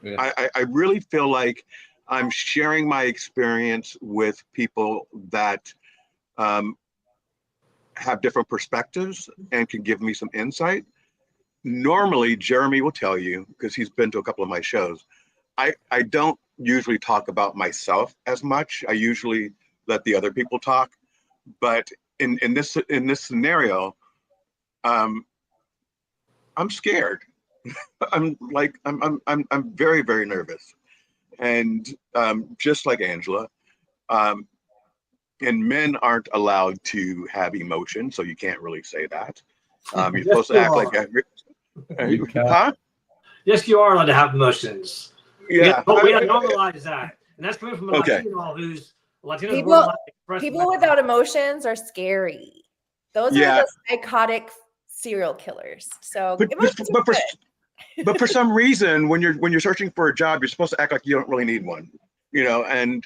[SPEAKER 2] Yeah.
[SPEAKER 1] I really feel like I'm sharing my experience with people that have different perspectives and can give me some insight. Normally, Jeremy will tell you, because he's been to a couple of my shows, I don't usually talk about myself as much. I usually let the other people talk. But in this scenario, I'm scared. I'm very, very nervous. And just like Angela, and men aren't allowed to have emotion, so you can't really say that. You're
[SPEAKER 5] Yes,
[SPEAKER 1] supposed to
[SPEAKER 5] you
[SPEAKER 1] act like,
[SPEAKER 2] You can't.
[SPEAKER 1] huh?
[SPEAKER 5] Yes, you are allowed to have emotions.
[SPEAKER 1] Yeah.
[SPEAKER 5] We have normalized that, and that's coming from a
[SPEAKER 1] Okay.
[SPEAKER 5] Latino who's Latinos
[SPEAKER 4] People-
[SPEAKER 5] were allowed to express
[SPEAKER 4] People
[SPEAKER 5] themselves.
[SPEAKER 4] without emotions are scary. Those
[SPEAKER 1] Yeah.
[SPEAKER 4] are the psychotic serial killers. So
[SPEAKER 1] But,
[SPEAKER 4] emotions are good.
[SPEAKER 1] but for some reason, when you're searching for a job, you're supposed to act like you don't really need one, and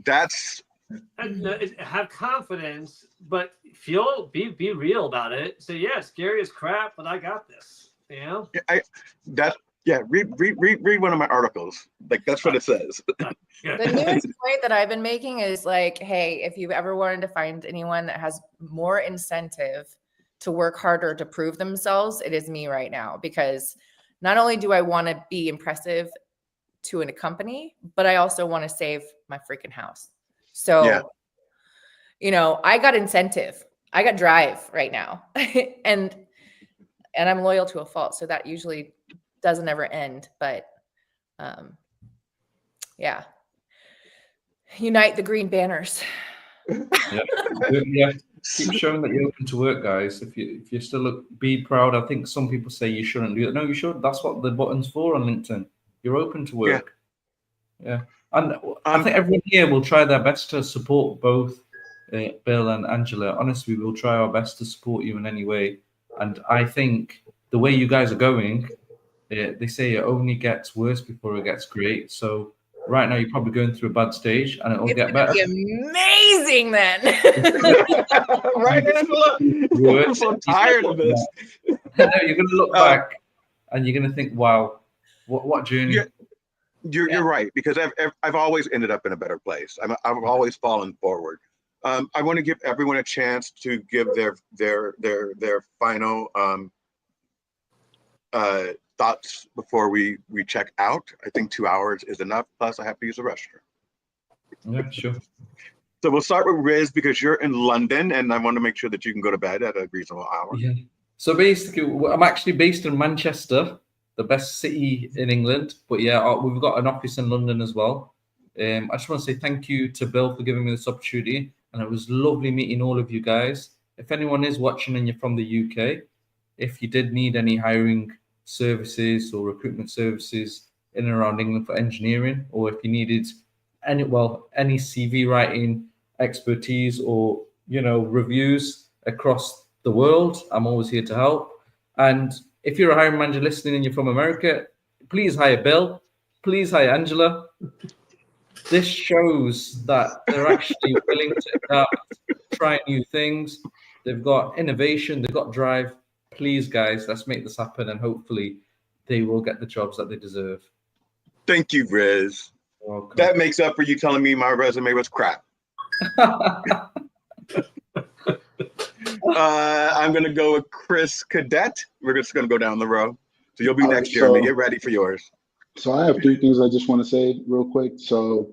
[SPEAKER 1] that's
[SPEAKER 5] Have confidence, but be real about it. Say, yeah, scary as crap, but I got this.
[SPEAKER 1] read one of my articles. Like, that's what it says.
[SPEAKER 5] Good.
[SPEAKER 4] The newest point that I've been making is like, hey, if you've ever wanted to find anyone that has more incentive to work harder to prove themselves, it is me right now. Because not only do I want to be impressive to a company, but I also want to save my freaking house. So,
[SPEAKER 1] Yeah.
[SPEAKER 4] I got incentive. I got drive right now. and I'm loyal to a fault. So that usually doesn't ever end. But yeah. Unite the green banners.
[SPEAKER 2] Yeah. Keep showing that you're open to work, guys. If you still be proud. I think some people say you shouldn't do it. No, you should. That's what the button's for on LinkedIn. You're open to work. Yeah. And I think everyone here will try their best to support both Bill and Angela. Honestly, we'll try our best to support you in any way. And I think the way you guys are going, they say it only gets worse before it gets great. So right now you're probably going through a bad stage, and it'll get better.
[SPEAKER 4] Be amazing then.
[SPEAKER 1] Right, Angela? I'm so tired of this.
[SPEAKER 2] You're going to look back and you're going to think, wow, what journey.
[SPEAKER 1] You're right, because I've always ended up in a better place. I've always fallen forward. I want to give everyone a chance to give their final thoughts before we check out. I think 2 hours is enough. Plus, I have to use the restroom.
[SPEAKER 2] Yeah, sure.
[SPEAKER 1] So we'll start with Riz, because you're in London, and I want to make sure that you can go to bed at a reasonable hour.
[SPEAKER 2] Yeah. So basically, I'm actually based in Manchester, the best city in England. But yeah, we've got an office in London as well. I just want to say thank you to Bill for giving me this opportunity. And it was lovely meeting all of you guys. If anyone is watching and you're from the UK, if you did need any hiring services or recruitment services in and around England for engineering, or if you needed any CV writing expertise or, reviews across the world, I'm always here to help. And if you're a hiring manager listening and you're from America, please hire Bill. Please hire Angela. This shows that they're actually willing to adapt, try new things. They've got innovation. They've got drive. Please, guys, let's make this happen, and hopefully they will get the jobs that they deserve.
[SPEAKER 1] Thank you, Riz.
[SPEAKER 2] You're welcome.
[SPEAKER 1] That makes up for you telling me my resume was crap. I'm going to go with Chris Cadet. We're just going to go down the row. So you'll be next, Jeremy. Get ready for yours.
[SPEAKER 6] So I have 3 things I just want to say real quick. So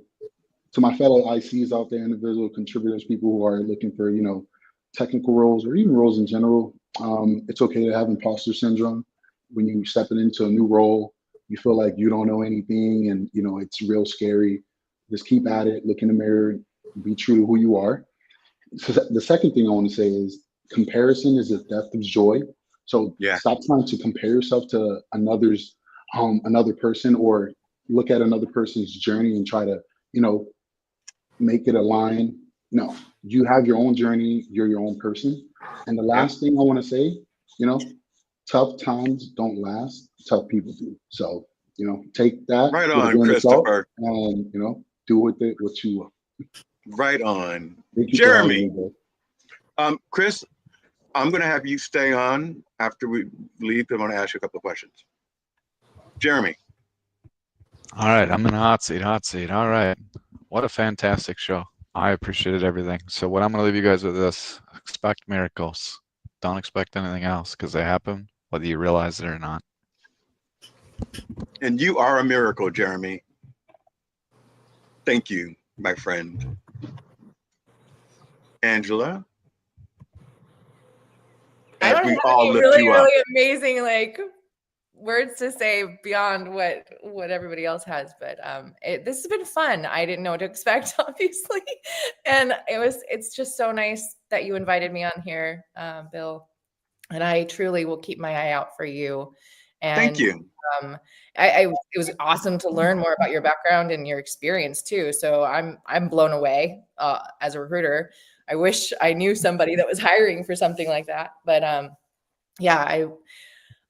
[SPEAKER 6] to my fellow ICs out there, individual contributors, people who are looking for, technical roles or even roles in general, it's okay to have imposter syndrome. When you stepping into a new role, you feel like you don't know anything, and it's real scary. Just keep at it, look in the mirror, be true to who you are. So the second thing I want to say is comparison is the death of joy. So stop trying to compare yourself to another person, or look at another person's journey and try to, make it align. No, you have your own journey. You're your own person. And the last thing I want to say, tough times don't last. Tough people do. So, take that.
[SPEAKER 1] Right on, Christopher.
[SPEAKER 6] And, do with it what you want.
[SPEAKER 1] Right on. Jeremy. Chris, I'm going to have you stay on after we leave. I want to ask you a couple of questions. Jeremy,
[SPEAKER 7] All right, I'm in the hot seat. All right. What a fantastic show. I appreciated everything. So what I'm going to leave you guys with this, expect miracles. Don't expect anything else because they happen whether you realize it or not.
[SPEAKER 1] And you are a miracle, Jeremy. Thank you, my friend. Angela?
[SPEAKER 4] I
[SPEAKER 1] As
[SPEAKER 4] don't
[SPEAKER 1] we
[SPEAKER 4] have
[SPEAKER 1] all
[SPEAKER 4] any
[SPEAKER 1] lift
[SPEAKER 4] really,
[SPEAKER 1] you up.
[SPEAKER 4] really amazing like words to say beyond what everybody else has, but this has been fun. I didn't know what to expect, obviously, and it's just so nice that you invited me on here, Bill, and I truly will keep my eye out for you. And
[SPEAKER 1] Thank you.
[SPEAKER 4] It was awesome to learn more about your background and your experience too. So I'm blown away as a recruiter. I wish I knew somebody that was hiring for something like that, but yeah,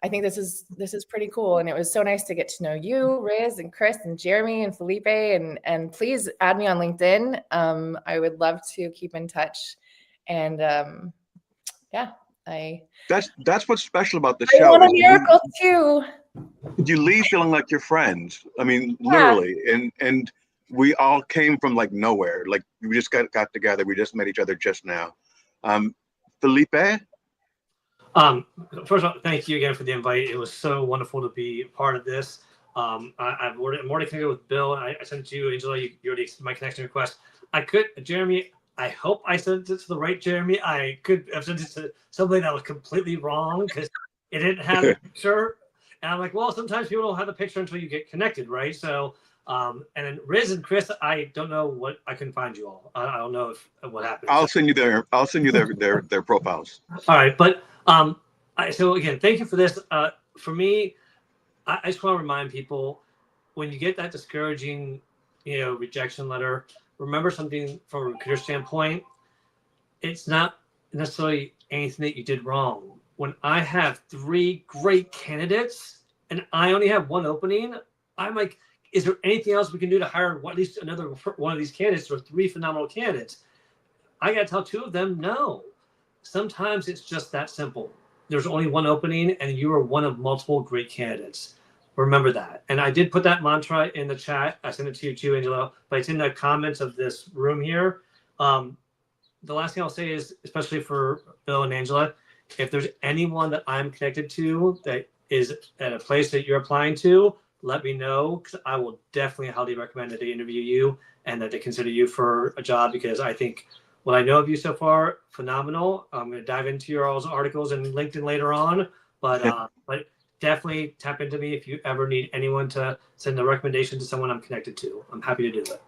[SPEAKER 4] I think this is pretty cool, and it was so nice to get to know you, Riz, and Chris, and Jeremy, and Felipe, and please add me on LinkedIn. I would love to keep in touch, and yeah,
[SPEAKER 1] That's what's special about the
[SPEAKER 4] I
[SPEAKER 1] show.
[SPEAKER 4] want a
[SPEAKER 1] is
[SPEAKER 4] miracle too.
[SPEAKER 1] you leave feeling like you're friends. I mean,
[SPEAKER 4] Yeah.
[SPEAKER 1] literally. And we all came from like nowhere. Like we just got together. We just met each other just now. Felipe?
[SPEAKER 5] First of all, thank you again for the invite. It was so wonderful to be a part of this. I'm already connected with Bill. I sent you, Angela, you already accepted my connection request. Jeremy, I hope I sent it to the right Jeremy. I could have sent it to something that was completely wrong because it didn't have a picture. And I'm like, well, sometimes people don't have the picture until you get connected, right? So, and then Riz and Chris, I don't know what I can find you all. I don't know what happened.
[SPEAKER 1] I'll send you their profiles.
[SPEAKER 5] All right, but so again, thank you for this. For me, I just want to remind people when you get that discouraging, rejection letter, remember something from a recruiter standpoint. It's not necessarily anything that you did wrong. When I have 3 great candidates and I only have 1 opening, I'm like, is there anything else we can do to hire at least another one of these candidates or 3 phenomenal candidates? I got to tell 2 of them no. Sometimes it's just that simple. There's only 1 opening and you are one of multiple great candidates. Remember that. And I did put that mantra in the chat. I sent it to you too, Angelo, but it's in the comments of this room here. The last thing I'll say is, especially for Bill and Angela, if there's anyone that I'm connected to that is at a place that you're applying to, let me know, because I will definitely highly recommend that they interview you and that they consider you for a job, because I think what I know of you so far, phenomenal. I'm going to dive into your all's articles and LinkedIn later on, but definitely tap into me if you ever need anyone to send a recommendation to someone I'm connected to. I'm happy to do it.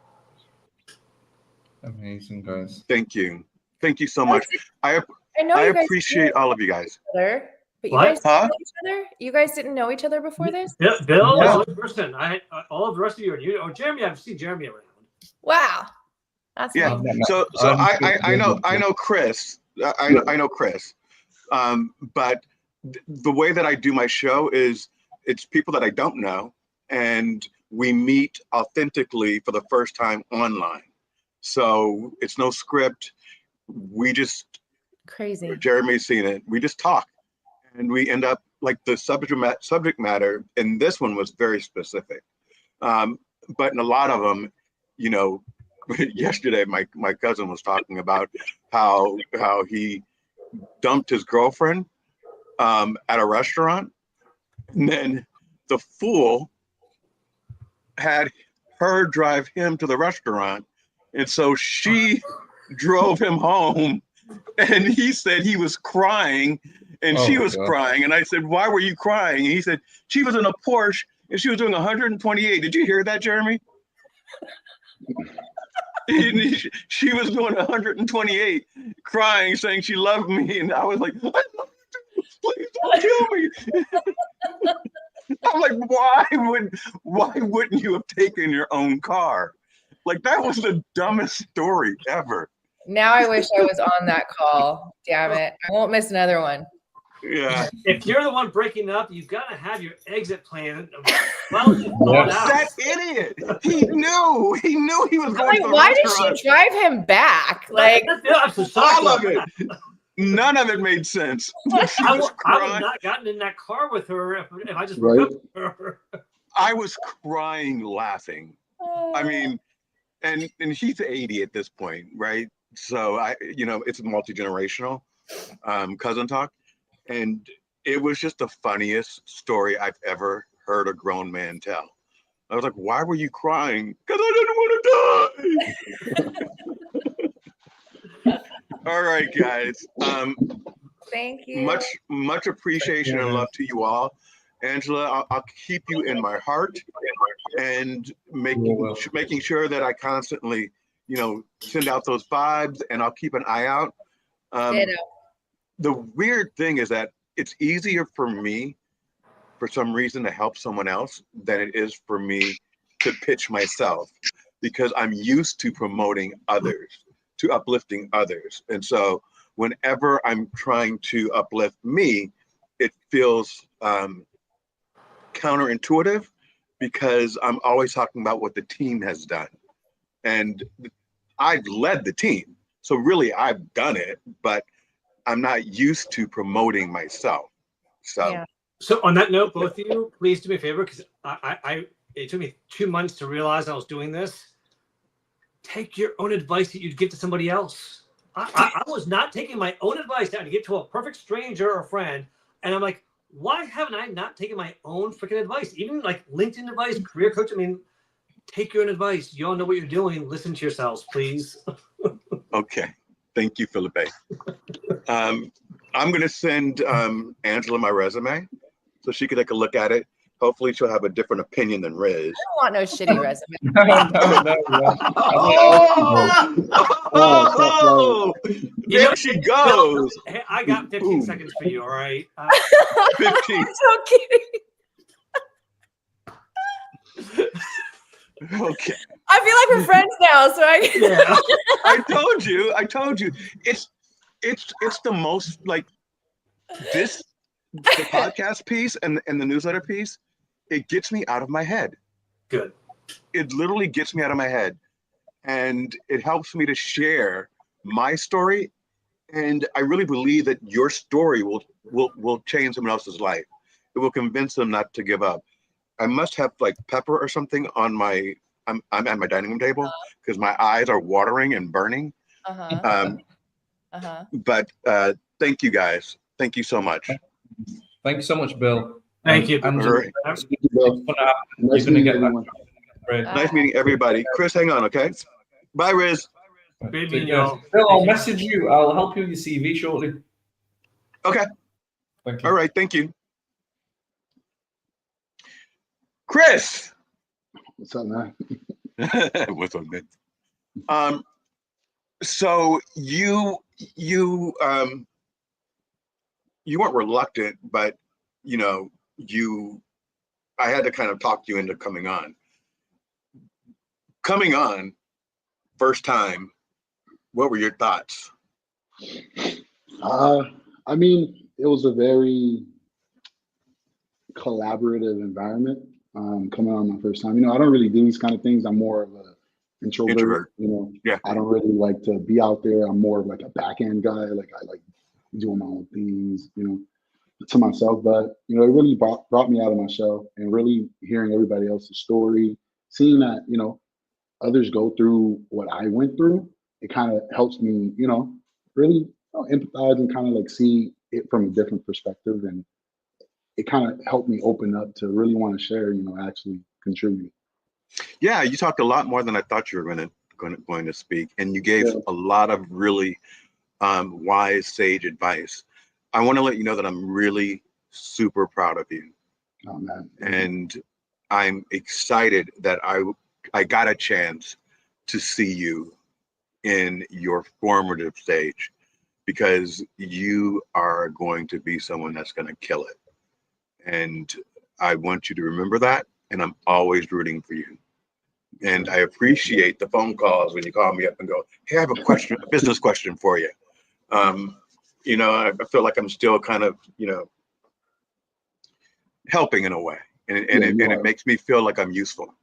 [SPEAKER 2] Amazing, guys.
[SPEAKER 1] Thank you. Thank you so much. I
[SPEAKER 4] know you guys
[SPEAKER 1] appreciate all of you guys.
[SPEAKER 4] But you
[SPEAKER 5] What?
[SPEAKER 4] guys didn't know each other? You guys didn't know each other before this?
[SPEAKER 5] Bill is the
[SPEAKER 2] Yeah.
[SPEAKER 5] only person. All of the rest of you are new. Oh, Jeremy, I've seen Jeremy around.
[SPEAKER 4] Wow. That's
[SPEAKER 1] Yeah.
[SPEAKER 4] amazing.
[SPEAKER 1] So I know Chris. I know Chris. But the way that I do my show is it's people that I don't know, and we meet authentically for the first time online. So it's no script. We just,
[SPEAKER 4] Crazy.
[SPEAKER 1] Jeremy's seen it. We just talk, and we end up like the subject matter. And this one was very specific. But in a lot of them, yesterday my cousin was talking about how he dumped his girlfriend at a restaurant, and then the fool had her drive him to the restaurant, and so she drove him home, and he said he was crying and she was crying, and I said, why were you crying? And he said she was in a Porsche and she was doing 128. Did you hear that, Jeremy? She was doing 128, crying, saying she loved me, and I was like, I love you too. Please don't kill me. I'm like, why wouldn't you have taken your own car? Like, that was the dumbest story ever.
[SPEAKER 4] Now I wish I was on that call. Damn it. I won't miss another one.
[SPEAKER 1] Yeah.
[SPEAKER 5] If you're the one breaking up, you've got to have your exit plan. That
[SPEAKER 1] idiot. He knew he was going to the
[SPEAKER 4] why
[SPEAKER 1] restaurant.
[SPEAKER 4] did she drive him back? Like,
[SPEAKER 1] all of it. None of it made sense.
[SPEAKER 5] I would not gotten in that car with her if I just broke up with her.
[SPEAKER 1] I was crying laughing. I mean, and she's 80 at this point, right? So it's multi-generational cousin talk. And it was just the funniest story I've ever heard a grown man tell. I was like, why were you crying? Because I didn't want to die. All right, guys.
[SPEAKER 4] Thank you.
[SPEAKER 1] Much appreciation and love to you all. Angela, I'll keep you in my heart and making sure that I constantly, send out those vibes, and I'll keep an eye out. The weird thing is that it's easier for me, for some reason, to help someone else than it is for me to pitch myself, because I'm used to promoting others, to uplifting others. And so whenever I'm trying to uplift me, it feels counterintuitive, because I'm always talking about what the team has done. And I've led the team. So really I've done it, but I'm not used to promoting myself. So,
[SPEAKER 4] Yeah.
[SPEAKER 5] So on that note, both of you, please do me a favor, because it took me 2 months to realize I was doing this. Take your own advice that you'd give to somebody else. I was not taking my own advice down to get to a perfect stranger or friend. And I'm like, why haven't I not taken my own freaking advice? Even like LinkedIn advice, career coach. I mean, take your own advice. You all know what you're doing. Listen to yourselves, please.
[SPEAKER 1] okay. Thank you, Felipe. I'm going to send Angela my resume so she can take a look at it. Hopefully she'll have a different opinion than Riz.
[SPEAKER 4] I don't want no shitty resume.
[SPEAKER 1] There she goes.
[SPEAKER 5] Hey, I got 15 seconds for you, all right?
[SPEAKER 1] 15.
[SPEAKER 4] I'm so kidding.
[SPEAKER 1] Okay.
[SPEAKER 4] I feel like we're friends now, so
[SPEAKER 1] I told you. It's the most like this, the podcast piece and the newsletter piece, it gets me out of my head.
[SPEAKER 5] Good.
[SPEAKER 1] It literally gets me out of my head, and it helps me to share my story. And I really believe that your story will change someone else's life. It will convince them not to give up. I must have like pepper or something on my, I'm at my dining room table because my eyes are watering and burning. But thank you guys. Thank you so much.
[SPEAKER 2] Thank you so much, Bill.
[SPEAKER 5] Thank you.
[SPEAKER 2] Angela,
[SPEAKER 6] Nice meeting everyone.
[SPEAKER 1] Nice meeting everybody. Chris, hang on, okay? Bye, Riz.
[SPEAKER 5] Baby,
[SPEAKER 2] Bill, I'll message you. I'll help you with your CV shortly.
[SPEAKER 1] Okay.
[SPEAKER 2] Thank you.
[SPEAKER 1] All right. Thank you. Chris.
[SPEAKER 6] What's up, man?
[SPEAKER 1] What's up, man? So you weren't reluctant, but I had to kind of talk you into coming on. Coming on, first time, what were your thoughts?
[SPEAKER 6] I mean, it was a very collaborative environment. Coming on my first time, I don't really do these kind of things. I'm more of an introvert.
[SPEAKER 1] Yeah.
[SPEAKER 6] I don't really like to be out there. I'm more of like a back end guy. Like I like doing my own things, to myself. But it really brought me out of my shell, and really hearing everybody else's story, seeing that others go through what I went through, it kind of helps me, really empathize and kind of like see it from a different perspective. And it kind of helped me open up to really want to share, actually contribute.
[SPEAKER 1] Yeah, you talked a lot more than I thought you were going to speak, and you gave a lot of really wise, sage advice. I want to let you know that I'm really super proud of you.
[SPEAKER 6] Oh, man.
[SPEAKER 1] And I'm excited that I got a chance to see you in your formative stage, because you are going to be someone that's going to kill it. And I want you to remember that. And I'm always rooting for you. And I appreciate the phone calls when you call me up and go, hey, I have a question, a business question for you. I feel like I'm still kind of, helping in a way. And it makes me feel like I'm useful.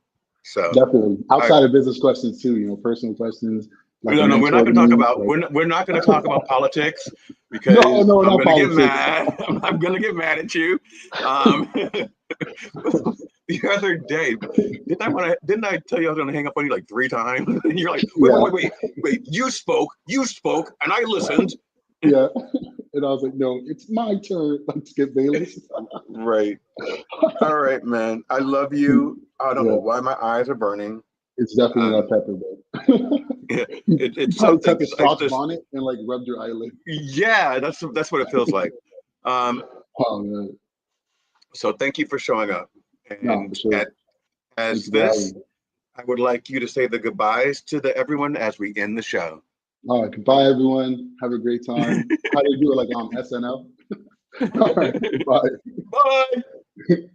[SPEAKER 1] So
[SPEAKER 6] definitely outside of business questions too, personal questions. Like
[SPEAKER 1] no, we're not going to talk about we're not going to talk about politics, because I'm going to get mad. I'm going to get mad at you. the other day. Didn't I tell you I was gonna hang up on you like 3 times? And you're like, wait, you spoke, and I listened.
[SPEAKER 6] Yeah. And I was like, no, it's my turn, like Skip Bayless.
[SPEAKER 1] Right. All right, man. I love you. I don't know why my eyes are burning.
[SPEAKER 6] It's definitely that pepper, bro.
[SPEAKER 1] Yeah, it's
[SPEAKER 6] Probably
[SPEAKER 1] something.
[SPEAKER 6] took a Scotch bonnet and like rubbed your eyelid.
[SPEAKER 1] Yeah, that's what it feels like.
[SPEAKER 6] Oh, man.
[SPEAKER 1] So thank you for showing up. And
[SPEAKER 6] No, for sure.
[SPEAKER 1] as this, I would like you to say the goodbyes to everyone as we end the show.
[SPEAKER 6] All right, goodbye, everyone. Have a great time. How do you do it, like on SNL? All right, bye.
[SPEAKER 1] Bye.